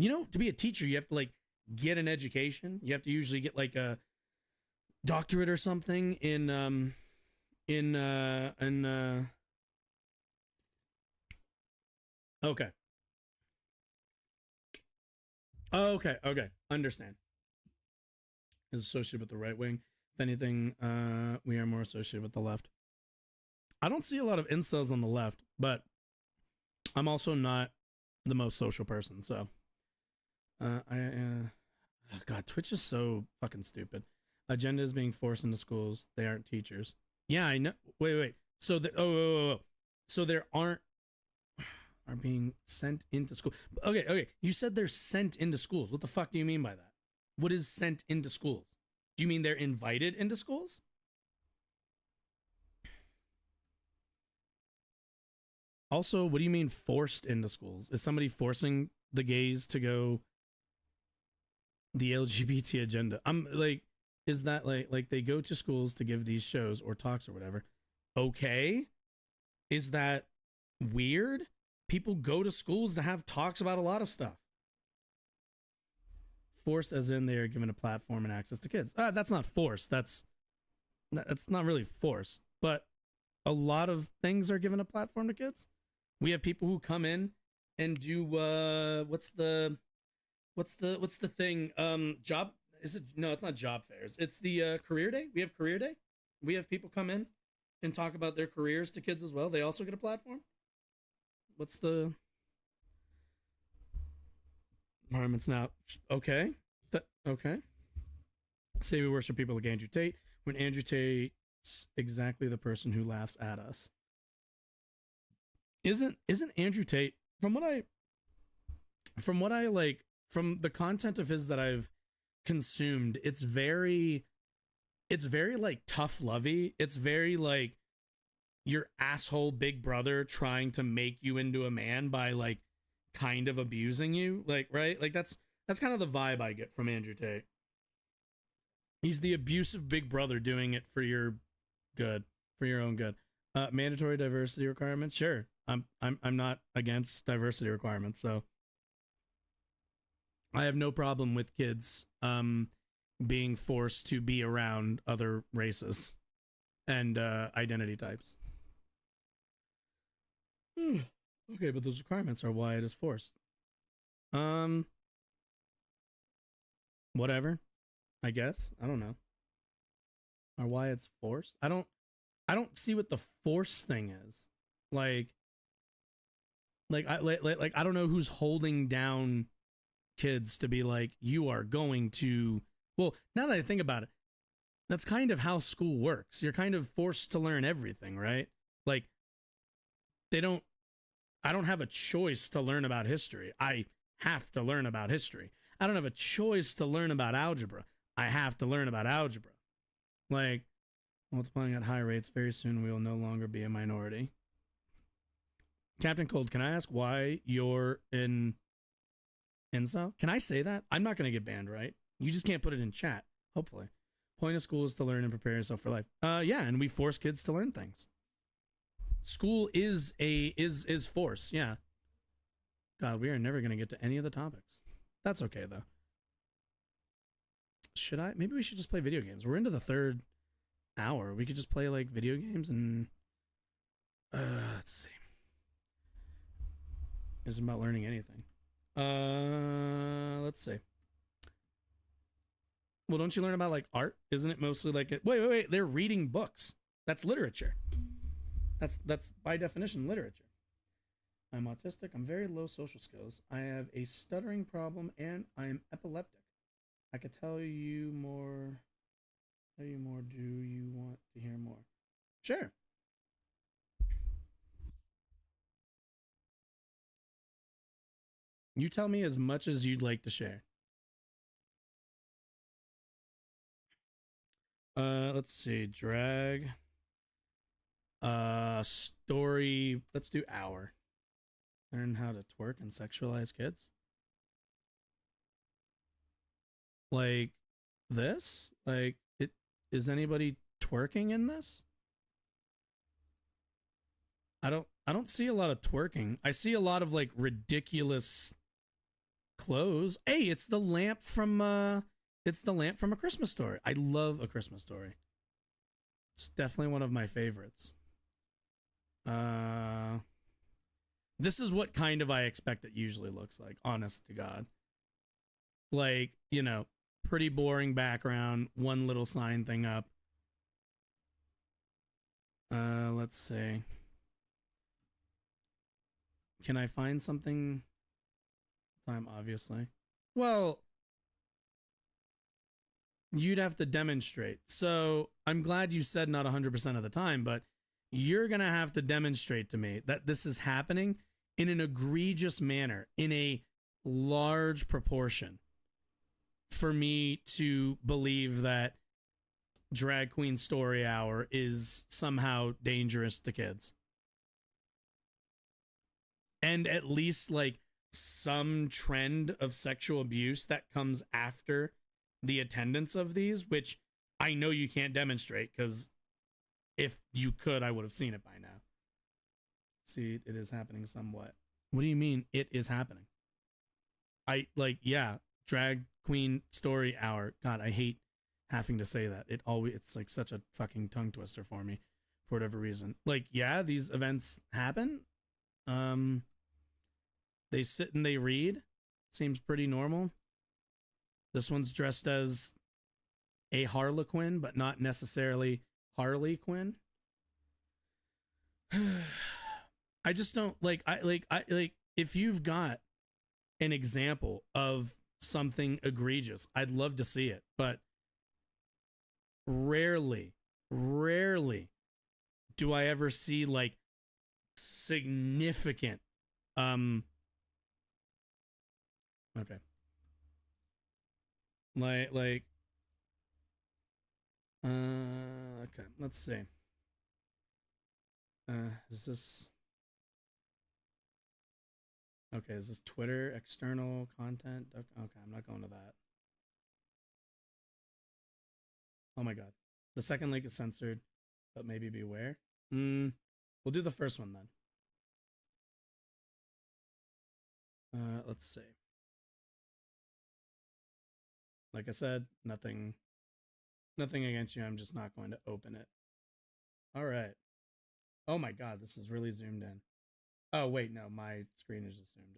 To be a teacher, you have to like get an education. You have to usually get like a doctorate or something in okay. Understand. Is associated with the right wing. If anything, we are more associated with the left. I don't see a lot of incels on the left, but I'm also not the most social person, so God, Twitch is so fucking stupid. Agenda is being forced into schools. They aren't teachers. Yeah, I know. Wait. So so there are being sent into school. Okay. You said they're sent into schools. What the fuck do you mean by that? What is sent into schools? Do you mean they're invited into schools? Also, what do you mean forced into schools? Is somebody forcing the gays to go the LGBT agenda? I'm like, is that like they go to schools to give these shows or talks or whatever? Okay. Is that weird? People go to schools to have talks about a lot of stuff. Forced as in they are given a platform and access to kids. That's not forced. That's not really forced. but a lot of things are given a platform to kids. We have people who come in and do what's the thing? Job is it? No, it's not job fairs. It's the career day. We have career day. We have people come in and talk about their careers to kids as well. They also get a platform. What's the requirements now? Okay. Okay. Say we worship people like Andrew Tate when Andrew Tate's exactly the person who laughs at us. Isn't Andrew Tate, from what I like, from the content of his that I've consumed, it's very like tough lovey. It's very like your asshole big brother trying to make you into a man by like kind of abusing you, like, right? Like that's kind of the vibe I get from Andrew Tate. He's the abusive big brother doing it for your good, for your own good. Mandatory diversity requirements, sure. I'm not against diversity requirements, so I have no problem with kids being forced to be around other races and identity types. Okay, but those requirements are why it is forced. Whatever, I guess. I don't know. Or why it's forced. I don't see what the force thing is. Like I don't know who's holding down kids to be like, you are going to, well, now that I think about it, that's kind of how school works. You're kind of forced to learn everything, right? Like I don't have a choice to learn about history. I have to learn about history. I don't have a choice to learn about algebra. I have to learn about algebra. Like, multiplying at high rates, very soon we will no longer be a minority. Captain Cold, can I ask why you're in incel? Can I say that? I'm not going to get banned, right? You just can't put it in chat, hopefully. Point of school is to learn and prepare yourself for life. Yeah, and we force kids to learn things. School is force, yeah. God, we are never going to get to any of the topics. That's okay, though. Maybe we should just play video games. We're into the third hour. We could just play, like, video games and... let's see. It isn't about learning anything. Let's see. Well, don't you learn about, like, art? Isn't it mostly like... Wait. They're reading books. That's literature. That's by definition literature. I'm autistic. I'm very low social skills. I have a stuttering problem, and I am epileptic. I could tell you more. Do you want to hear more? Sure. You tell me as much as you'd like to share. Let's see. Drag. Story. Let's do hour. Learn how to twerk and sexualize kids. Like this? Like it is anybody twerking in this? I don't see a lot of twerking. I see a lot of like ridiculous clothes. Hey, it's the lamp from A Christmas Story. I love A Christmas Story. It's definitely one of my favorites. This is what kind of I expect it usually looks like, honest to God. Like, you know, pretty boring background, one little sign thing up. Let's see. Can I find something? Time, obviously. Well, you'd have to demonstrate. So I'm glad you said not 100% of the time, but you're going to have to demonstrate to me that this is happening in an egregious manner, in a large proportion, for me to believe that Drag Queen Story Hour is somehow dangerous to kids. And at least like some trend of sexual abuse that comes after the attendance of these, which I know you can't demonstrate because if you could, I would have seen it by now. See, it is happening somewhat. What do you mean it is happening? Drag Queen Story Hour. God, I hate having to say that. It's like such a fucking tongue twister for me. for whatever reason. Like, yeah, these events happen. They sit and they read. Seems pretty normal. This one's dressed as a Harlequin, but not necessarily Harley Quinn. I just don't like if you've got an example of something egregious, I'd love to see it, but rarely do I ever see like significant okay. Okay, let's see. Is this okay? Is this Twitter external content? Okay, I'm not going to that. Oh my god. The second link is censored, but maybe beware. We'll do the first one then. Let's see. Like I said, nothing against you. I'm just not going to open it. All right. Oh my god, this is really zoomed in. Oh wait, no, my screen is just zoomed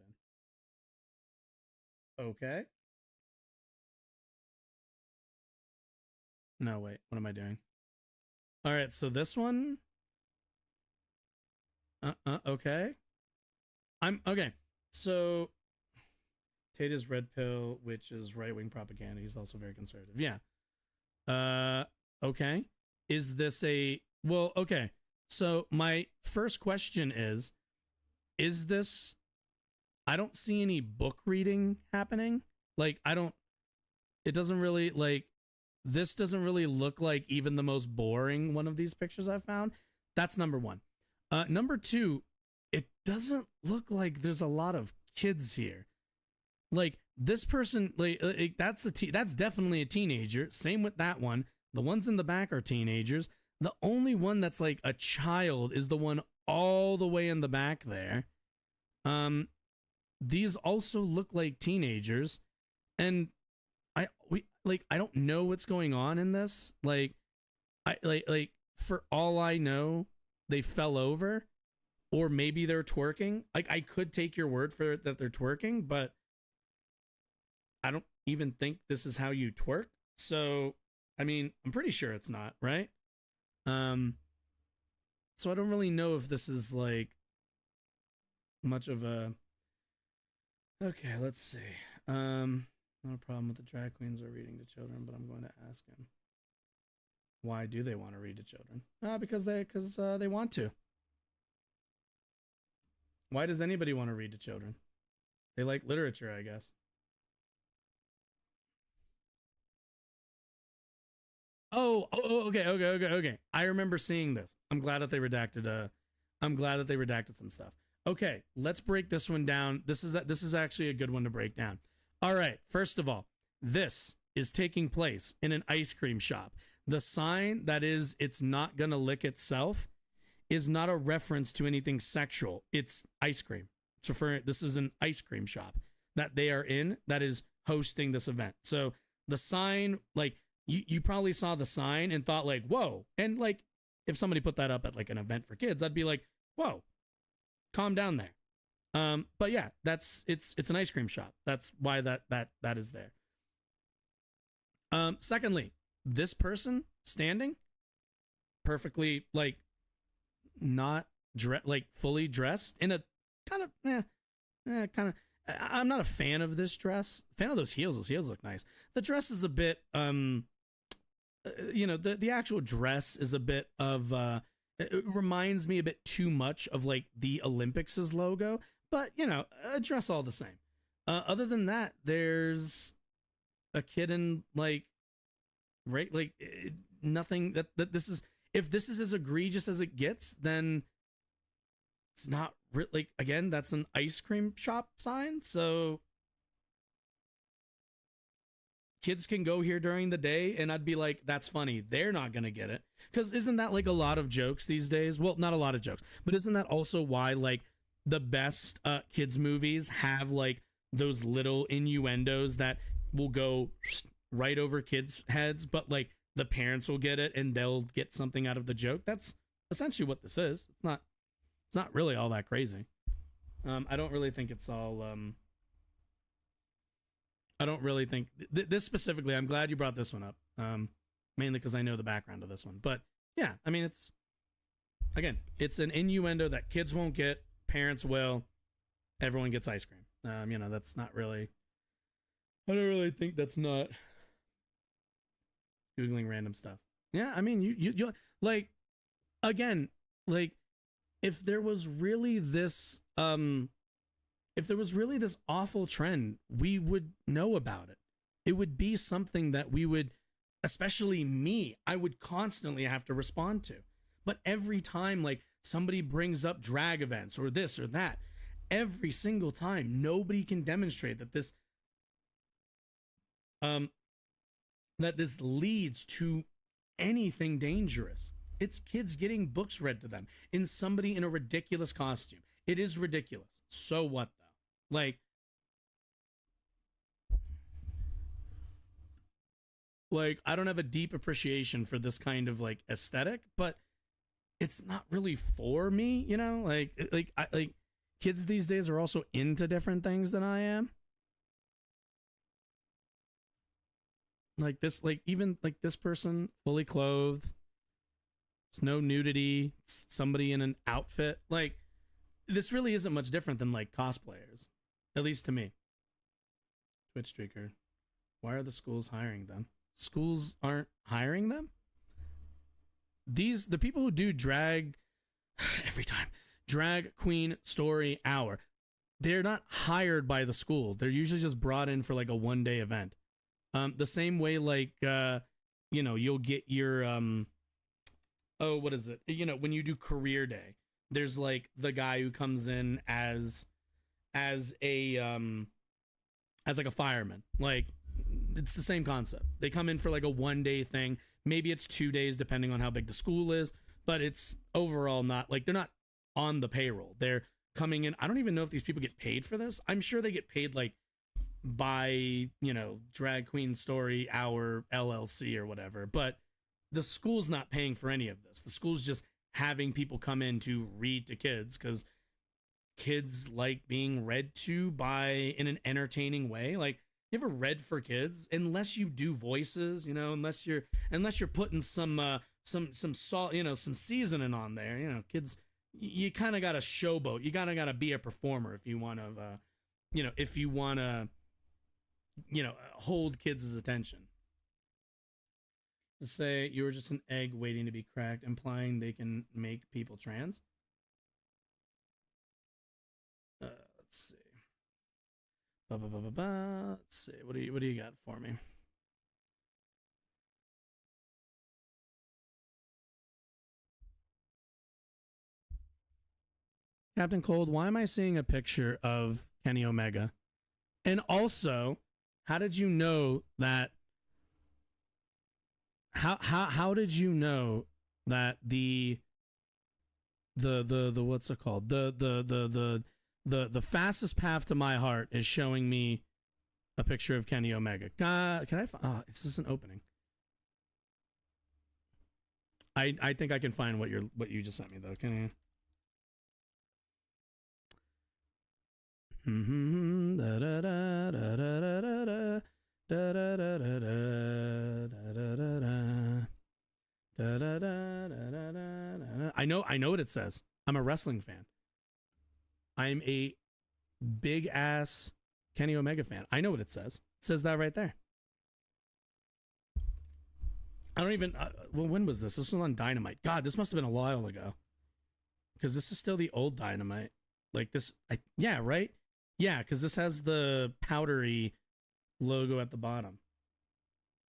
in. Okay. No, wait, what am I doing? All right, so this one. Okay. Okay. So Tate is red pill, which is right-wing propaganda. He's also very conservative. Yeah. Okay. Is this well, okay. So my first question is this, I don't see any book reading happening. Like, it doesn't really, like, this doesn't really look like even the most boring one of these pictures I've found. That's number one. Number two, it doesn't look like there's a lot of kids here. Like, this person, that's definitely a teenager. Same with that one. The ones in the back are teenagers. The only one that's like a child is the one all the way in the back there. These also look like teenagers, and I don't know what's going on in this. Like, for all I know, they fell over, or maybe they're twerking. Like, I could take your word for it that they're twerking, but I don't even think this is how you twerk. So, I mean, I'm pretty sure it's not, right? So I don't really know if this is like much of a. Okay, let's see. Not a problem with the drag queens are reading to children, but I'm going to ask him. Why do they want to read to children? Because they want to. Why does anybody want to read to children? They like literature, I guess. Oh, okay. I remember seeing this. I'm glad that they redacted. I'm glad that they redacted some stuff. Okay, let's break this one down. This is actually a good one to break down. All right. First of all, this is taking place in an ice cream shop. The sign that is "It's not gonna lick itself" is not a reference to anything sexual. It's ice cream. It's referring. This is an ice cream shop that they are in that is hosting this event. So the sign, like. You probably saw the sign and thought like, whoa. And like, if somebody put that up at like an event for kids, I'd be like, whoa, calm down there. But yeah, it's an ice cream shop. That's why that is there. Secondly, this person standing perfectly, like, not fully dressed in a kind of, I'm not a fan of this dress. Fan of those heels. Those heels look nice. The dress is a bit, the actual dress is a bit of, it reminds me a bit too much of like the Olympics' logo, but a dress all the same. Other than that, there's a kid in nothing that this is, if this is as egregious as it gets, then it's not really, again, that's an ice cream shop sign. So kids can go here during the day and I'd be like, that's funny. They're not going to get it. Because isn't that like a lot of jokes these days? Well, not a lot of jokes, but isn't that also why like the best kids movies have like those little innuendos that will go right over kids' heads, but like the parents will get it and they'll get something out of the joke? That's essentially what this is. It's not really all that crazy. I don't really think it's all. I don't really think this specifically. I'm glad you brought this one up. Mainly because I know the background of this one. But yeah, I mean, it's an innuendo that kids won't get, parents will, everyone gets ice cream. That's not really. I don't really think that's not. Googling random stuff. Yeah, I mean, you like, again, like, if there was really this awful trend, we would know about it. It would be something that we would, especially me, I would constantly have to respond to. But every time, like, somebody brings up drag events or this or that, every single time, nobody can demonstrate that this leads to anything dangerous. It's kids getting books read to them in somebody in a ridiculous costume. It is ridiculous. So what though? Like I don't have a deep appreciation for this kind of like aesthetic, but it's not really for me, you know? Like kids these days are also into different things than I am. Like this, like even like this person fully clothed. It's no nudity. It's somebody in an outfit. Like this really isn't much different than like cosplayers, at least to me. Twitch streaker. Why are the schools hiring them? Schools aren't hiring them? The people who do drag every time, drag queen story hour, they're not hired by the school. They're usually just brought in for like a one-day event. The same way, like, you'll get your, what is it? When you do career day, there's like the guy who comes in as like a fireman. Like, it's the same concept. They come in for like a one-day thing. Maybe it's 2 days, depending on how big the school is, but it's overall not like they're not on the payroll. They're coming in. I don't even know if these people get paid for this. I'm sure they get paid like by, drag queen story hour LLC or whatever, but the school's not paying for any of this. The school's just having people come in to read to kids because kids like being read to in an entertaining way. Like, you ever read for kids? Unless you do voices, unless you're putting some salt, some seasoning on there, kids, you kind of got to showboat. You got to be a performer if you want to, hold kids' attention. To say you were just an egg waiting to be cracked, implying they can make people trans. Let's see. Let's see. What do you got for me? Captain Cold, why am I seeing a picture of Kenny Omega? And also, how did you know that? How did you know that the what's it called? The fastest path to my heart is showing me a picture of Kenny Omega. Can I? This isn't opening. I think I can find what you just sent me though. Can you? I know what it says. I'm a wrestling fan. I'm a big ass Kenny Omega fan. I know what it says. It says that right there. I don't even. When was this? This was on Dynamite. God, this must have been a while ago. Because this is still the old Dynamite. Like this. Yeah, right? Yeah, because this has the powdery logo at the bottom.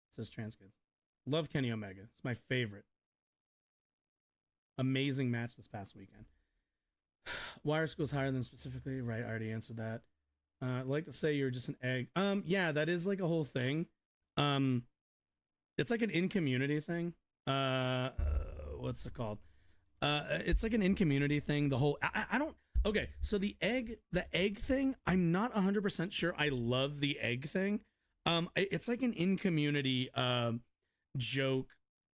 It says trans kids. Love Kenny Omega. It's my favorite. Amazing match this past weekend. Why are schools higher than specifically? Right, I already answered that. I'd like to say you're just an egg. Yeah, that is like a whole thing. It's like an in-community thing. What's it called? It's like an in-community thing. The whole I don't. Okay, so the egg thing. I'm not 100% sure. I love the egg thing. It's like an in-community joke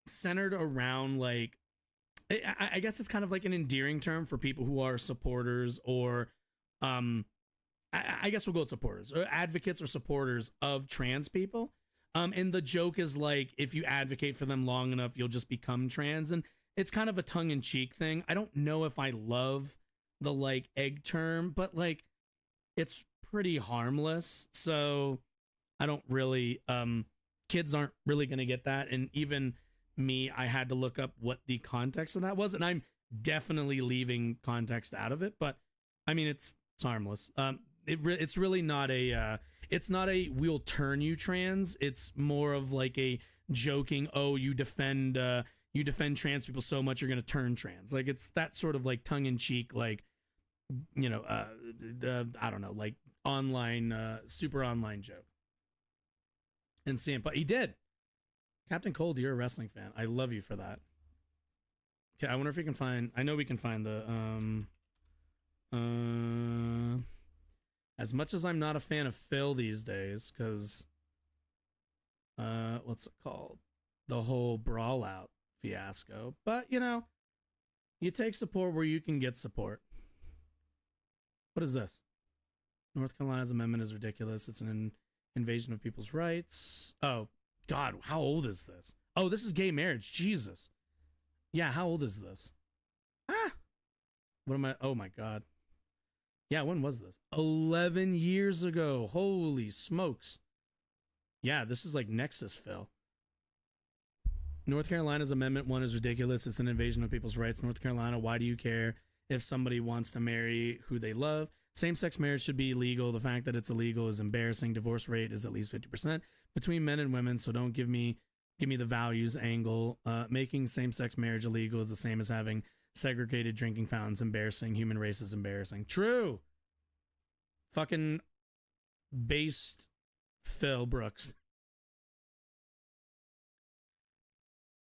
centered around like I guess it's kind of like an endearing term for people who are supporters or I guess we'll go with supporters or advocates or supporters of trans people. And the joke is like, if you advocate for them long enough, you'll just become trans. And it's kind of a tongue-in-cheek thing. I don't know if I love the like egg term, but like it's pretty harmless. So I don't really, kids aren't really going to get that. And even me, I had to look up what the context of that was. And I'm definitely leaving context out of it, but I mean, it's harmless. It's really not a, it's not a we'll turn you trans. It's more of like a joking, oh, you defend trans people so much you're going to turn trans. Like it's that sort of like tongue in cheek, like, you know, I don't know, like online, super online joke. And CM, but he did. Captain Cold, you're a wrestling fan. I love you for that. Okay, I wonder if we can find, I know we can find the, as much as I'm not a fan of Phil these days, because, what's it called? The whole brawl out fiasco. But, you know, you take support where you can get support. What is this? North Carolina's amendment is ridiculous. It's an invasion of people's rights. Oh, God, how old is this? Oh, this is gay marriage. Jesus. Yeah, how old is this? What am I? Oh, my God. Yeah, when was this? 11 years ago. Holy smokes. Yeah, this is like Nexus, Phil. North Carolina's Amendment 1 is ridiculous. It's an invasion of people's rights. North Carolina, why do you care if somebody wants to marry who they love? Same-sex marriage should be illegal. The fact that it's illegal is embarrassing. Divorce rate is at least 50% between men and women, so don't give me the values angle. Making same-sex marriage illegal is the same as having segregated drinking fountains. Embarrassing. Human race is embarrassing. True. Fucking based Phil Brooks.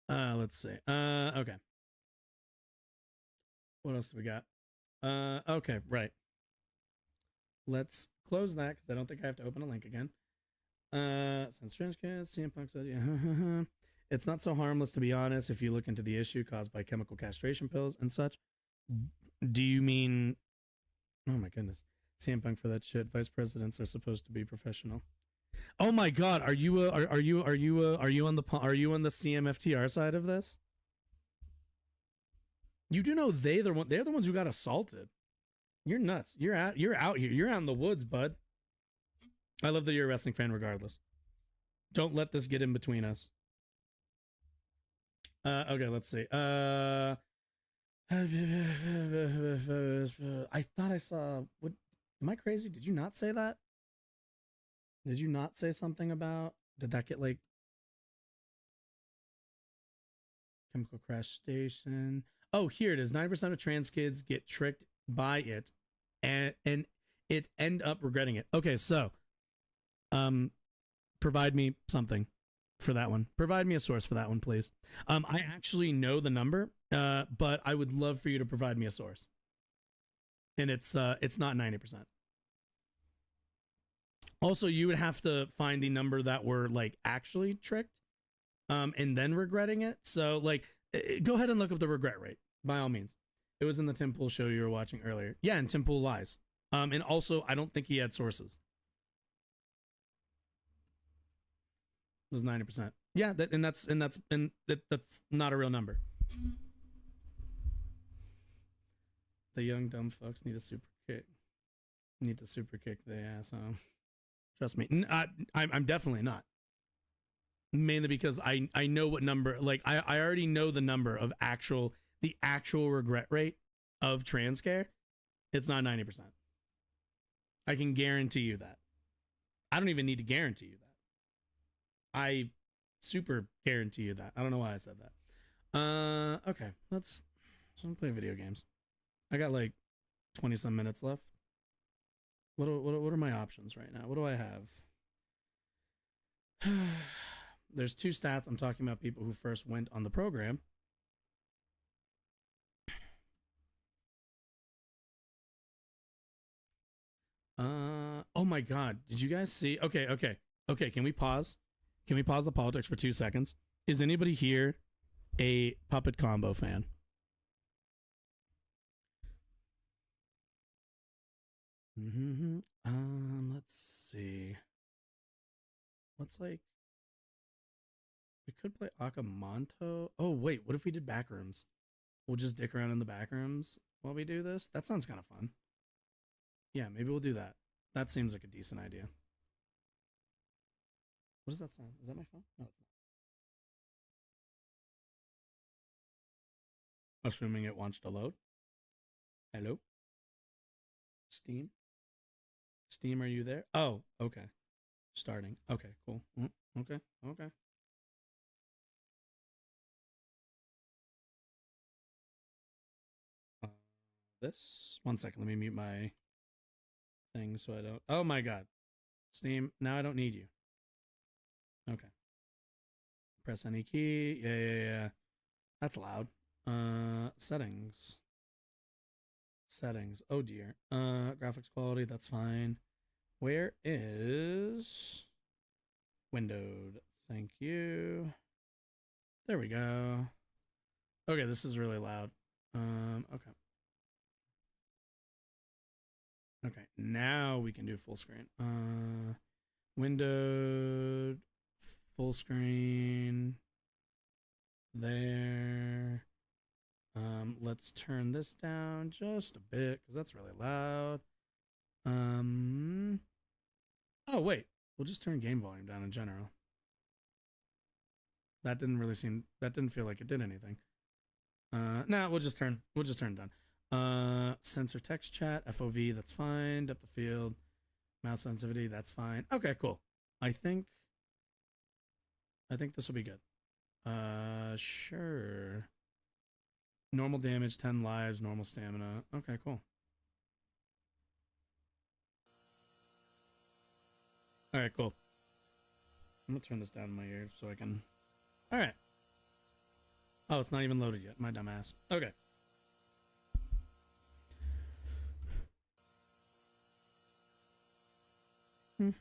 Let's see. Okay. What else do we got? Okay, right. Let's close that because I don't think I have to open a link again. Since transcast, CM Punk says, yeah. It's not so harmless, to be honest, if you look into the issue caused by chemical castration pills and such. Do you mean... Oh my goodness. CM Punk for that shit. Vice presidents are supposed to be professional. Oh my God. Are you on the CMFTR side of this? You do know they're the ones who got assaulted. You're nuts. You're out here. You're out in the woods, bud. I love that you're a wrestling fan regardless. Don't let this get in between us. Okay, let's see. I thought I saw what am I crazy? Did you not say that? Did you not say something about did that get like chemical crash station? Oh, here it is. 9% of trans kids get tricked by it and it end up regretting it. Okay, so provide me something for that one. Provide me a source for that one, please. I actually know the number, but I would love for you to provide me a source. And it's not 90%. Also, you would have to find the number that were like actually tricked, and then regretting it. So like, go ahead and look up the regret rate by all means. It was in the Tim Pool show you were watching earlier. Yeah, and Tim Pool lies. And also, I don't think he had sources. It was 90%. Yeah, that's not a real number. The young dumb fucks need a super kick. Need to super kick the ass home. Trust me. I'm definitely not. Mainly because I know what number, like I already know the number of the actual regret rate of trans care. It's not 90%. I can guarantee you that. I don't even need to guarantee you that. I super guarantee you that. I don't know why I said that. Okay, let's play video games. I got like 20 some minutes left. What are my options right now? What do I have? There's two stats. I'm talking about people who first went on the program. Oh my God. Did you guys see? Okay. Can we pause? The politics for 2 seconds? Is anybody here a Puppet Combo fan? Let's see. What's like? We could play Akamanto. Oh wait, what if we did backrooms? We'll just dick around in the backrooms while we do this. That sounds kind of fun. Yeah, maybe we'll do that. That seems like a decent idea. What does that sound? Is that my phone? No, it's not. Assuming it wants to load. Hello? Steam? Steam, are you there? Oh, okay. Starting. Okay, cool. Okay. This? 1 second, let me mute my thing so I don't... Oh my god. Steam, now I don't need you. Okay. Press any key. Yeah. That's loud. Settings. Oh dear. Graphics quality, that's fine. Where is windowed? Thank you. There we go. Okay, this is really loud. Okay. Okay, now we can do full screen. Windowed, full screen. There. Let's turn this down just a bit because that's really loud. Oh wait, we'll just turn game volume down in general. That didn't feel like it did anything. Nah, we'll just turn it down. Sensor text chat, FOV, that's fine. Depth of field, mouse sensitivity, that's fine. Okay, cool. I think this will be good. Sure. Normal damage, 10 lives, normal stamina. Okay, cool. All right, cool. I'm gonna turn this down in my ear so I can... All right. Oh, it's not even loaded yet. My dumb ass. Okay. Maybe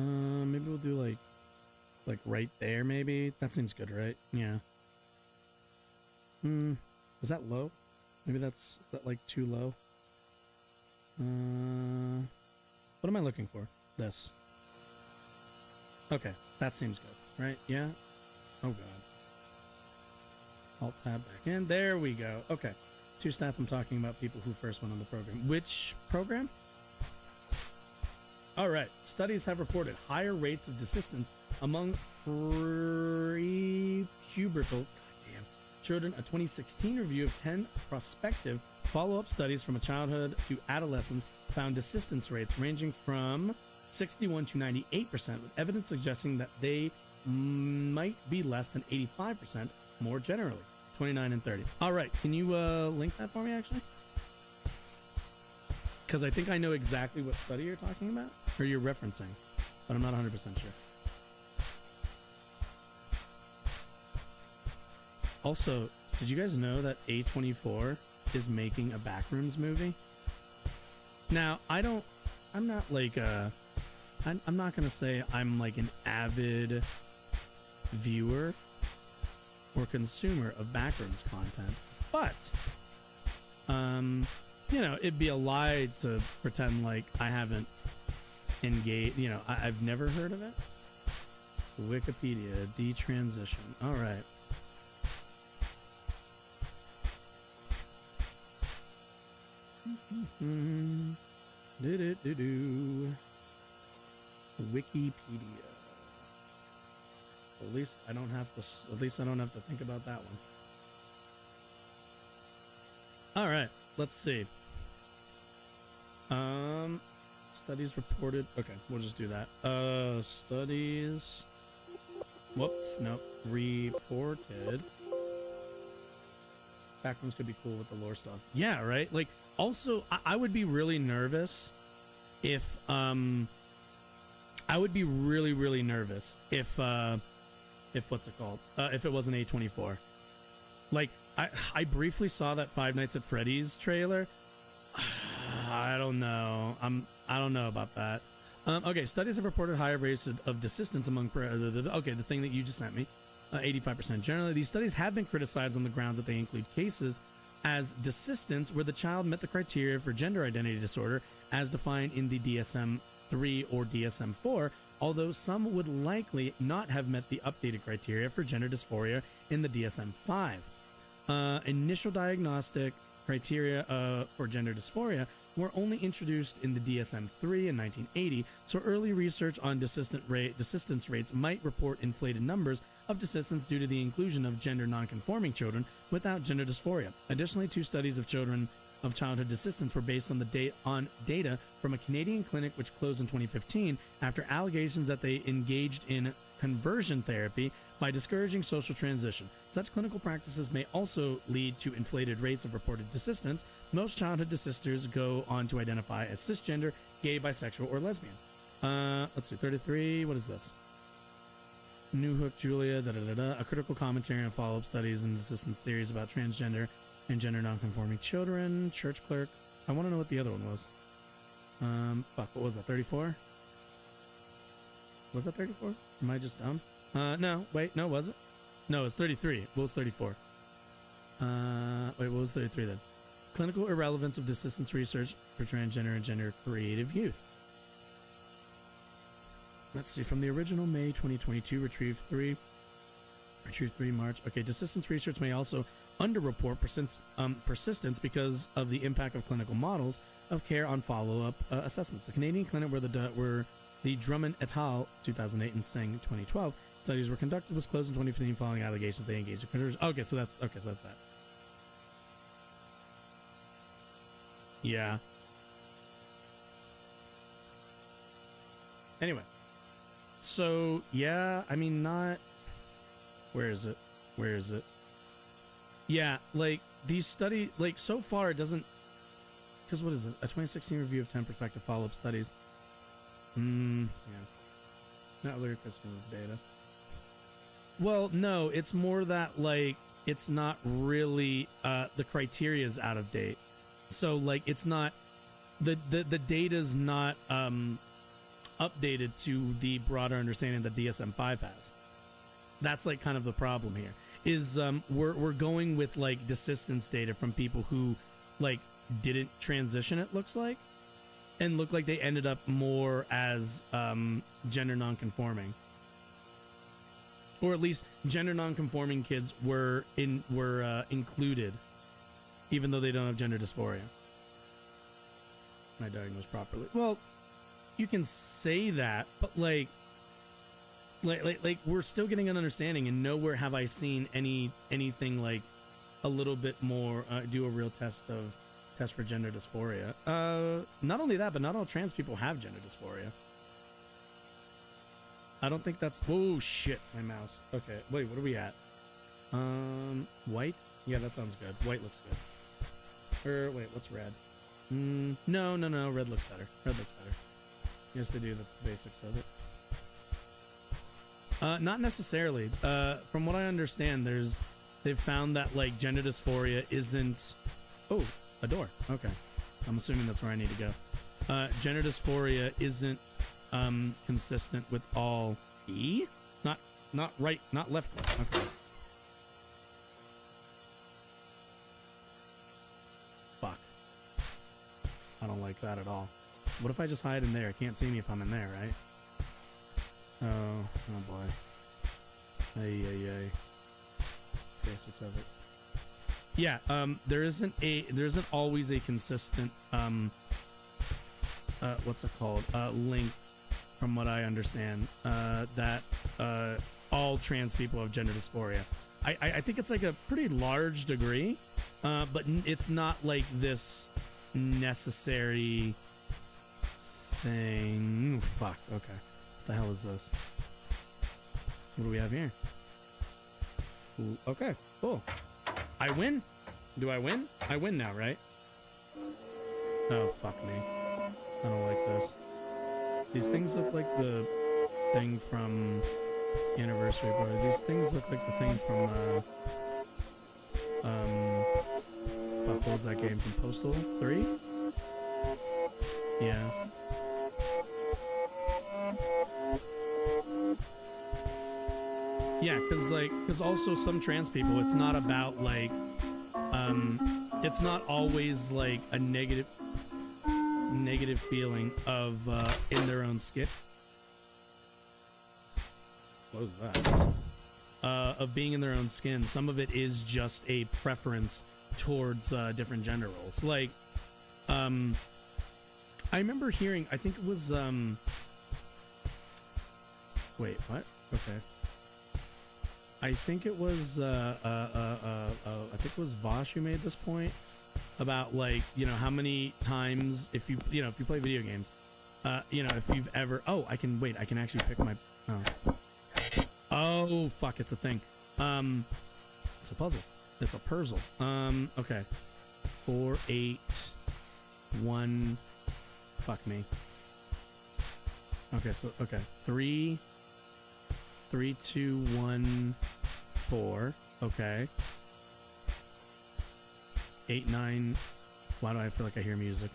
we'll do like right there, maybe. That seems good, right? Yeah. Is that low? Maybe is that like too low? What am I looking for? This. Okay, that seems good, right? Yeah? Oh god. Alt tab back in. There we go. Okay. 2 stats I'm talking about people who first went on the program. Which program? All right. Studies have reported higher rates of desistance among prepubertal children. A 2016 review of 10 prospective follow-up studies from childhood to adolescence found desistance rates ranging from 61 to 98%, with evidence suggesting that they might be less than 85% more generally. 29 and 30. All right, can you link that for me, actually? Because I think I know exactly what study you're talking about, or you're referencing, but I'm not 100% sure. Also, did you guys know that A24 is making a Backrooms movie? Now, I'm not like I'm not gonna say I'm like an avid viewer or consumer of Backrooms content, but you know, it'd be a lie to pretend like I haven't engaged. You know, I've never heard of it. Wikipedia detransition. All right. Wikipedia. At least I don't have to. At least I don't have to think about that one. All right. Let's see. Studies reported. Okay, we'll just do that. Studies. Whoops. Nope. Reported. Backrooms could be cool with the lore stuff. Yeah, right? Like, also, I would be really nervous if, I would be really, really nervous if what's it called? If it was an A24. Like, I briefly saw that Five Nights at Freddy's trailer. I don't know. I don't know about that. Okay, studies have reported higher rates of desistance among... Okay, the thing that you just sent me. 85% generally. These studies have been criticized on the grounds that they include cases as desistance, where the child met the criteria for gender identity disorder as defined in the DSM-3 or DSM-4, although some would likely not have met the updated criteria for gender dysphoria in the DSM-5. Initial diagnostic criteria for gender dysphoria were only introduced in the DSM-3 in 1980, so early research on desistance rates might report inflated numbers of desistance due to the inclusion of gender nonconforming children without gender dysphoria. Additionally, 2 studies of childhood desistance were based on data from a Canadian clinic which closed in 2015 after allegations that they engaged in conversion therapy by discouraging social transition. Such clinical practices may also lead to inflated rates of reported desistance. Most childhood desisters go on to identify as cisgender, gay, bisexual, or lesbian. Let's see, 33, what is this? Newhook, Julia, a critical commentary on follow-up studies and desistance theories about transgender and gender nonconforming children. Church clerk. I want to know what the other one was. Fuck, what was that, 34? Was that 34? Am I just dumb? No, wait, no, was it? No, it's 33. What was 34? Wait, what was 33 then? Clinical irrelevance of desistance research for transgender and gender creative youth. Let's see, from the original May 2022, Retrieve 3 March. Okay, desistance research may also underreport persistence because of the impact of clinical models of care on follow-up assessments. The Canadian clinic where the Drummond et al. 2008 and Singh 2012 studies were conducted was closed in 2015 following allegations they engaged in conversion. Okay, so that's that. Yeah. Anyway. So, yeah, I mean, not... Where is it? Yeah, like, these studies... Like, so far, it doesn't... Because what is it? A 2016 review of 10 prospective follow-up studies. Yeah. Not really customer data. Well, no, it's more that, like, it's not really... the criteria is out of date. So, like, it's not... The data's not... updated to the broader understanding that DSM-5 has. That's like kind of the problem here is we're going with like desistance data from people who like didn't transition, it looks like, and look like they ended up more as gender nonconforming, or at least gender nonconforming kids were included even though they don't have gender dysphoria. Am I diagnosed properly? Well, you can say that, but like we're still getting an understanding, and nowhere have I seen anything like a little bit more do a real test for gender dysphoria. Not only that, but not all trans people have gender dysphoria. I don't think that's... Oh shit, my mouse. Okay, wait, what are we at? White? Yeah, that sounds good. White looks good. Or wait, what's red? No, red looks better. Red looks better. Yes, they do. That's the basics of it. Not necessarily. From what I understand, they've found that like gender dysphoria isn't... Oh, a door. Okay. I'm assuming that's where I need to go. Gender dysphoria isn't consistent with all... E? Not right, not left click. Okay. Fuck. I don't like that at all. What if I just hide in there? I can't see me if I'm in there, right? Oh boy. Ay. Basics of it. Yeah, there isn't always a consistent what's it called? Link, from what I understand, that all trans people have gender dysphoria. I think it's like a pretty large degree, but it's not like this necessary thing. Fuck, okay. What the hell is this? What do we have here? Ooh, okay, cool. I win? Do I win? I win now, right? Oh, fuck me. I don't like this. These things look like the thing from Anniversary Party. These things look like the thing from, fuck, what was that game from Postal 3? Yeah. Yeah, because also some trans people, it's not about like it's not always like a negative feeling of in their own skin. What was that? Of being in their own skin. Some of it is just a preference towards different gender roles. Like, I remember hearing, I think it was, wait, what? Okay. I think it was, I think it was Vosh who made this point about, like, you know, how many times, if you play video games, you know, if you've ever, I can actually pick my, oh, fuck, it's a thing. It's a puzzle. It's a puzzle. Okay. 4, 8, 1, fuck me. Okay, so, 3, 2, 1, 4, okay. 8, 9, why do I feel like I hear music?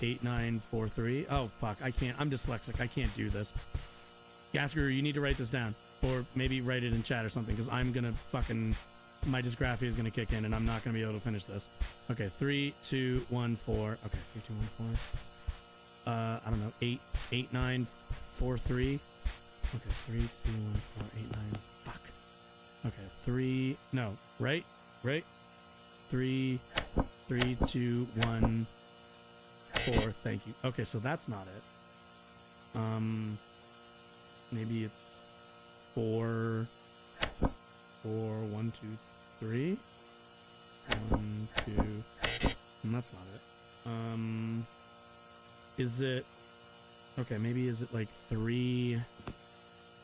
8, 9, 4, 3, oh, fuck, I can't, I'm dyslexic, I can't do this. Gasker, you need to write this down. Or maybe write it in chat or something, because I'm gonna fucking, my dysgraphia is gonna kick in and I'm not gonna be able to finish this. Okay, 3, 2, 1, 4. Okay, 3, 2, 1, 4. I don't know, 8, 9, 4, 3. Okay, 3, 2, 1, 4, 8, 9. Fuck. Okay, 3, no, right? 3, 2, 1, 4, thank you. Okay, so that's not it. Maybe it's 4, 1, 2, 3. 1, 2, and that's not it. Is it, okay, maybe is it like 3,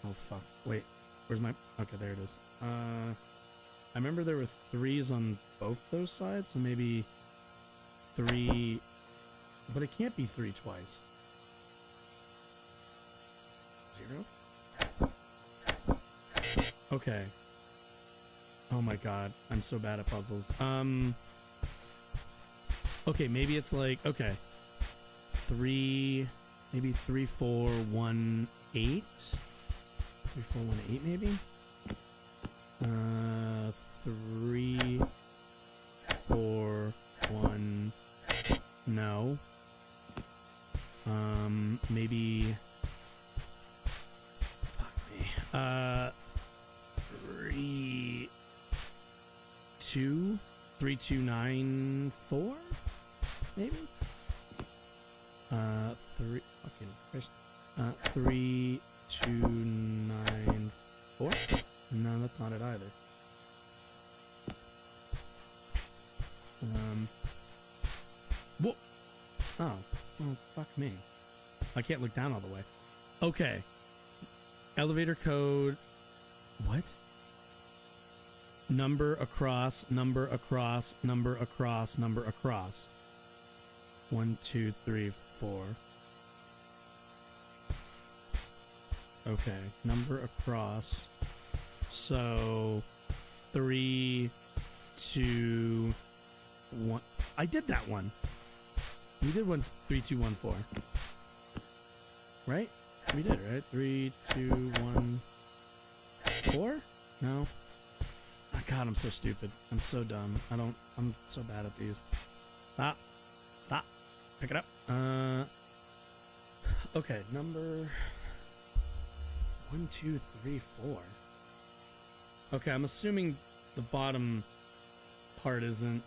oh fuck, wait, where's my, okay, there it is. I remember there were 3s on both those sides, so maybe 3, but it can't be 3 twice. 0? Okay. Oh my god, I'm so bad at puzzles. Okay, maybe it's like, okay. 3, maybe 3, 4, 1, 8? 3, 4, 1, 8 maybe? 3, 4, 1, no. Maybe, fuck me. 3, 2, 3, 2, 9, 4? Maybe? 3, fucking Christ. 3, 2, 9, 4? No, that's not it either. Whoa! Oh, fuck me. I can't look down all the way. Okay. Elevator code. What? Number across, number across, number across, number across. 1, 2, 3, 4. Okay, number across. So 3, 2, 1. I did that one. We did 1, 3, 2, 1, 4. Right? We did, right? 3, 2, 1, 4? No. Oh, God, I'm so stupid. I'm so dumb. I'm so bad at these. Stop. Stop. Pick it up. Okay, number 1, 2, 3, 4. Okay, I'm assuming the bottom part isn't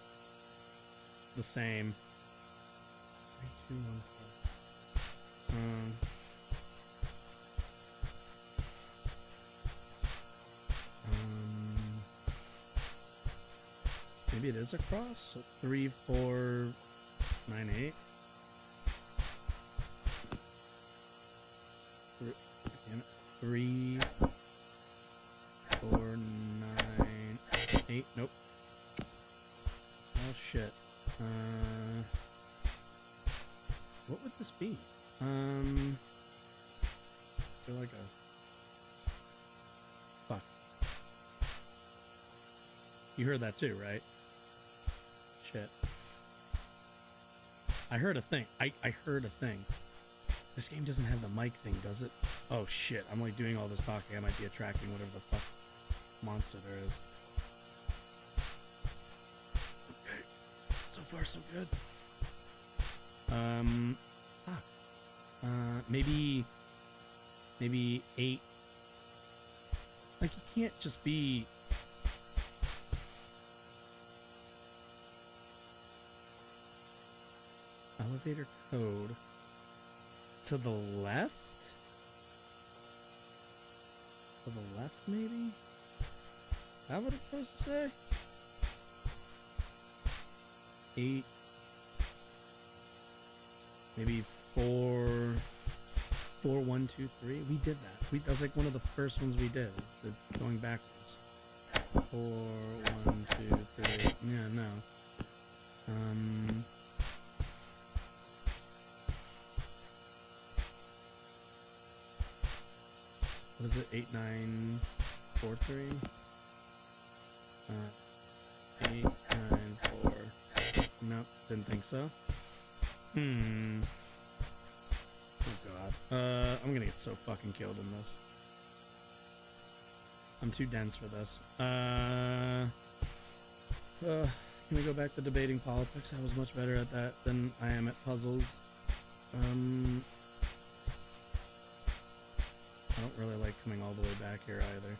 the same. 3, 2, 1, 4. Maybe it is across. So 3, 4, 9, 8. 3, 4, 9, 8. Nope. Oh shit. What would this be? I feel like a. Fuck. You heard that too, right? Shit. I heard a thing. I heard a thing. This game doesn't have the mic thing, does it? Oh shit, I'm like doing all this talking. I might be attracting whatever the fuck monster there is. far so good. Fuck. Maybe 8. Like, you can't just be... Elevator code to the left? To the left, maybe? Is that what it's supposed to say? 8. Maybe 4, 1, 2, 3. We did that. That was like one of the first ones we did. Is the going backwards. 4, 1, 2, 3. Yeah, no. What is it? 8, 9, 4, 3. 8, 9, 4. Nope, didn't think so. Oh god. I'm gonna get so fucking killed in this. I'm too dense for this. Can we go back to debating politics? I was much better at that than I am at puzzles. I don't really like coming all the way back here either.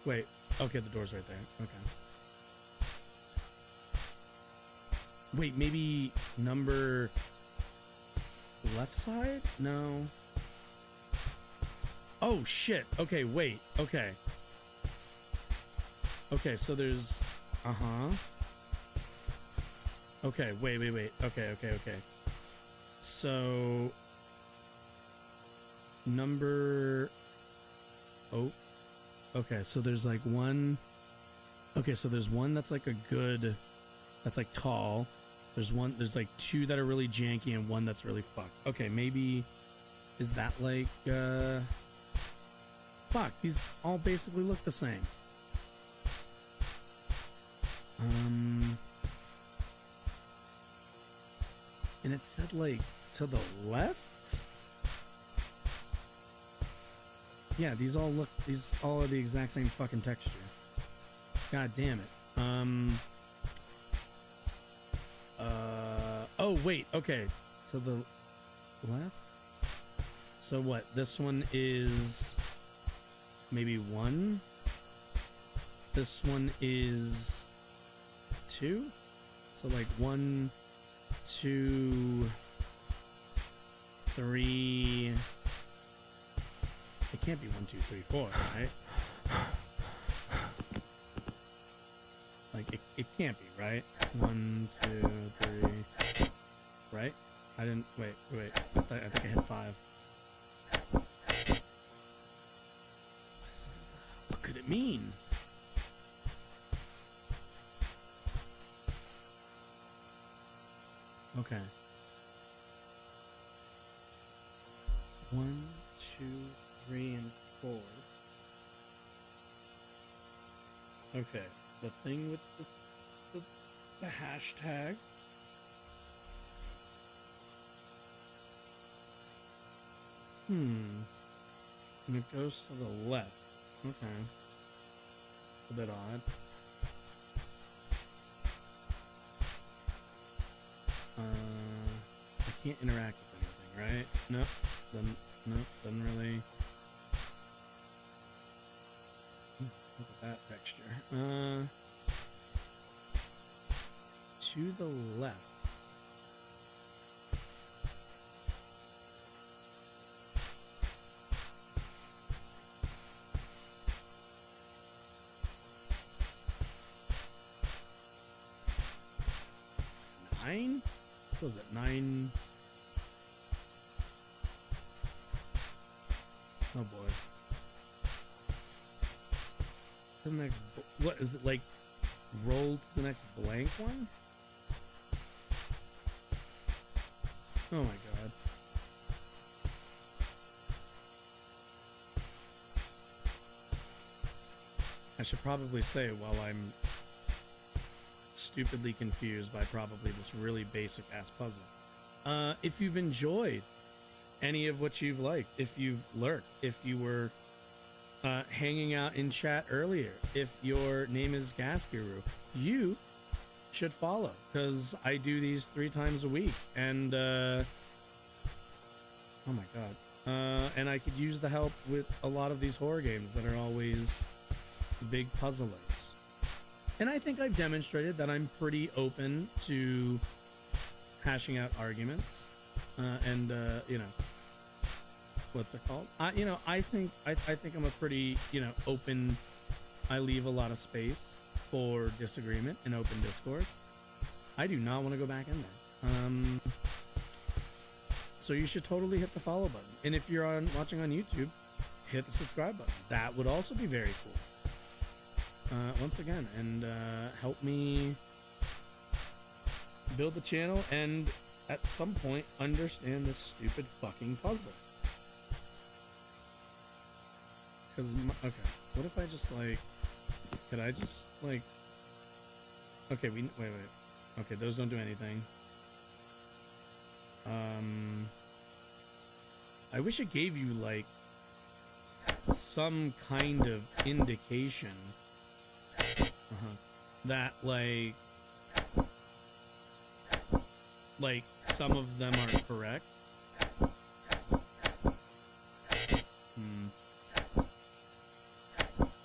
Wait. Okay, the door's right there. Okay. Wait, maybe number left side? No. Oh, shit. Okay, wait. Okay. Okay, so there's... Okay, wait. Okay. So... Number... Oh. Okay, so there's like one... Okay, so there's one that's like a good... That's like tall. There's like 2 that are really janky and 1 that's really fucked. Okay, maybe... Is that like... Fuck, these all basically look the same. And it said like to the left? Yeah, these all are the exact same fucking texture. God damn it. Oh wait, okay. To the left? So what? This one is maybe 1. This one is 2. So like 1, 2, 3. It can't be 1, 2, 3, 4, right? Like it can't be, right? 1, 2, 3. Right? I didn't wait. I think I hit 5. What could it mean? Okay. 1, 2, 3, and 4. Okay, the thing with the hashtag. And it goes to the left. Okay. A bit odd. I can't interact with anything, right? Nope. Doesn't really. Look at that texture. To the left. What was it? 9? Oh boy. The next, what is it, like roll to the next blank one? Oh my god. I should probably say while I'm stupidly confused by probably this really basic ass puzzle. If you've enjoyed any of what you've liked, if you've lurked, if you were hanging out in chat earlier, if your name is Gas Guru, you should follow, because I do these 3 times a week, and oh my god, and I could use the help with a lot of these horror games that are always big puzzlers. And I think I've demonstrated that I'm pretty open to hashing out arguments, and you know, what's it called? You know, I think I'm a pretty, you know, open. I leave a lot of space for disagreement and open discourse. I do not want to go back in there. So you should totally hit the follow button, and if you're watching on YouTube, hit the subscribe button. That would also be very cool. Once again, and help me build the channel and at some point understand this stupid fucking puzzle. Because, okay, what if I just like, could I just like, okay, wait. Okay, those don't do anything. I wish it gave you like some kind of indication that like some of them are correct.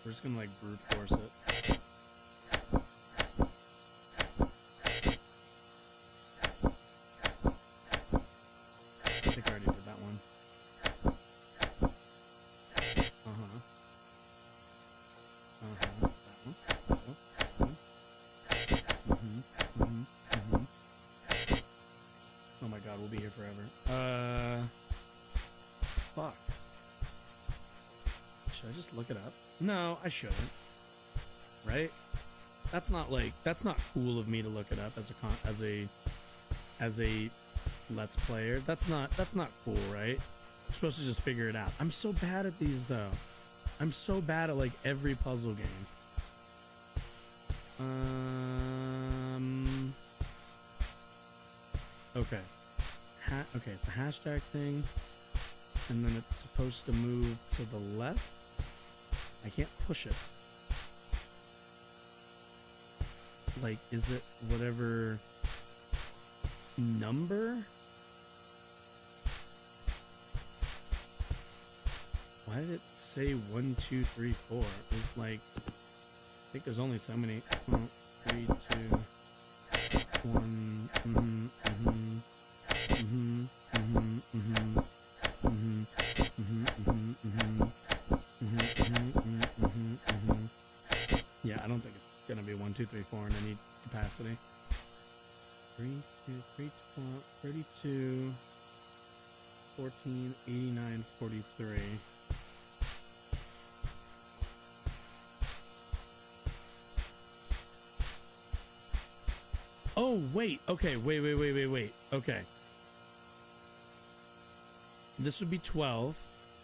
We're just gonna like brute force it. I think I already did that one. That one. Oh my god, we'll be here forever. Fuck. Should I just look it up? No, I shouldn't. Right? That's not cool of me to look it up as a let's player. That's not cool, right? You're supposed to just figure it out. I'm so bad at these though. I'm so bad at like every puzzle game. Okay. Okay, it's a hashtag thing, and then it's supposed to move to the left. I can't push it. Like, is it whatever number? Why did it say 1, 2, 3, 4? It's like, I think there's only so many. 3, 2, 1. Yeah, I don't think it's gonna be 1, 2, 3, 4 in any capacity. 3, 2, 3, 12, 32, 14, 89, 43. Oh, wait. Okay, wait. Okay. This would be 12.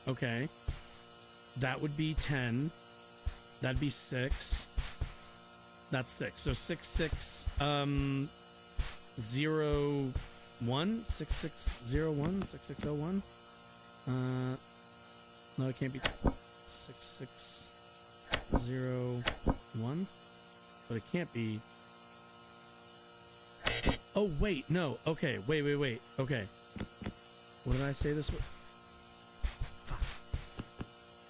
Okay. That would be 10. That'd be 6. That's 6. So 6, 6, 0, 1? 6, 6, 0, 1? 6, 6, 0, 1? No, it can't be 6, 6, 0, 1. But it can't be. Oh, wait, no. Okay, wait. Okay. What did I say this was? Fuck.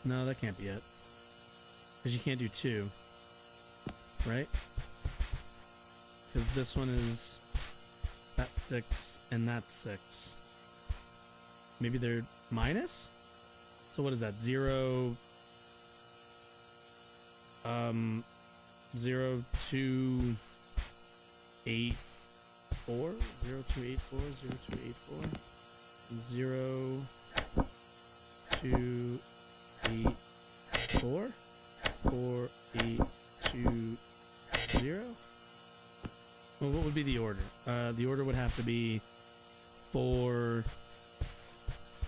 No, that can't be it. Because you can't do 2. Right? Because this one is... That's 6, and that's 6. Maybe they're minus? So what is that? 0... 0, 2, 8, 4? 0, 2, 8, 4? 0, 2, 8, 4? 0, 2, 8, 4? 4, 8, 2, 0? Well, what would be the order? The order would have to be 4,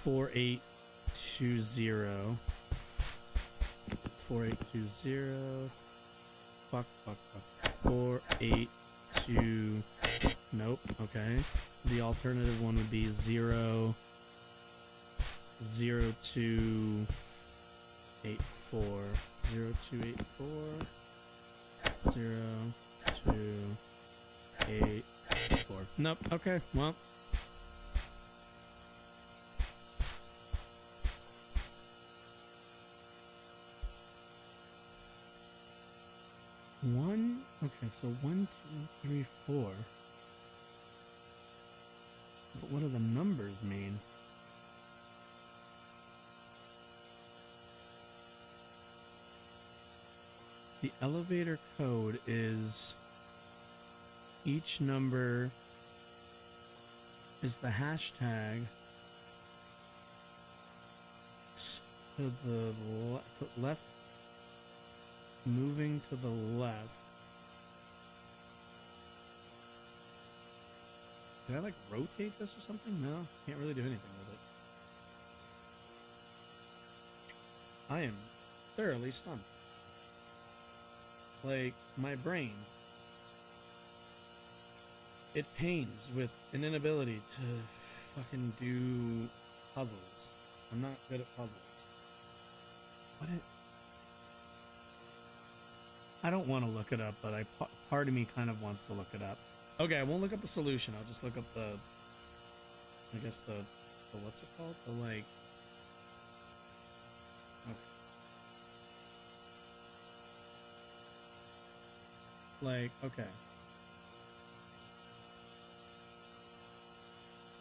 4, 8, 2, 0. 4, 8, 2, 0. Fuck. 4, 8, 2. Nope. Okay. The alternative one would be 0, 0, 2, 8, 4. 0, 2, 8, 4. 0, 2, 8, 4. Nope. Okay. Well. Okay, so 1, 2, 3, 4. But what do the numbers mean? The elevator code is each number is the hashtag to the left, moving to the left. Did I like rotate this or something? No, can't really do anything with it. I am thoroughly stumped. Like, my brain, it pains with an inability to fucking do puzzles. I'm not good at puzzles. I don't want to look it up, but part of me kind of wants to look it up. Okay, I won't look up the solution. I'll just look up the, I guess the what's it called? The, like, okay.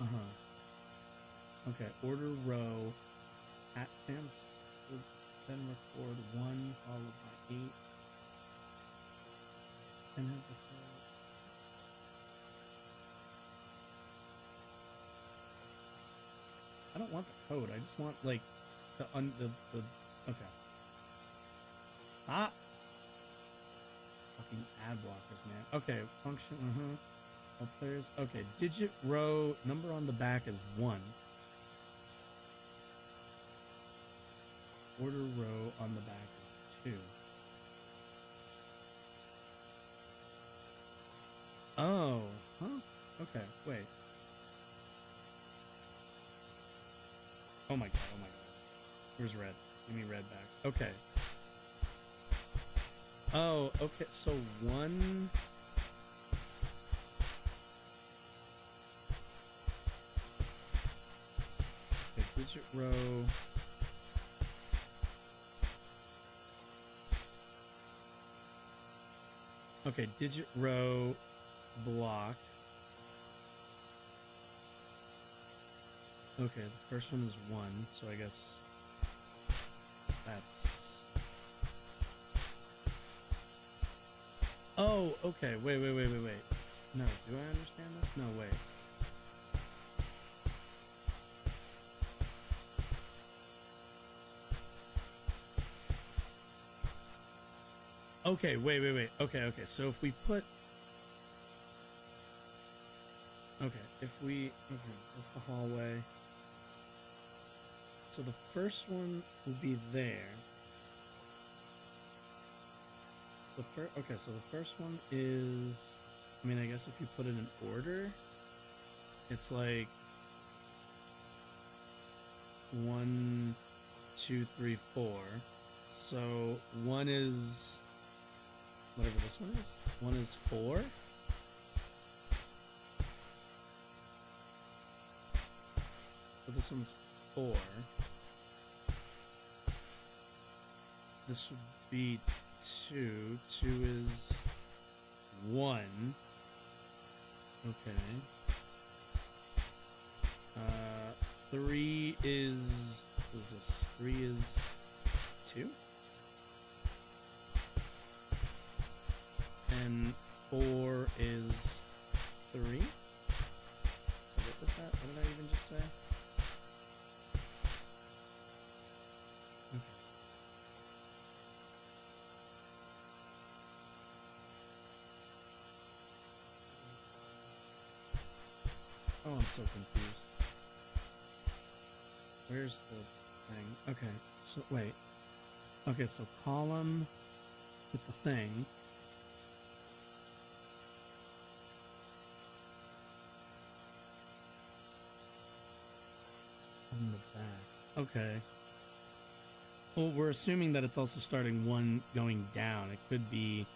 Okay. Okay, order row at times, then record 1 followed by 8. And have the code. I don't want the code. I just want, like, the okay. Ah! Fucking ad blockers, man. Okay, function, all players. Okay, digit row, number on the back is 1. Order row on the back is 2. Oh, huh? Okay, wait. Oh my god, oh my god. Where's red? Give me red back. Okay. Oh, okay, so 1... Okay, digit row... Okay, digit row block. Okay, the first one is 1, so I guess that's... Oh, okay, wait. No, do I understand this? No, wait. Okay, wait. Okay, so if we put... Okay, this is the hallway. So the first one will be there. Okay, so the first one is... I mean, I guess if you put it in order, it's like... 1, 2, 3, 4. So 1 is... whatever this one is. 1 is 4. So this one's 4. This would be 2. 2 is 1. Okay. 3 is... what is this? 3 is 2? And 4 is 3? What was that? What did I even just say? Okay. Oh, I'm so confused. Where's the thing? Okay, so wait. Okay, so column with the thing. On the back. Okay. Well, we're assuming that it's also starting 1 going down. It could be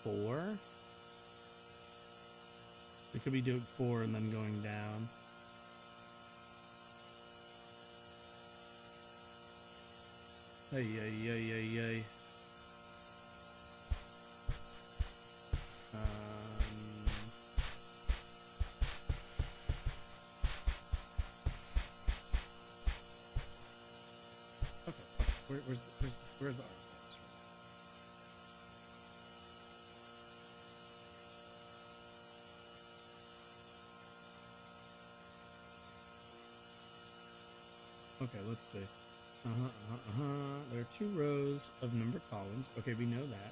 4. They could be doing 4 and then going down. Ay, ay, ay, ay, ay. Okay. Where's the artifacts from? Okay, let's see. There are 2 rows of number columns. Okay, we know that.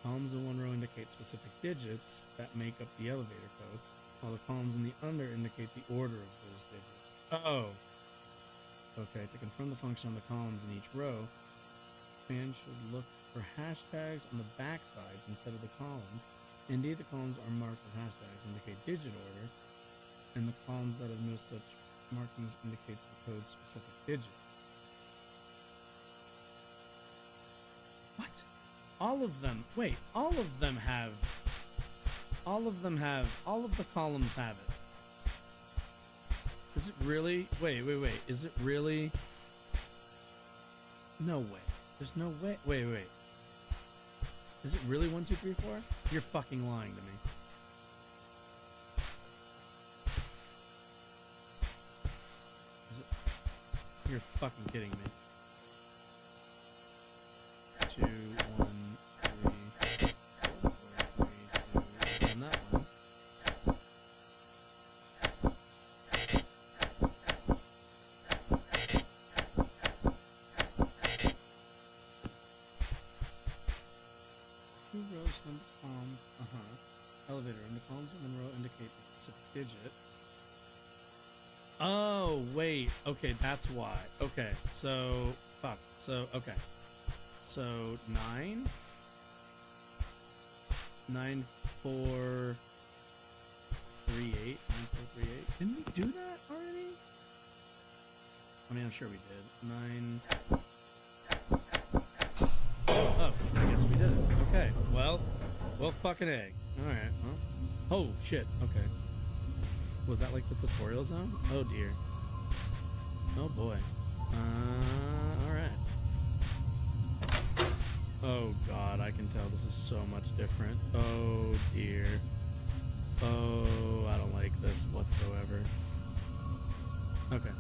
Columns in one row indicate specific digits that make up the elevator code, while the columns in the under indicate the order of those digits. Oh. Okay, to confirm the function on the columns in each row, fans should look for hashtags on the backside instead of the columns. Indeed, the columns are marked with hashtags indicate digit order, and the columns that have no such markings indicates the code's specific digits. What? All of them. Wait, all of the columns have it. Is it really? Wait. Is it really? No way. There's no way. Wait. Is it really 1, 2, 3, 4? You're fucking lying to me. You're fucking kidding me. 2, 1, 3, 4, 3, 2, and that one. Two rows, number columns, elevator, and the columns in one row indicate the specific digit. Oh, wait. Okay, that's why. Okay, so, fuck. So, okay. So, 9, 9, 4, 3, 8, 9, 4, 3, 8. Didn't we do that already? I mean, I'm sure we did. 9. Oh, I guess we did it. Okay, well, fucking egg. Alright, well. Oh, shit, okay. Was that like the tutorial zone? Oh, dear. Oh, boy. Alright. Oh, God, I can tell this is so much different. Oh, dear. Oh, I don't like this whatsoever. Okay.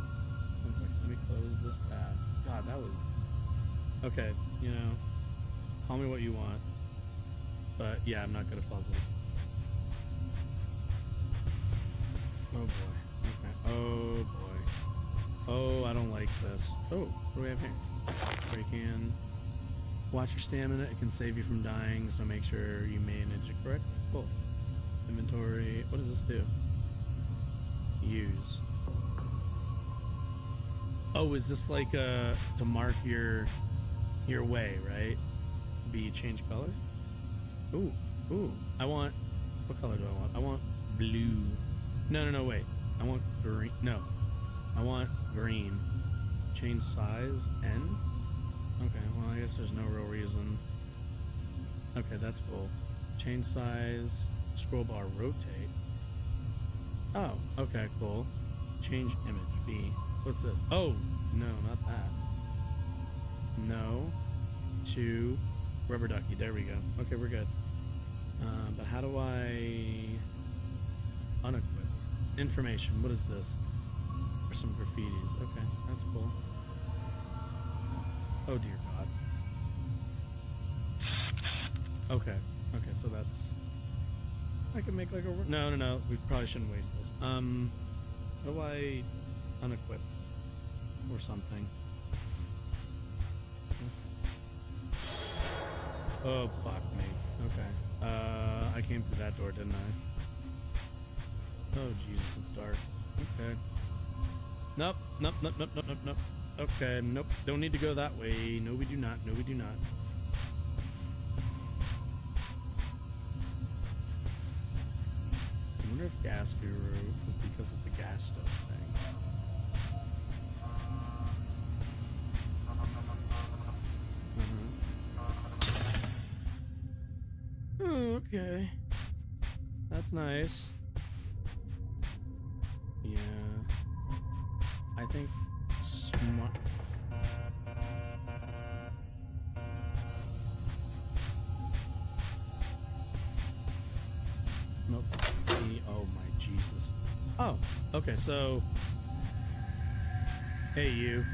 1 second. Let me close this tab. God, that was... Okay, you know, call me what you want. But, yeah, I'm not good at puzzles. Oh, boy. Okay. Oh, boy. Oh, I don't like this. Oh, what do we have here? Break in. Watch your stamina. It can save you from dying, so make sure you manage it correctly. Cool. Inventory. What does this do? Use. Oh, is this like to mark your way, right? B, change color? Ooh. I want... What color do I want? I want blue. No, wait. I want green. No. I want green. Change size. N? Okay, well, I guess there's no real reason. Okay, that's cool. Change size. Scroll bar rotate. Oh, okay, cool. Change image. B. What's this? Oh, no, not that. No. 2. Rubber ducky. There we go. Okay, we're good. But how do I unequip? Information. What is this? For some graffitis. Okay, that's cool. Oh dear God. Okay, so that's... I can make like a... No. We probably shouldn't waste this. How do I unequip? Or something. Okay. Oh, fuck me. Okay. I came through that door, didn't I? Oh, Jesus, it's dark. Okay. Nope. Okay, nope. Don't need to go that way. No, we do not. I wonder if Gas Guru was because of the gas stove thing. Okay. That's nice. think smart. Nope. Oh my Jesus. Oh, okay, so hey you.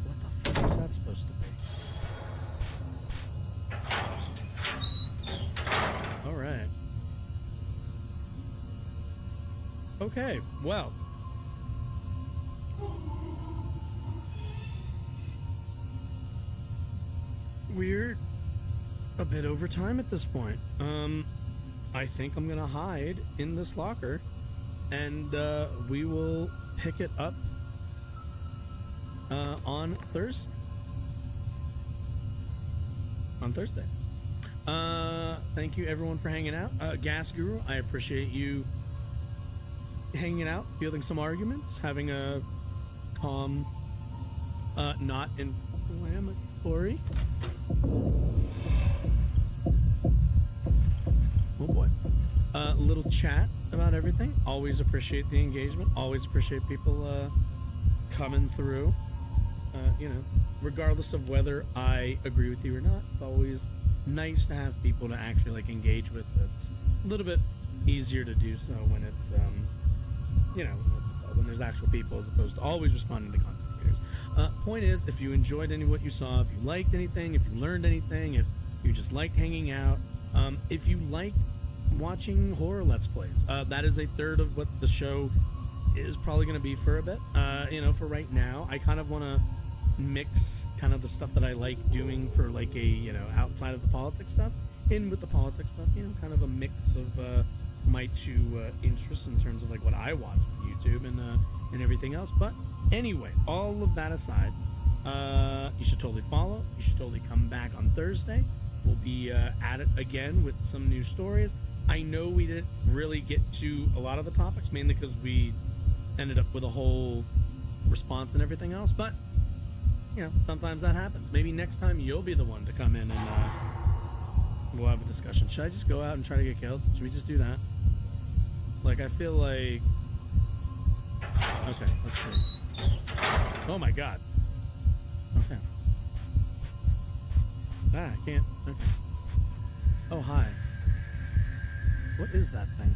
What the fuck is that supposed to be? Alright. Okay, well. We're a bit over time at this point. I think I'm gonna hide in this locker and we will pick it up on Thursday. Thank you everyone for hanging out. Gas Guru, I appreciate you hanging out, fielding some arguments, having a calm, not inflammatory. Oh boy. Little chat about everything. Always appreciate the engagement. Always appreciate people coming through. You know, regardless of whether I agree with you or not, it's always nice to have people to actually like engage with. It's a little bit easier to do so when it's you know, when there's actual people as opposed to always responding to content creators. Point is, if you enjoyed any of what you saw, if you liked anything, if you learned anything, if you just liked hanging out, if you like watching horror Let's Plays, that is a third of what the show is probably going to be for a bit. You know, for right now, I kind of want to mix kind of the stuff that I like doing for like a, you know, outside of the politics stuff in with the politics stuff, you know, kind of a mix of my two interests in terms of like what I watch on YouTube and everything else. But anyway, all of that aside, you should totally follow. You should totally come back on Thursday. We'll be at it again with some new stories. I know we didn't really get to a lot of the topics, mainly because we ended up with a whole response and everything else, but you know, sometimes that happens. Maybe next time you'll be the one to come in and we'll have a discussion. Should I just go out and try to get killed? Should we just do that? Like, I feel like... Okay, let's see. Oh my god. Okay. Ah, I can't... Okay. Oh, hi. What is that thing?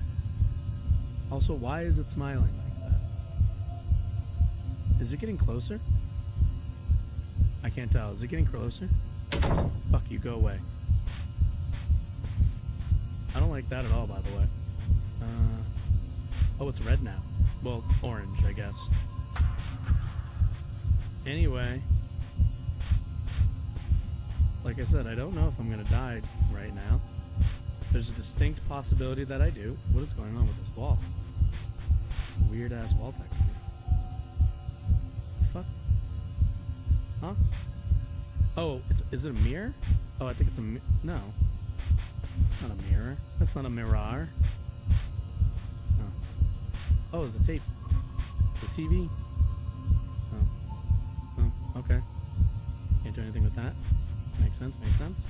Also, why is it smiling like that? Is it getting closer? I can't tell. Is it getting closer? Fuck you, go away. I don't like that at all, by the way. Oh, it's red now. Well, orange, I guess. Anyway. Like I said, I don't know if I'm gonna die right now. There's a distinct possibility that I do. What is going on with this wall? Weird ass wall texture. The fuck? Huh? Oh, is it a mirror? Oh, I think it's a no. Not a mirror. That's not a mirror. No. Oh, it's a tape. The TV. Oh, okay. Can't do anything with that. Makes sense, makes sense.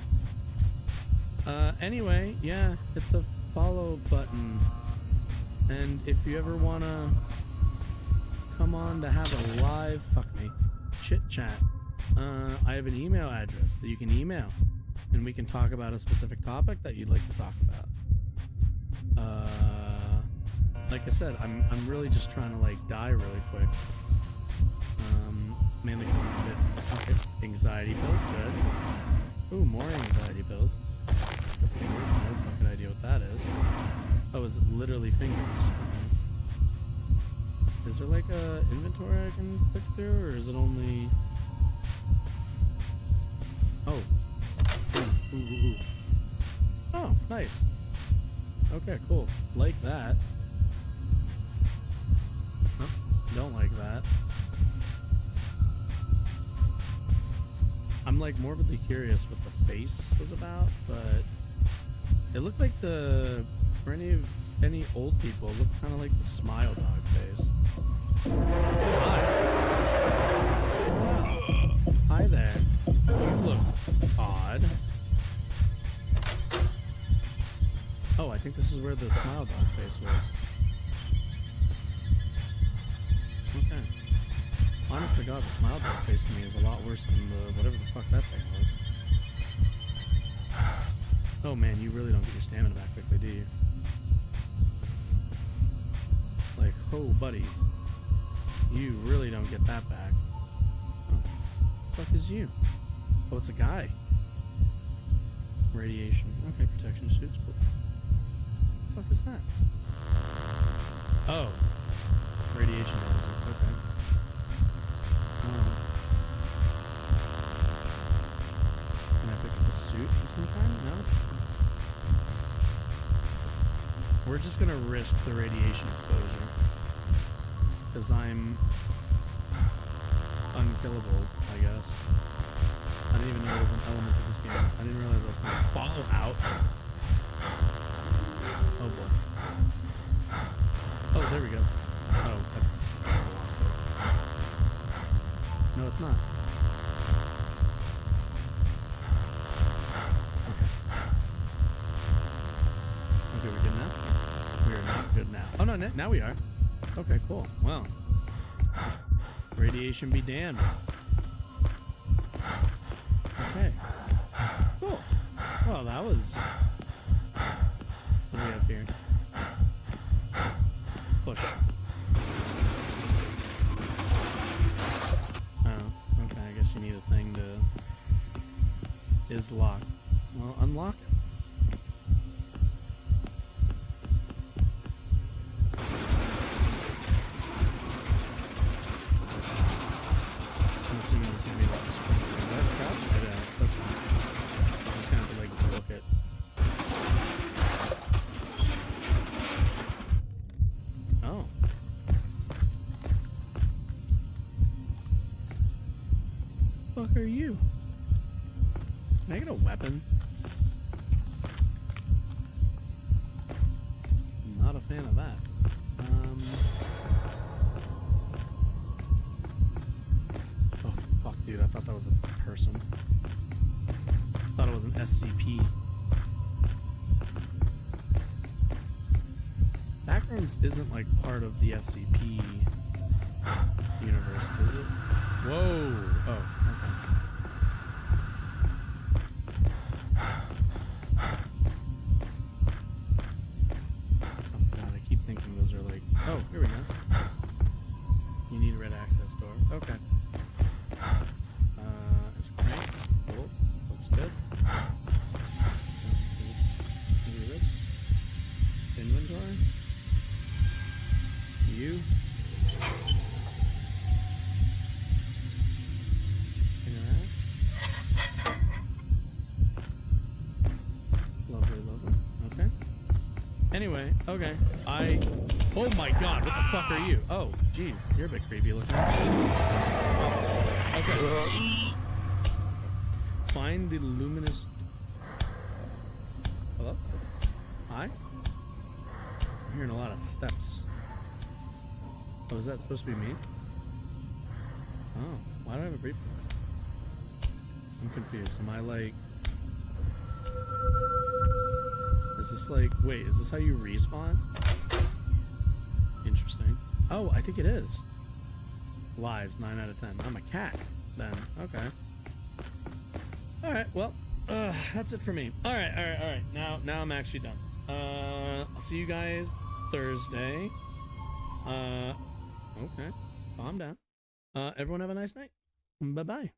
Anyway, yeah, hit the follow button. And if you ever wanna come on to have a live, fuck me, chit chat, I have an email address that you can email, and we can talk about a specific topic that you'd like to talk about. Like I said, I'm really just trying to like die really quick. Mainly because I'm a bit okay. Anxiety pills, good. Ooh, more anxiety pills. Fingers, no fucking idea what that is. Oh, is it literally fingers? Okay. Is there like a inventory I can click through, or is it only? Oh. Ooh, ooh, ooh. Oh, nice. Okay, cool. Like that. Oh, don't like that. I'm like morbidly curious what the face was about, but it looked like for any old people, it looked kind of like the smile dog face. Hi. Wow. Hi there. You look odd. Oh, I think this is where the smile dog face was. honest to God, the smile dog face to me is a lot worse than the whatever the fuck that thing was. Oh man, you really don't get your stamina back quickly, do you? Like, oh buddy, you really don't get that back. Oh, what the fuck is you? Oh, it's a guy. Radiation. Okay, protection suits, but what the fuck is that? Oh. Radiation hazard. Okay. Can I pick up a suit of some kind? No? We're just gonna risk the radiation exposure. Because I'm unkillable, I guess. I didn't even know there was an element to this game. I didn't realize I was playing Fallout. Oh boy. Oh, there we go. Oh, that's... No, it's not. Okay. Okay, we're good now? We are not good now. Oh, no, now we are. Okay, cool. Well. Radiation be damned. Okay. Cool. Well, that was... What do we have here? Push. Oh, okay. I guess you need a thing to... Is locked. Well, unlock it. I'm assuming there's gonna be like a spring. Crouch? I don't know. Okay. I'm just gonna have to like look at. Oh. Fuck are you? Can I get a weapon? Not a fan of that. Oh, fuck, dude. I thought that was a person. I thought it was an SCP. Backrooms isn't like part of the SCP universe, is it? Whoa! Oh, okay. Oh god, I keep thinking those are like... Oh, here we go. You need a red access door. Okay. It's great. Cool. Looks good. Do this. Inventory. You. Lovely, lovely. Okay. Anyway, okay. Oh my god, what the fuck are you? Oh, jeez, you're a bit creepy looking. Okay. Find the luminous... Hello? Hi? I'm hearing a lot of steps. Oh, is that supposed to be me? Oh, why do I have a briefcase? I'm confused. Am I like... Is this like... Wait, is this how you respawn? Interesting. Oh, I think it is. Lives, 9 out of 10. I'm a cat, then. Okay. Alright, well, that's it for me. Alright. Now I'm actually done. I'll see you guys Thursday. Okay. Calm down. Everyone have a nice night. Bye-bye.